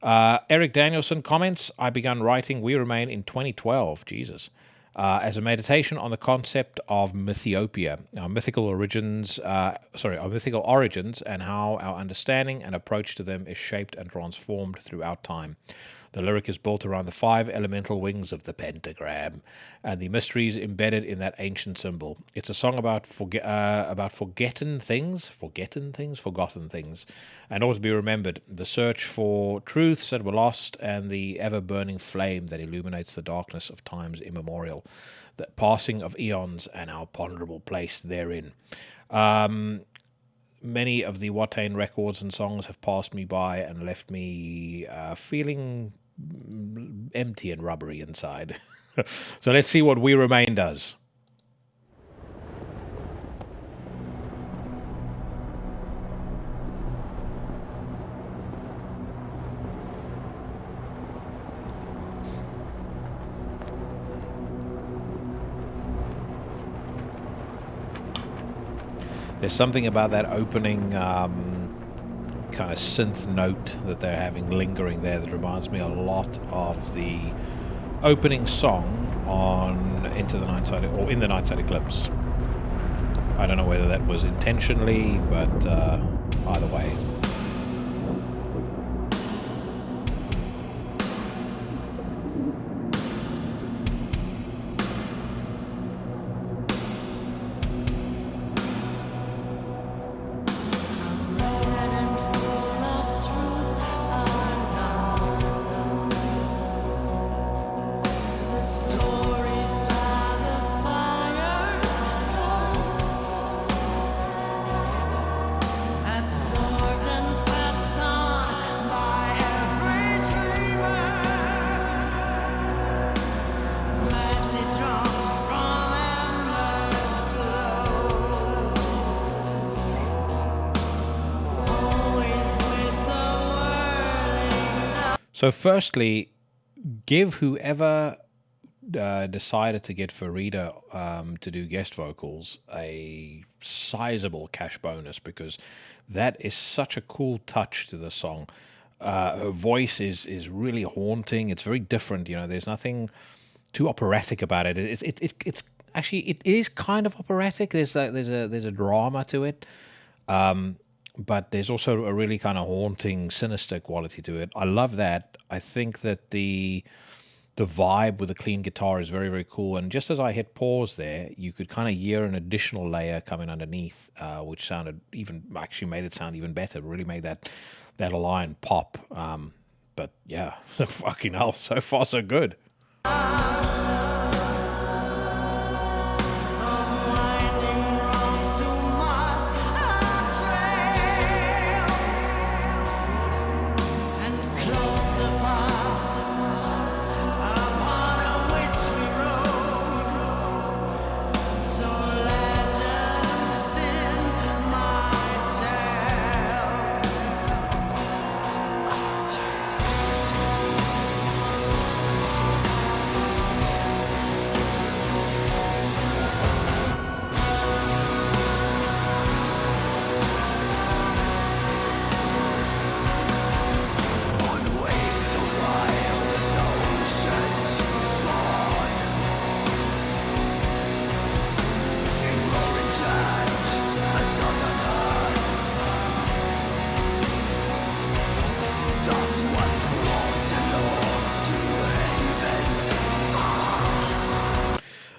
Eric Danielson comments, I began writing We Remain in 2012, Jesus, as a meditation on the concept of mythiopia, our mythical origins and how our understanding and approach to them is shaped and transformed throughout time. The lyric is built around the 5 elemental wings of the pentagram and the mysteries embedded in that ancient symbol. It's a song about forgotten things, and ought to be remembered. The search for truths that were lost and the ever-burning flame that illuminates the darkness of times immemorial, the passing of eons and our ponderable place therein. Many of the Watain records and songs have passed me by and left me feeling empty and rubbery inside. So let's see what We Remain does. There's something about that opening kind of synth note that they're having lingering there that reminds me a lot of the opening song on in the Nightside Eclipse. I don't know whether that was intentionally, but either way. Absorbed So, firstly, give whoever decided to get Farida to do guest vocals a sizable cash bonus, because that is such a cool touch to the song. Her voice is really haunting. It's very different. You know, there's nothing too operatic about it. It's actually, it is kind of operatic. There's a drama to it. But there's also a really kind of haunting, sinister quality to it. I love that. I think that the vibe with the clean guitar is very, very cool. And just as I hit pause there, you could kind of hear an additional layer coming underneath, which actually made it sound even better. Really made that line pop. But yeah, fucking hell, so far so good.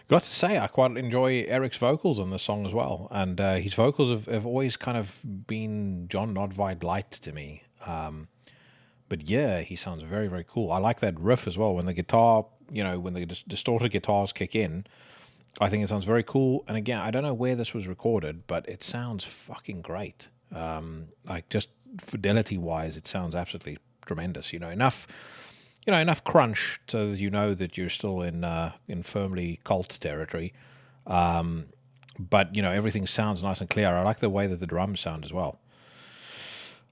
Got to say, I quite enjoy Eric's vocals on this song as well, and his vocals have always kind of been John Nodvide light to me. But yeah, he sounds very, very cool. I like that riff as well. When the guitar, when the distorted guitars kick in, I think it sounds very cool. And again, I don't know where this was recorded, but it sounds fucking great. Like just fidelity-wise, it sounds absolutely tremendous. Enough crunch so that you know that you're still in firmly cult territory. But everything sounds nice and clear. I like the way that the drums sound as well.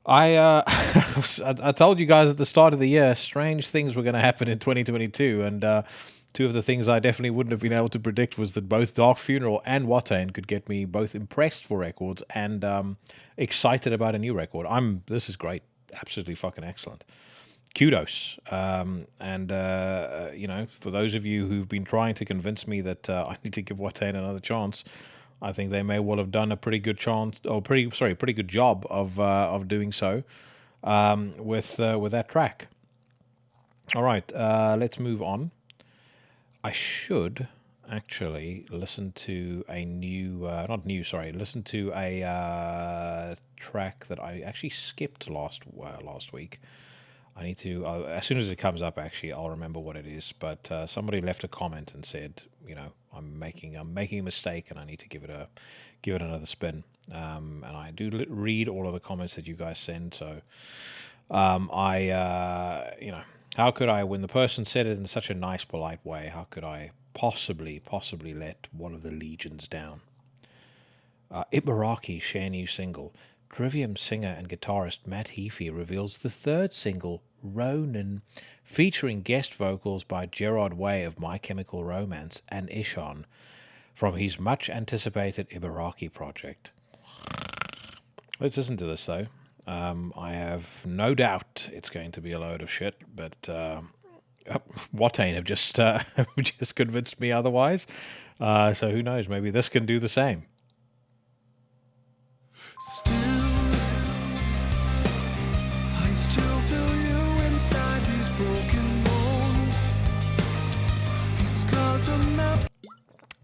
I told you guys at the start of the year, strange things were going to happen in 2022, and two of the things I definitely wouldn't have been able to predict was that both Dark Funeral and Watain could get me both impressed for records and excited about a new record. This is great, absolutely fucking excellent. Kudos. And for those of you who've been trying to convince me that I need to give Watain another chance, I think they may well have done a pretty good pretty good job of doing so with that track. All right, let's move on. I should actually listen to listen to a track that I actually skipped last week. I need to, as soon as it comes up, actually, I'll remember what it is. But somebody left a comment and said, I'm making a mistake and I need to give it another spin. And I do read all of the comments that you guys send. So how could I, when the person said it in such a nice, polite way, how could I possibly let one of the legions down? Ibaraki share new single. Trivium singer and guitarist Matt Heafy reveals the third single, Ronin, featuring guest vocals by Gerard Way of My Chemical Romance and Ishan from his much-anticipated Ibaraki project. Let's listen to this, though. I have no doubt it's going to be a load of shit, but Watain have just convinced me otherwise. So who knows? Maybe this can do the same.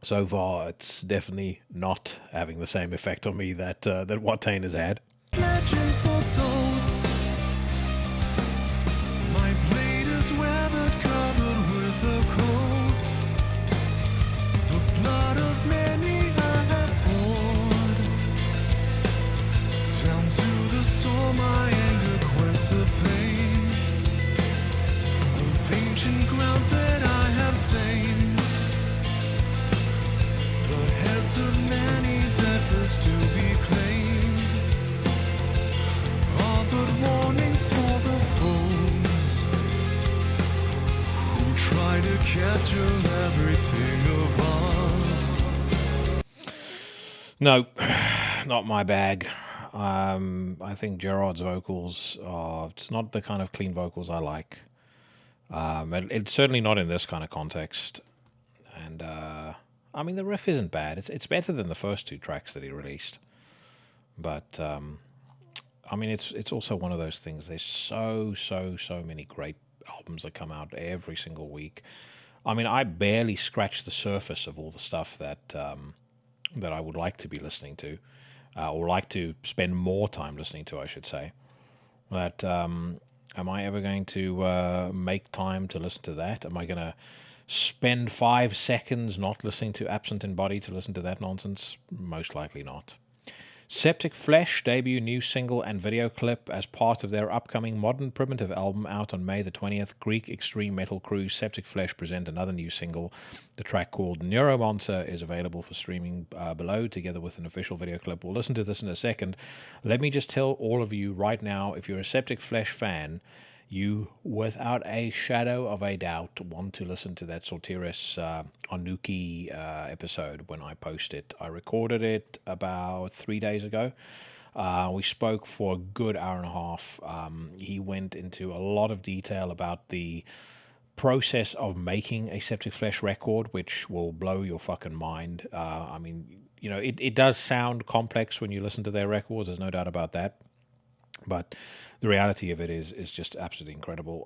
So far, it's definitely not having the same effect on me that Watain has had. Legends foretold. My blade is weathered, covered with a cold. The blood of many I have poured. Down to the soul, my anger quench the pain of ancient grounds that I have stained. The heads of many that was to be claimed. catch of everything of ours. No, not my bag. I think Gerard's vocals it's not the kind of clean vocals I like. It's certainly not in this kind of context. And I mean, the riff isn't bad. It's better than the first two tracks that he released. But I mean, it's also one of those things. There's so many great albums that come out every single week. I mean, I barely scratch the surface of all the stuff that that I would like to be listening to, or like to spend more time listening to, I should say. But am I ever going to make time to listen to that? Am I going to spend 5 seconds not listening to Absent in Body to listen to that nonsense? Most likely not. Septicflesh debut new single and video clip as part of their upcoming Modern Primitive album out on May the 20th. Greek extreme metal crew Septicflesh present another new single. The track called Neuromancer is available for streaming below, together with an official video clip. We'll listen to this in a second. Let me just tell all of you right now, if you're a Septicflesh fan, you, without a shadow of a doubt, want to listen to that Sortiris Anuki episode when I post it. I recorded it about 3 days ago. We spoke for a good hour and a half. He went into a lot of detail about the process of making a Septicflesh record, which will blow your fucking mind. I mean, you know, it does sound complex when you listen to their records, there's no doubt about that. But the reality of it is just absolutely incredible.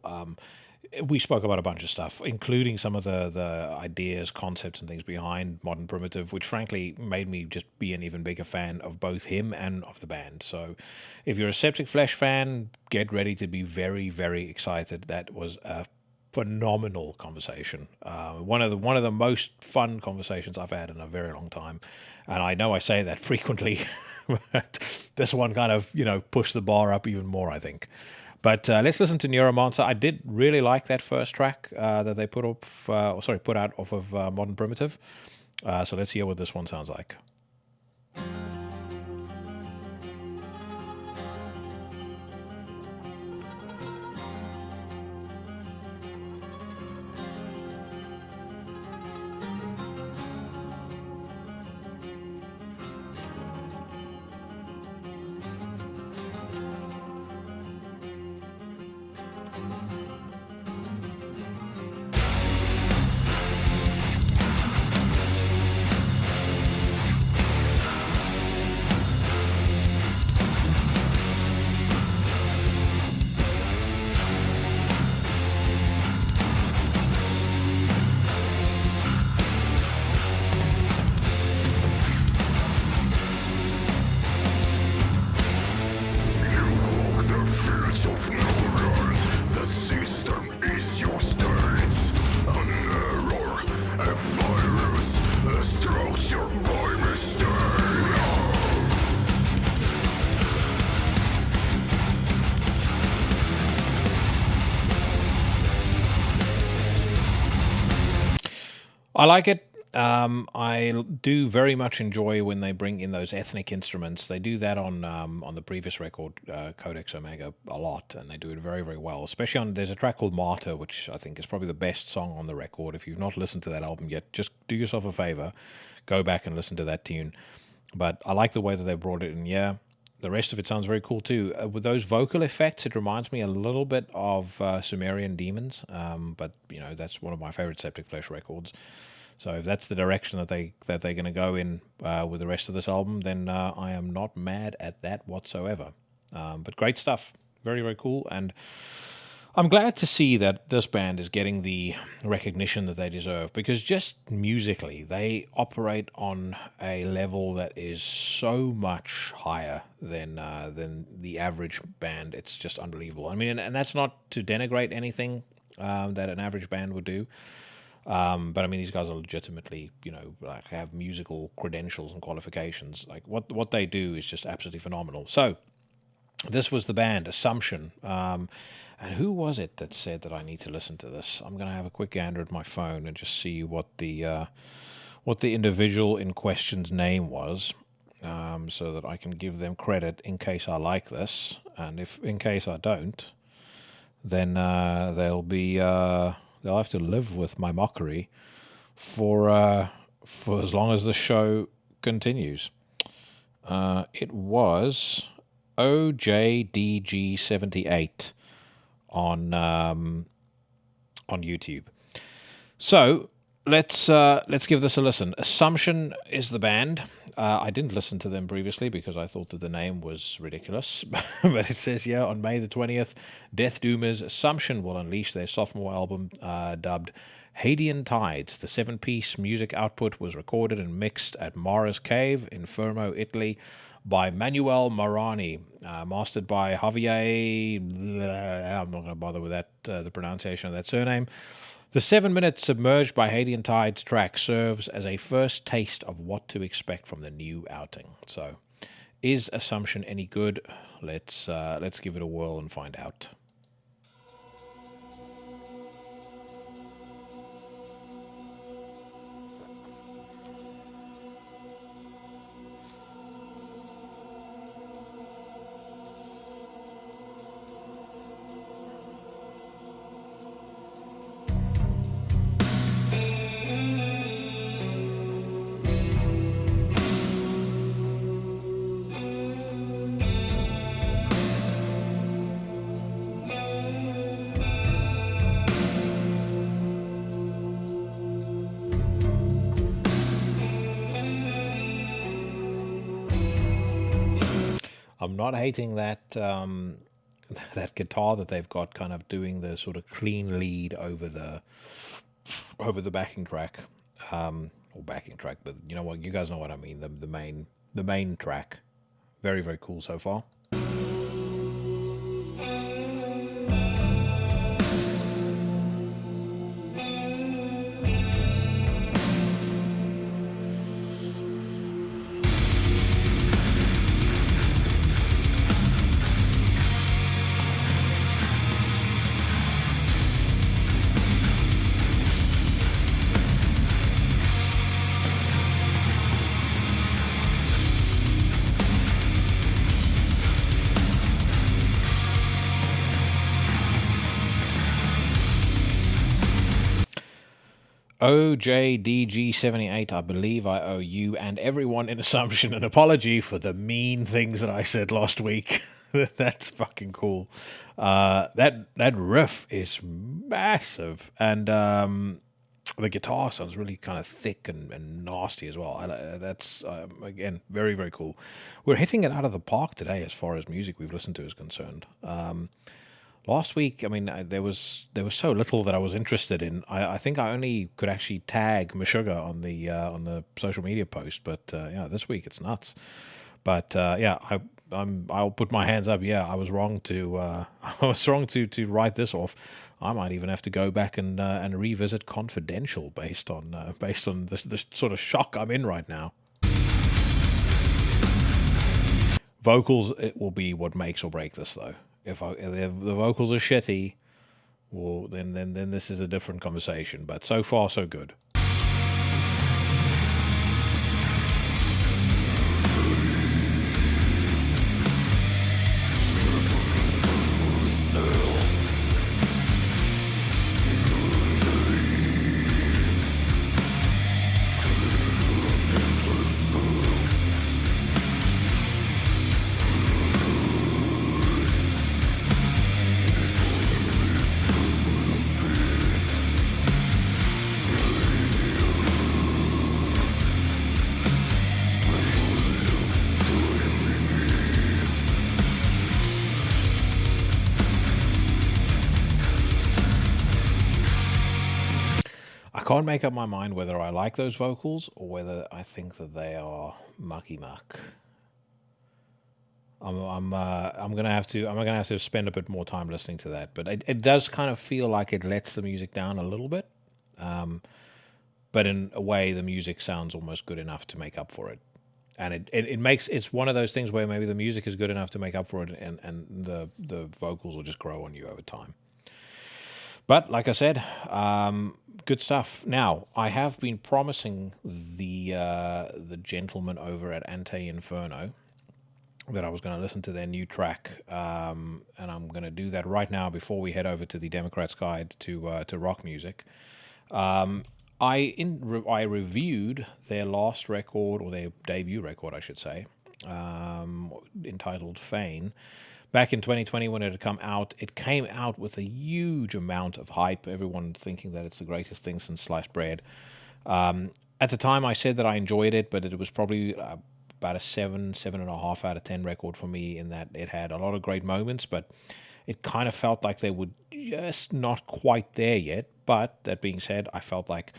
We spoke about a bunch of stuff, including some of the ideas, concepts, and things behind Modern Primitive, which frankly made me just be an even bigger fan of both him and of the band. So if you're a Septicflesh fan, get ready to be very, very excited. That was a phenomenal conversation. One of the most fun conversations I've had in a very long time. And I know I say that frequently, but this one kind of, you know, pushed the bar up even more, I think. But let's listen to Neuromancer. I did really like that first track that they put out off of Modern Primitive. So let's hear what this one sounds like. I like it. I do very much enjoy when they bring in those ethnic instruments. They do that on the previous record, Codex Omega, a lot, and they do it very, very well. Especially on, there's a track called Martyr, which I think is probably the best song on the record. If you've not listened to that album yet, just do yourself a favor, go back and listen to that tune. But I like the way that they brought it in. Yeah, the rest of it sounds very cool too. With those vocal effects, it reminds me a little bit of Sumerian Demons, but you know, that's one of my favorite Septicflesh records. So if that's the direction that they're going to go in with the rest of this album, then I am not mad at that whatsoever. But great stuff, very, very cool, and I'm glad to see that this band is getting the recognition that they deserve, because just musically, they operate on a level that is so much higher than the average band. It's just unbelievable. I mean, and that's not to denigrate anything that an average band would do. But I mean, these guys are legitimately, you know, like have musical credentials and qualifications. Like what they do is just absolutely phenomenal. So this was the band Assumption. And who was it that said that I need to listen to this? I'm going to have a quick gander at my phone and just see what the individual in question's name was, so that I can give them credit in case I like this, and if in case I don't, then they'll be they'll have to live with my mockery for as long as the show continues. It was OJDG78 on YouTube. So let's give this a listen. Assumption is the band. I didn't listen to them previously because I thought that the name was ridiculous. But it says here, on May the 20th, Death Doomers Assumption will unleash their sophomore album dubbed Hadean Tides. The 7-piece music output was recorded and mixed at Mara's Cave in Fermo, Italy, by Manuel Marani, mastered by Javier. I'm not going to bother with that, the pronunciation of that surname. The 7-minute Submerged by Hadean Tides track serves as a first taste of what to expect from the new outing. So, is Assumption any good? Let's give it a whirl and find out. I'm not hating that that guitar that they've got, kind of doing the sort of clean lead over the backing track, or backing track. But you know what? You guys know what I mean. The main track. Very, very cool so far. OJDG78, I believe I owe you and everyone in Assumption an apology for the mean things that I said last week. That's fucking cool. That riff is massive, and the guitar sounds really kind of thick and nasty as well. That's again very, very cool. We're hitting it out of the park today as far as music we've listened to is concerned. Last week, I mean, there was so little that I was interested in. I think I only could actually tag Meshuggah on the social media post, but yeah, this week it's nuts. But yeah, I'll put my hands up. Yeah, I was wrong to write this off. I might even have to go back and revisit Confidential based on the sort of shock I'm in right now. Vocals, it will be what makes or break this, though. If the vocals are shitty, well, then this is a different conversation. But so far, so good. I can't make up my mind whether I like those vocals or whether I think that they are mucky muck. I'm gonna have to spend a bit more time listening to that, but it does kind of feel like it lets the music down a little bit, but in a way the music sounds almost good enough to make up for it, and it's one of those things where maybe the music is good enough to make up for it, and the vocals will just grow on you over time. But like I said, good stuff. Now, I have been promising the gentleman over at Ante Inferno that I was going to listen to their new track, and I'm going to do that right now before we head over to the Democrat's Guide to rock music. I reviewed their last record, or their debut record, I should say, entitled Fane. Back in 2020 when it had come out, it came out with a huge amount of hype, everyone thinking that it's the greatest thing since sliced bread. At the time, I said that I enjoyed it, but it was probably about a 7.5 out of 10 record for me, in that it had a lot of great moments, but it kind of felt like they were just not quite there yet. But that being said, I felt like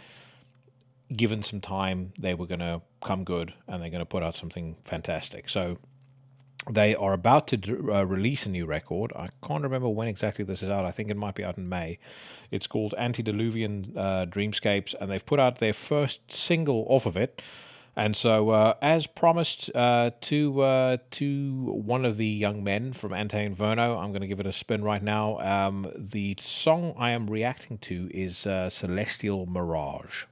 given some time, they were going to come good and they're going to put out something fantastic. So they are about to release a new record. I can't remember when exactly this is out. I think it might be out in May. It's called Antediluvian Dreamscapes, and they've put out their first single off of it. And so, as promised to one of the young men from Ante Inferno, I'm going to give it a spin right now. The song I am reacting to is Celestial Mirage.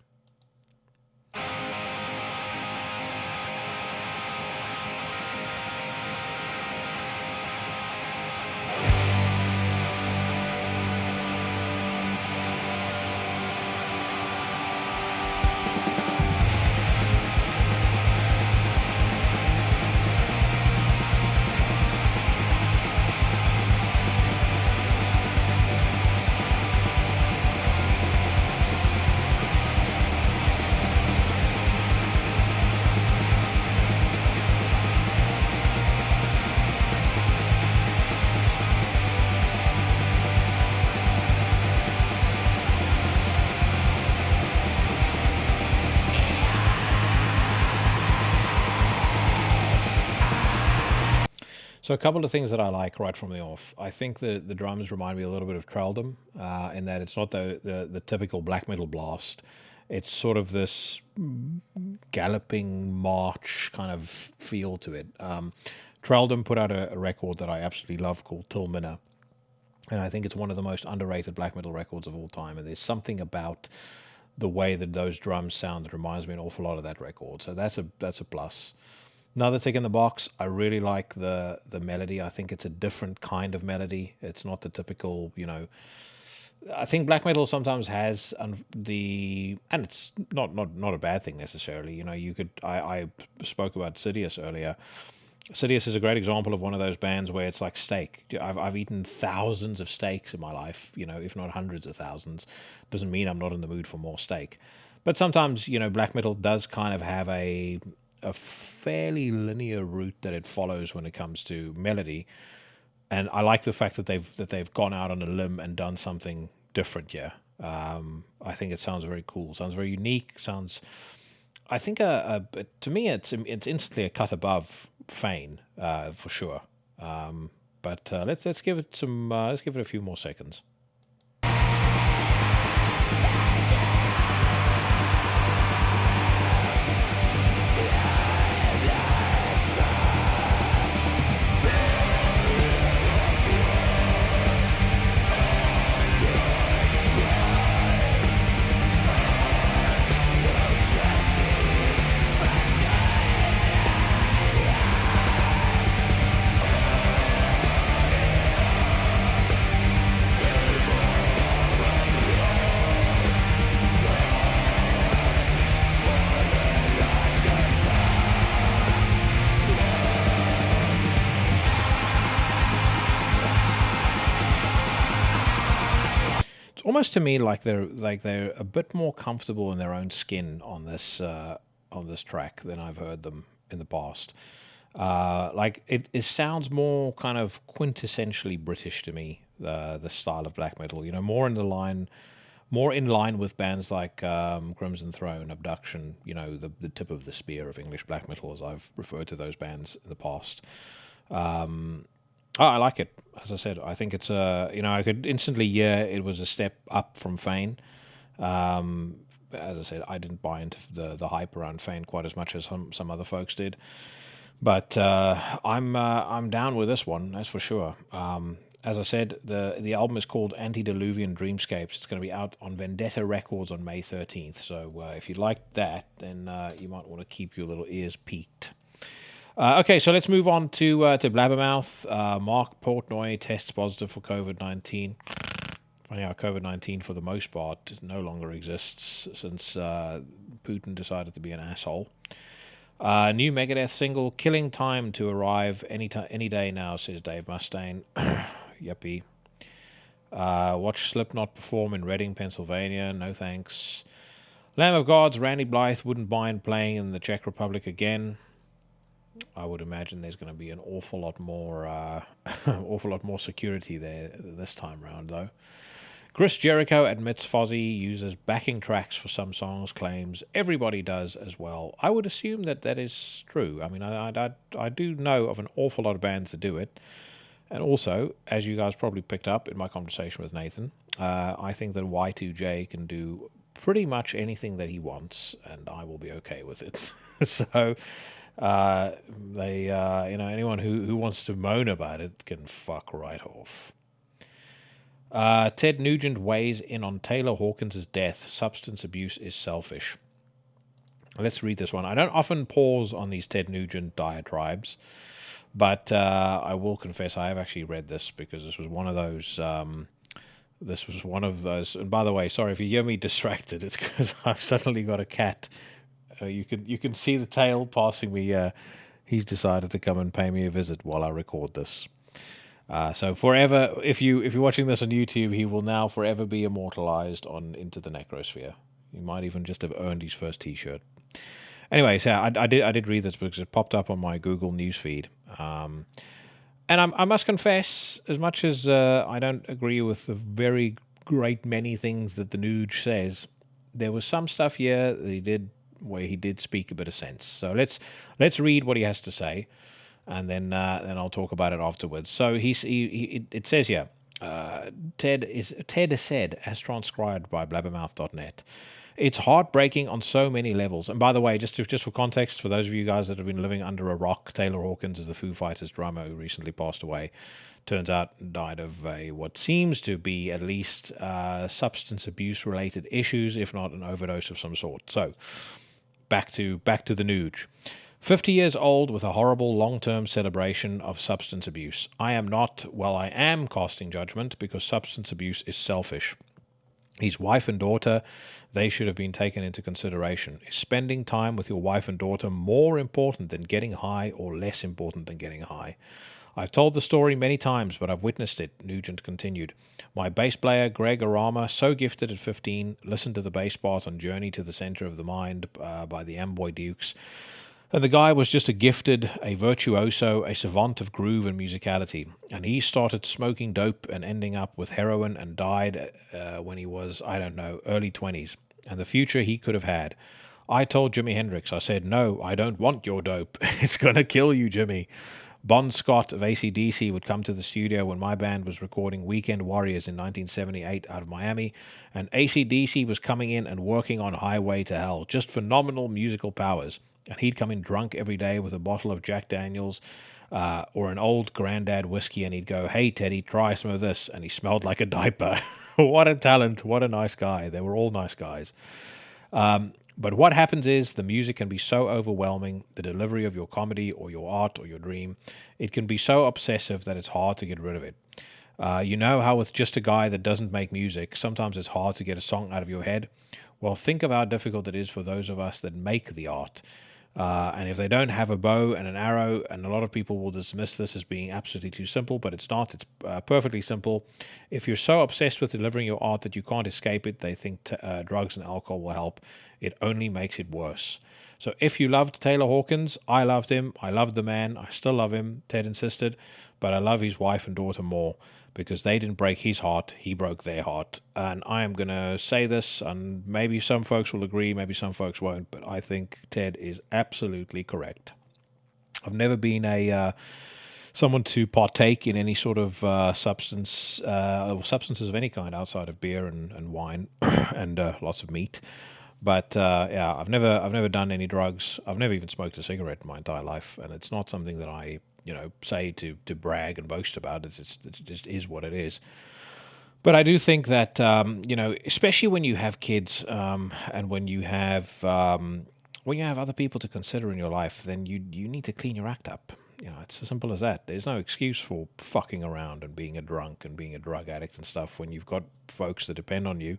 So a couple of things that I like right from the off. I think the drums remind me a little bit of Trelldom, in that it's not the typical black metal blast. It's sort of this galloping march kind of feel to it. Trelldom put out a record that I absolutely love called Till Minna, and I think it's one of the most underrated black metal records of all time. And there's something about the way that those drums sound that reminds me an awful lot of that record. So that's a plus. Another tick in the box, I really like the melody. I think it's a different kind of melody. It's not the typical, I think black metal sometimes has and it's not a bad thing necessarily. I spoke about Sidious earlier. Sidious is a great example of one of those bands where it's like steak. I've eaten thousands of steaks in my life, if not hundreds of thousands. Doesn't mean I'm not in the mood for more steak. But sometimes, black metal does kind of have a fairly linear route that it follows when it comes to melody, and I like the fact that they've gone out on a limb and done something different here. I think it sounds very cool, sounds very unique, I think to me it's instantly a cut above Fane, for sure. But let's give it a few more seconds. Almost to me like they're a bit more comfortable in their own skin on this track than I've heard them in the past. It sounds more kind of quintessentially British to me, the style of black metal. More in line with bands like Crimson Throne, Abduction. The tip of the spear of English black metal, as I've referred to those bands in the past. I like it. As I said, I think it's I could instantly hear it was a step up from Fane. As I said, I didn't buy into the hype around Fane quite as much as some other folks did, but I'm down with this one, that's for sure. As I said, the album is called Antediluvian Dreamscapes. It's going to be out on Vendetta Records on May 13th. So if you like that, then you might want to keep your little ears peaked. Okay, so let's move on to Blabbermouth. Mark Portnoy tests positive for COVID-19. Funny how COVID-19, for the most part, no longer exists since Putin decided to be an asshole. New Megadeth single, Killing Time, to arrive any day now, says Dave Mustaine. Yuppie. Watch Slipknot perform in Reading, Pennsylvania. No thanks. Lamb of God's Randy Blythe wouldn't mind playing in the Czech Republic again. I would imagine there's going to be an awful lot more security there this time round, though. Chris Jericho admits Fozzy uses backing tracks for some songs, claims everybody does as well. I would assume that is true. I mean, I do know of an awful lot of bands that do it. And also, as you guys probably picked up in my conversation with Nathan, I think that Y2J can do pretty much anything that he wants, and I will be okay with it. So... anyone who wants to moan about it can fuck right off. Ted Nugent weighs in on Taylor Hawkins' death. Substance abuse is selfish. Let's read this one. I don't often pause on these Ted Nugent diatribes, but I will confess I have actually read this because this was one of those. And by the way, sorry if you hear me distracted. It's because I've suddenly got a cat. You can see the tail passing me. He's decided to come and pay me a visit while I record this. So forever, if you're watching this on YouTube, he will now forever be immortalized on Into the Necrosphere. He might even just have earned his first T-shirt. Anyway, so I did read this because it popped up on my Google News feed. And I must confess, as much as I don't agree with the very great many things that the Nuge says, there was some stuff here that he did where he did speak a bit of sense. So let's read what he has to say, and then I'll talk about it afterwards. So it says here, Ted said, as transcribed by blabbermouth.net, it's heartbreaking on so many levels. And by the way, just for context, for those of you guys that have been living under a rock, Taylor Hawkins is the Foo Fighters drummer who recently passed away. Turns out died of what seems to be at least substance abuse related issues, if not an overdose of some sort. So back to the Nuge. 50 years old with a horrible long-term celebration of substance abuse. I am casting judgment because substance abuse is selfish. His wife and daughter, they should have been taken into consideration. Is spending time with your wife and daughter more important than getting high or less important than getting high? I've told the story many times, but I've witnessed it, Nugent continued. My bass player, Greg Arama, so gifted at 15, listened to the bass part on Journey to the Center of the Mind by the Amboy Dukes. And the guy was just a virtuoso, a savant of groove and musicality. And he started smoking dope and ending up with heroin and died when he was, early 20s. And the future he could have had. I told Jimi Hendrix, I said, no, I don't want your dope. It's going to kill you, Jimmy. Bon Scott of AC/DC would come to the studio when my band was recording Weekend Warriors in 1978 out of Miami, and AC/DC was coming in and working on Highway to Hell, just phenomenal musical powers. And he'd come in drunk every day with a bottle of Jack Daniels or an old granddad whiskey, and he'd go, hey, Teddy, try some of this. And he smelled like a diaper. What a talent. What a nice guy. They were all nice guys. But what happens is the music can be so overwhelming, the delivery of your comedy or your art or your dream, it can be so obsessive that it's hard to get rid of it. You know how with just a guy that doesn't make music, sometimes it's hard to get a song out of your head? Well, think of how difficult it is for those of us that make the art. And if they don't have a bow and an arrow, and a lot of people will dismiss this as being absolutely too simple, but it's not. It's perfectly simple. If you're so obsessed with delivering your art that you can't escape it, they think drugs and alcohol will help. It only makes it worse. So if you loved Taylor Hawkins, I loved him. I loved the man. I still love him, Ted insisted. But I love his wife and daughter more because they didn't break his heart. He broke their heart. And I am going to say this, and maybe some folks will agree, maybe some folks won't, but I think Ted is absolutely correct. I've never been someone to partake in any sort of substances of any kind outside of beer and wine and lots of meat. But I've never done any drugs. I've never even smoked a cigarette in my entire life, and it's not something that I say to brag and boast about. It just is what it is. But I do think that especially when you have kids and when you have when you have other people to consider in your life, then you need to clean your act up. It's as simple as that. There's no excuse for fucking around and being a drunk and being a drug addict and stuff when you've got folks that depend on you,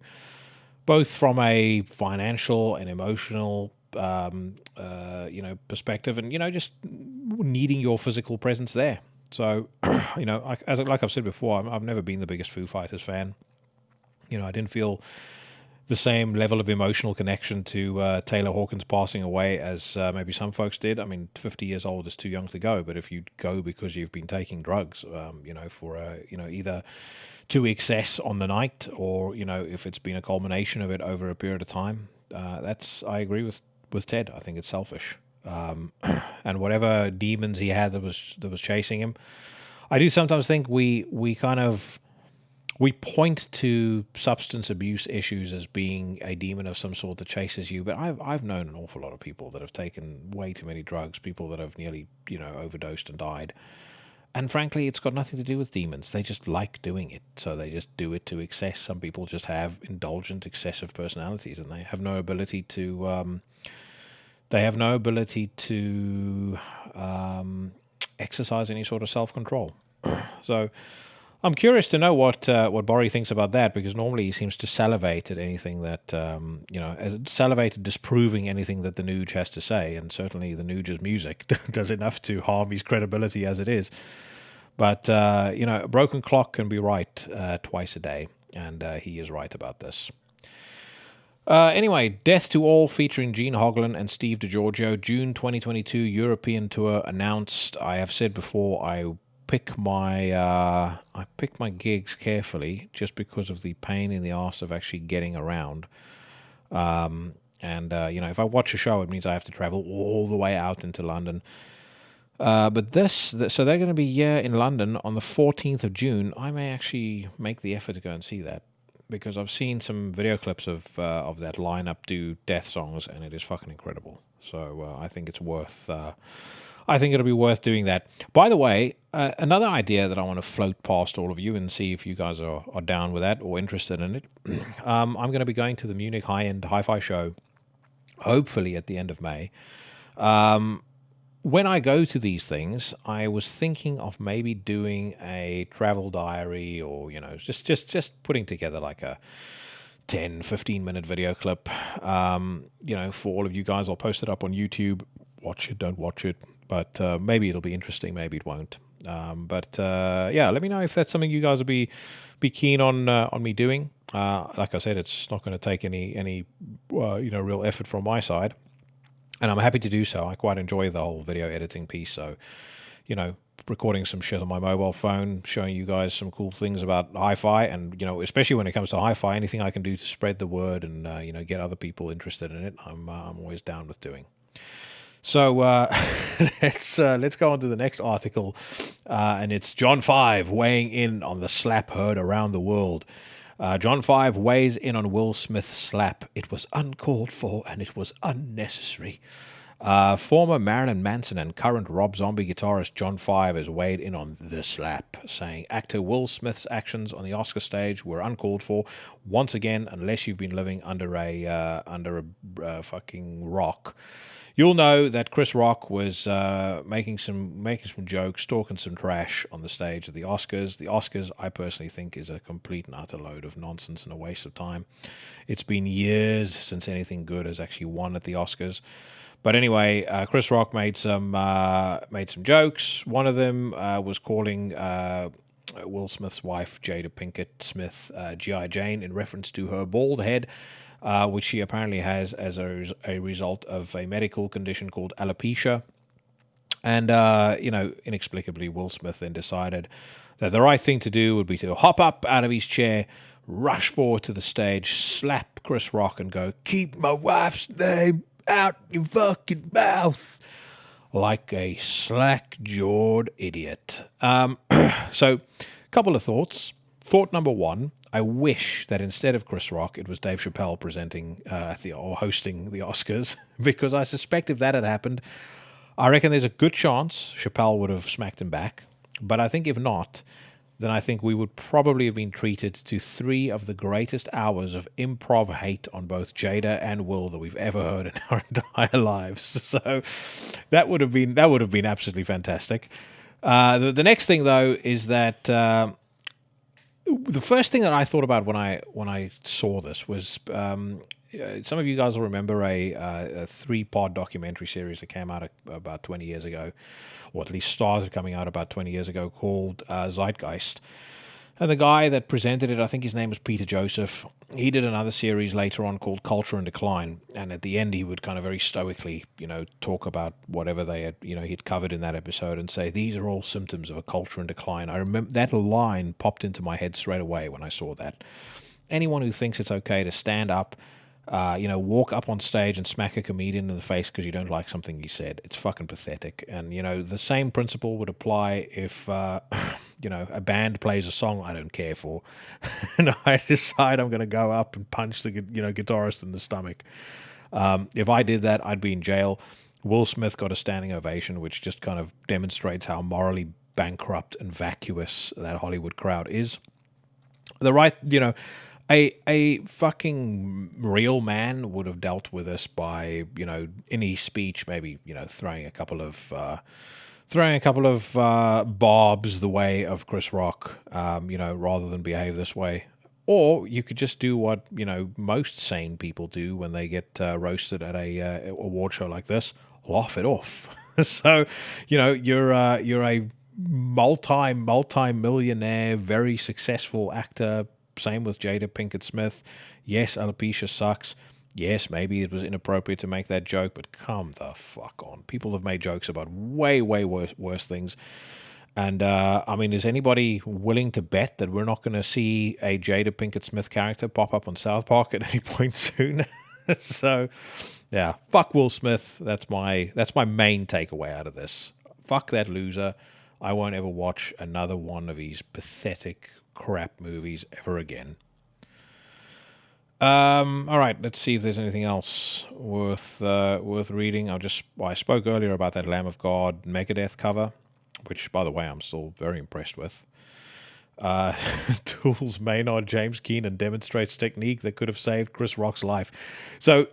both from a financial and emotional, perspective, and just needing your physical presence there. So, like I've said before, I've never been the biggest Foo Fighters fan. I didn't feel the same level of emotional connection to Taylor Hawkins passing away as maybe some folks did. I mean, 50 years old is too young to go, but if you go because you've been taking drugs, for either to excess on the night, or if it's been a culmination of it over a period of time, I agree with Ted. I think it's selfish. And whatever demons he had that was chasing him, I do sometimes think we point to substance abuse issues as being a demon of some sort that chases you, but I've known an awful lot of people that have taken way too many drugs, people that have nearly overdosed and died. And frankly, it's got nothing to do with demons. They just like doing it, so they just do it to excess. Some people just have indulgent, excessive personalities, and they have no ability to exercise any sort of self-control. So I'm curious to know what Borry thinks about that, because normally he seems to salivate at anything that, salivate at disproving anything that the Nuge has to say, and certainly the Nuge's music does enough to harm his credibility as it is. But, a broken clock can be right twice a day, and he is right about this. Anyway, Death to All featuring Gene Hoglan and Steve DiGiorgio, June 2022 European tour announced. I have said before, I pick my gigs carefully just because of the pain in the arse of actually getting around. If I watch a show, it means I have to travel all the way out into London. But so they're going to be here in London on the 14th of June. I may actually make the effort to go and see that, because I've seen some video clips of that lineup do death songs, and it is fucking incredible. So I think it's worth. I think it'll be worth doing that. By the way, another idea that I want to float past all of you and see if you guys are down with that or interested in it. I'm going to be going to the Munich high-end hi-fi show, hopefully at the end of May. When I go to these things, I was thinking of maybe doing a travel diary, or just putting together like a 10, 15-minute video clip. For all of you guys, I'll post it up on YouTube. Watch it, don't watch it. But maybe it'll be interesting, maybe it won't. Let me know if that's something you guys will be keen on me doing. Like I said, it's not going to take any real effort from my side, and I'm happy to do so. I quite enjoy the whole video editing piece. So, recording some shit on my mobile phone, showing you guys some cool things about hi-fi, and especially when it comes to hi-fi, anything I can do to spread the word and get other people interested in it, I'm always down with doing. So let's go on to the next article, and it's John 5 weighing in on the slap heard around the world. John 5 weighs in on Will Smith's slap. It was uncalled for and it was unnecessary. Former Marilyn Manson and current Rob Zombie guitarist John 5 has weighed in on the slap, saying actor Will Smith's actions on the Oscar stage were uncalled for once again, unless you've been living under a fucking rock. You'll know that Chris Rock was making some jokes, talking some trash on the stage of the Oscars. The Oscars, I personally think, is a complete and utter load of nonsense and a waste of time. It's been years since anything good has actually won at the Oscars. But anyway, Chris Rock made some jokes. One of them was calling Will Smith's wife, Jada Pinkett Smith, G.I. Jane, in reference to her bald head, which she apparently has as a result of a medical condition called alopecia. And, inexplicably, Will Smith then decided that the right thing to do would be to hop up out of his chair, rush forward to the stage, slap Chris Rock and go, "Keep my wife's name out your fucking mouth," like a slack-jawed idiot. So, couple of thoughts. Thought number one, I wish that instead of Chris Rock, it was Dave Chappelle presenting or hosting the Oscars, because I suspect if that had happened, I reckon there's a good chance Chappelle would have smacked him back. But I think if not, then I think we would probably have been treated to 3 of the greatest hours of improv hate on both Jada and Will that we've ever heard in our entire lives. So that would have been absolutely fantastic. The next thing, though, is that the first thing that I thought about when I saw this was some of you guys will remember a 3-part documentary series that came out about 20 years ago, or at least started coming out about 20 years ago, called Zeitgeist. And the guy that presented it, I think his name was Peter Joseph, he did another series later on called Culture and Decline. And at the end, he would kind of very stoically, talk about whatever they had, he'd covered in that episode and say, these are all symptoms of a culture in decline. I remember that line popped into my head straight away when I saw that. Anyone who thinks it's okay to stand up, walk up on stage and smack a comedian in the face because you don't like something he said, it's fucking pathetic. And, the same principle would apply if, a band plays a song I don't care for, and I decide I'm going to go up and punch the, guitarist in the stomach. If I did that, I'd be in jail. Will Smith got a standing ovation, which just kind of demonstrates how morally bankrupt and vacuous that Hollywood crowd is. A fucking real man would have dealt with this by, in his speech, maybe, throwing a couple of barbs the way of Chris Rock, rather than behave this way. Or you could just do what, most sane people do when they get roasted at a award show like this, laugh it off. So, you're a multi-millionaire, very successful actor. Same with Jada Pinkett Smith. Yes, alopecia sucks. Yes, maybe it was inappropriate to make that joke, but come the fuck on. People have made jokes about way, way worse things. And, is anybody willing to bet that we're not going to see a Jada Pinkett Smith character pop up on South Park at any point soon? So, yeah, fuck Will Smith. That's my main takeaway out of this. Fuck that loser. I won't ever watch another one of his pathetic crap movies ever again. All right, let's see if there's anything else worth reading. I spoke earlier about that Lamb of God Megadeth cover, which, by the way, I'm still very impressed with. Tool's Maynard James Keenan demonstrates technique that could have saved Chris Rock's life. So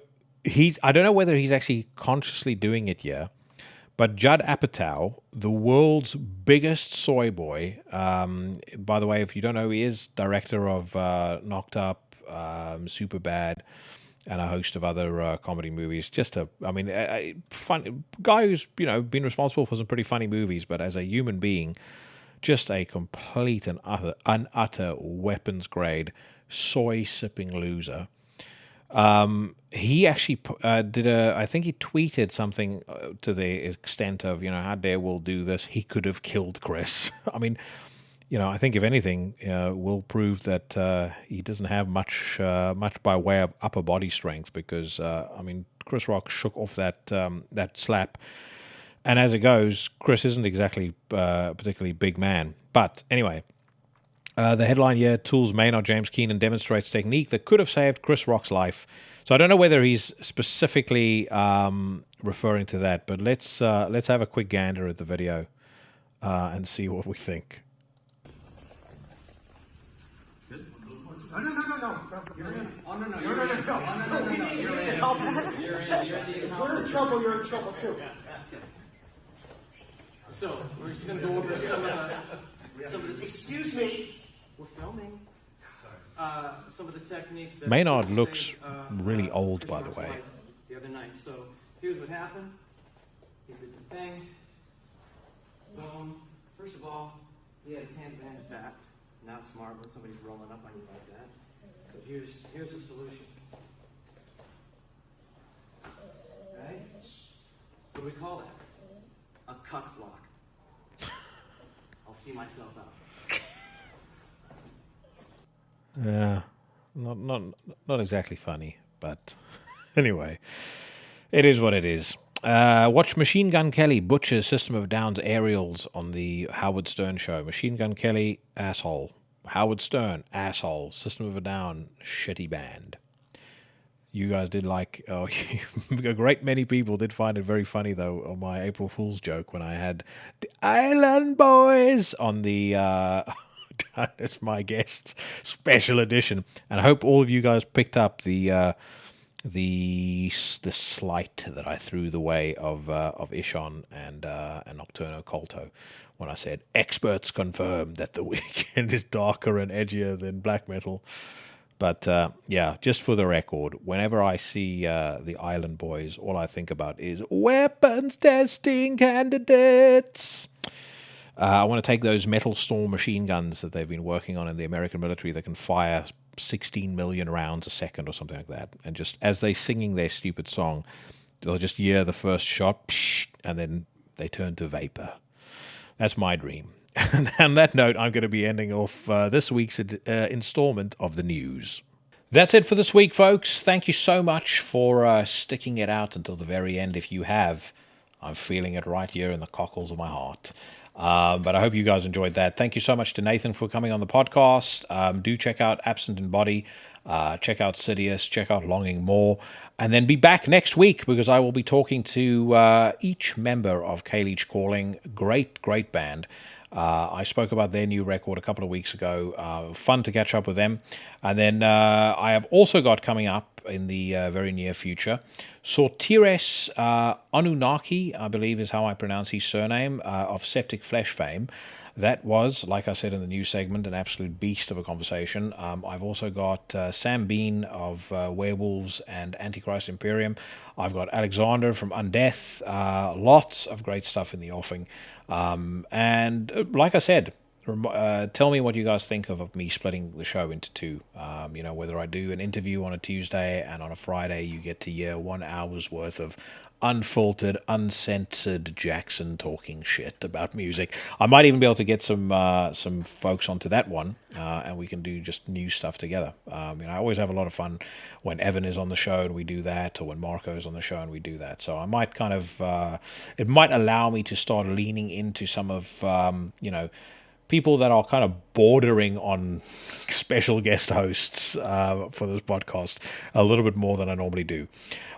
I don't know whether he's actually consciously doing it here, but Judd Apatow, the world's biggest soy boy, by the way, if you don't know, he is director of Knocked Up, Superbad, and a host of other comedy movies. Just a fun guy who's been responsible for some pretty funny movies, but as a human being, just a complete and utter weapons grade soy sipping loser. He actually I think he tweeted something to the extent of, how dare Will do this? He could have killed Chris. I think if anything, Will proved that he doesn't have much by way of upper body strength because, Chris Rock shook off that slap. And as it goes, Chris isn't exactly a particularly big man. But anyway, the headline here, Tool's Maynard James Keenan demonstrates technique that could have saved Chris Rock's life. So I don't know whether he's specifically referring to that, but let's have a quick gander at the video and see what we think. No. You're in trouble. You're in trouble too. So we're just gonna go over some of this. Excuse me. We're filming. Some of the techniques. That Maynard looks really old, by the way. The other night. So here's what happened. He did the thing. Boom. First of all, he had his hands behind his back. Not smart when somebody's rolling up on you like that. But here's the solution. Right? What do we call that? A cuck block. I'll see myself out. Yeah, not exactly funny, but anyway, it is what it is. Watch Machine Gun Kelly butchers System of a Down's aerials on the Howard Stern show. Machine Gun Kelly, asshole. Howard Stern, asshole. System of a Down, shitty band. You guys did like... Oh, a great many people did find it very funny, though, on my April Fool's joke when I had the Island Boys on the It's my guest's special edition, and I hope all of you guys picked up the slight that I threw the way of Ishon and Nocturno Colto when I said experts confirm that the weekend is darker and edgier than black metal. But yeah, just for the record, whenever I see the Island Boys, all I think about is weapons testing candidates. I want to take those Metal Storm machine guns that they've been working on in the American military that can fire 16 million rounds a second or something like that. And just as they're singing their stupid song, they'll just hear the first shot, and then they turn to vapor. That's my dream. And on that note, I'm going to be ending off this week's installment of the news. That's it for this week, folks. Thank you so much for sticking it out until the very end. If you have, I'm feeling it right here in the cockles of my heart. But I hope you guys enjoyed that. Thank you so much to Nathan for coming on the podcast. Do check out Absent in Body. Check out Sidious. Check out Longing More. And then be back next week because I will be talking to each member of K-Leech Calling. Great, great band. I spoke about their new record a couple of weeks ago. Fun to catch up with them. And then I have also got coming up in the very near future Sortires Anunnaki, I believe is how I pronounce his surname, of Septicflesh fame. That was, like I said in the news segment, an absolute beast of a conversation. I've also got Sam Bean of Werewolves and Antichrist Imperium. I've got Alexander from Undeath. Lots of great stuff in the offing. And like I said, tell me what you guys think of me splitting the show into two. Whether I do an interview on a Tuesday and on a Friday you get to hear 1 hour's worth of unfiltered, uncensored Jackson talking shit about music. I might even be able to get some folks onto that one, and we can do just new stuff together. I always have a lot of fun when Evan is on the show and we do that, or when Marco is on the show and we do that. So I might kind of, it might allow me to start leaning into some of, people that are kind of bordering on special guest hosts for this podcast a little bit more than I normally do.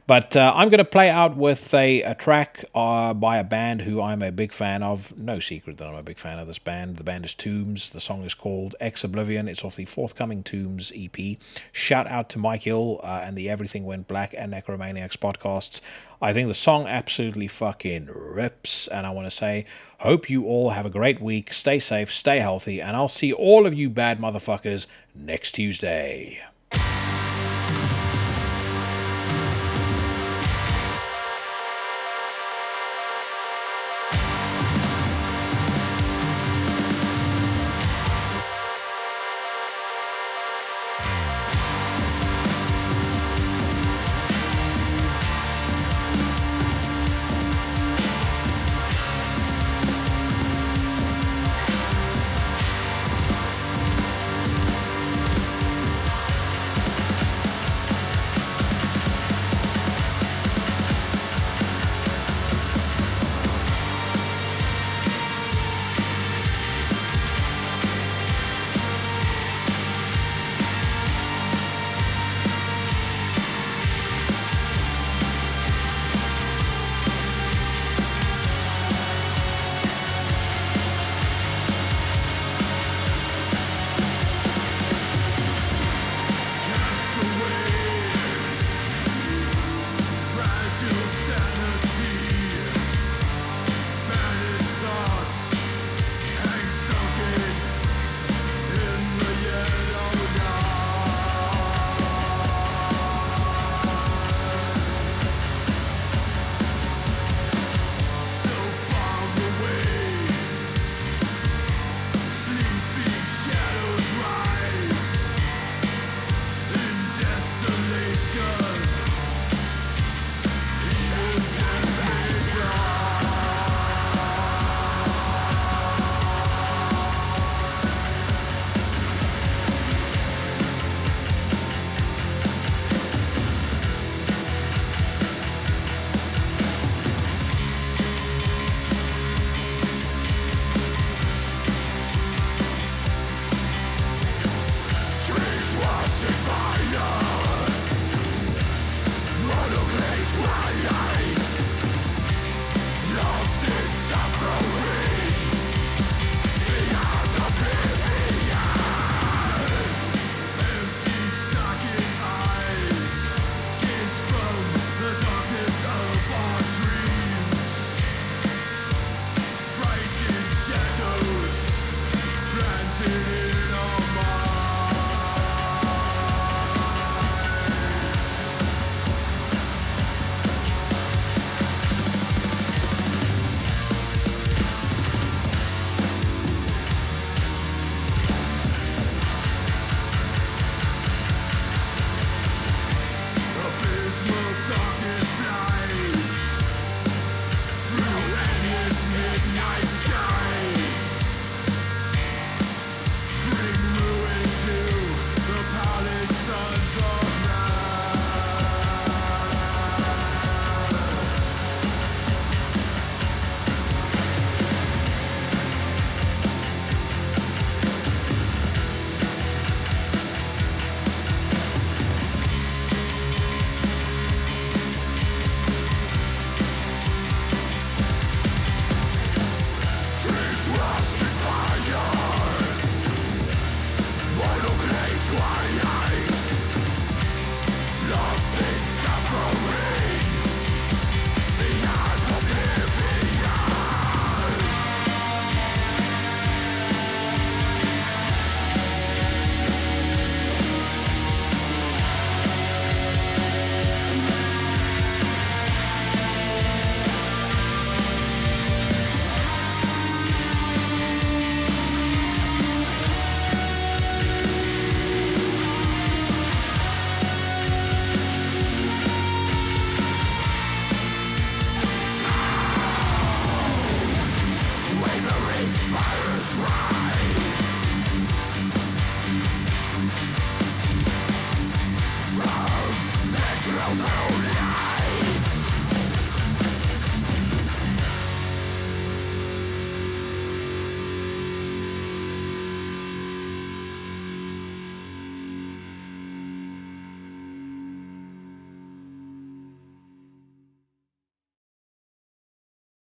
But I'm going to play out with a track by a band who I'm a big fan of. No secret that I'm a big fan of this band. The band is Tombs. The song is called Ex Oblivion. It's off the forthcoming Tombs EP. Shout out to Mike Hill and the Everything Went Black and Necromaniacs podcasts. I think the song absolutely fucking rips. And I want to say, hope you all have a great week. Stay safe, stay healthy, and I'll see all of you bad motherfuckers next Tuesday.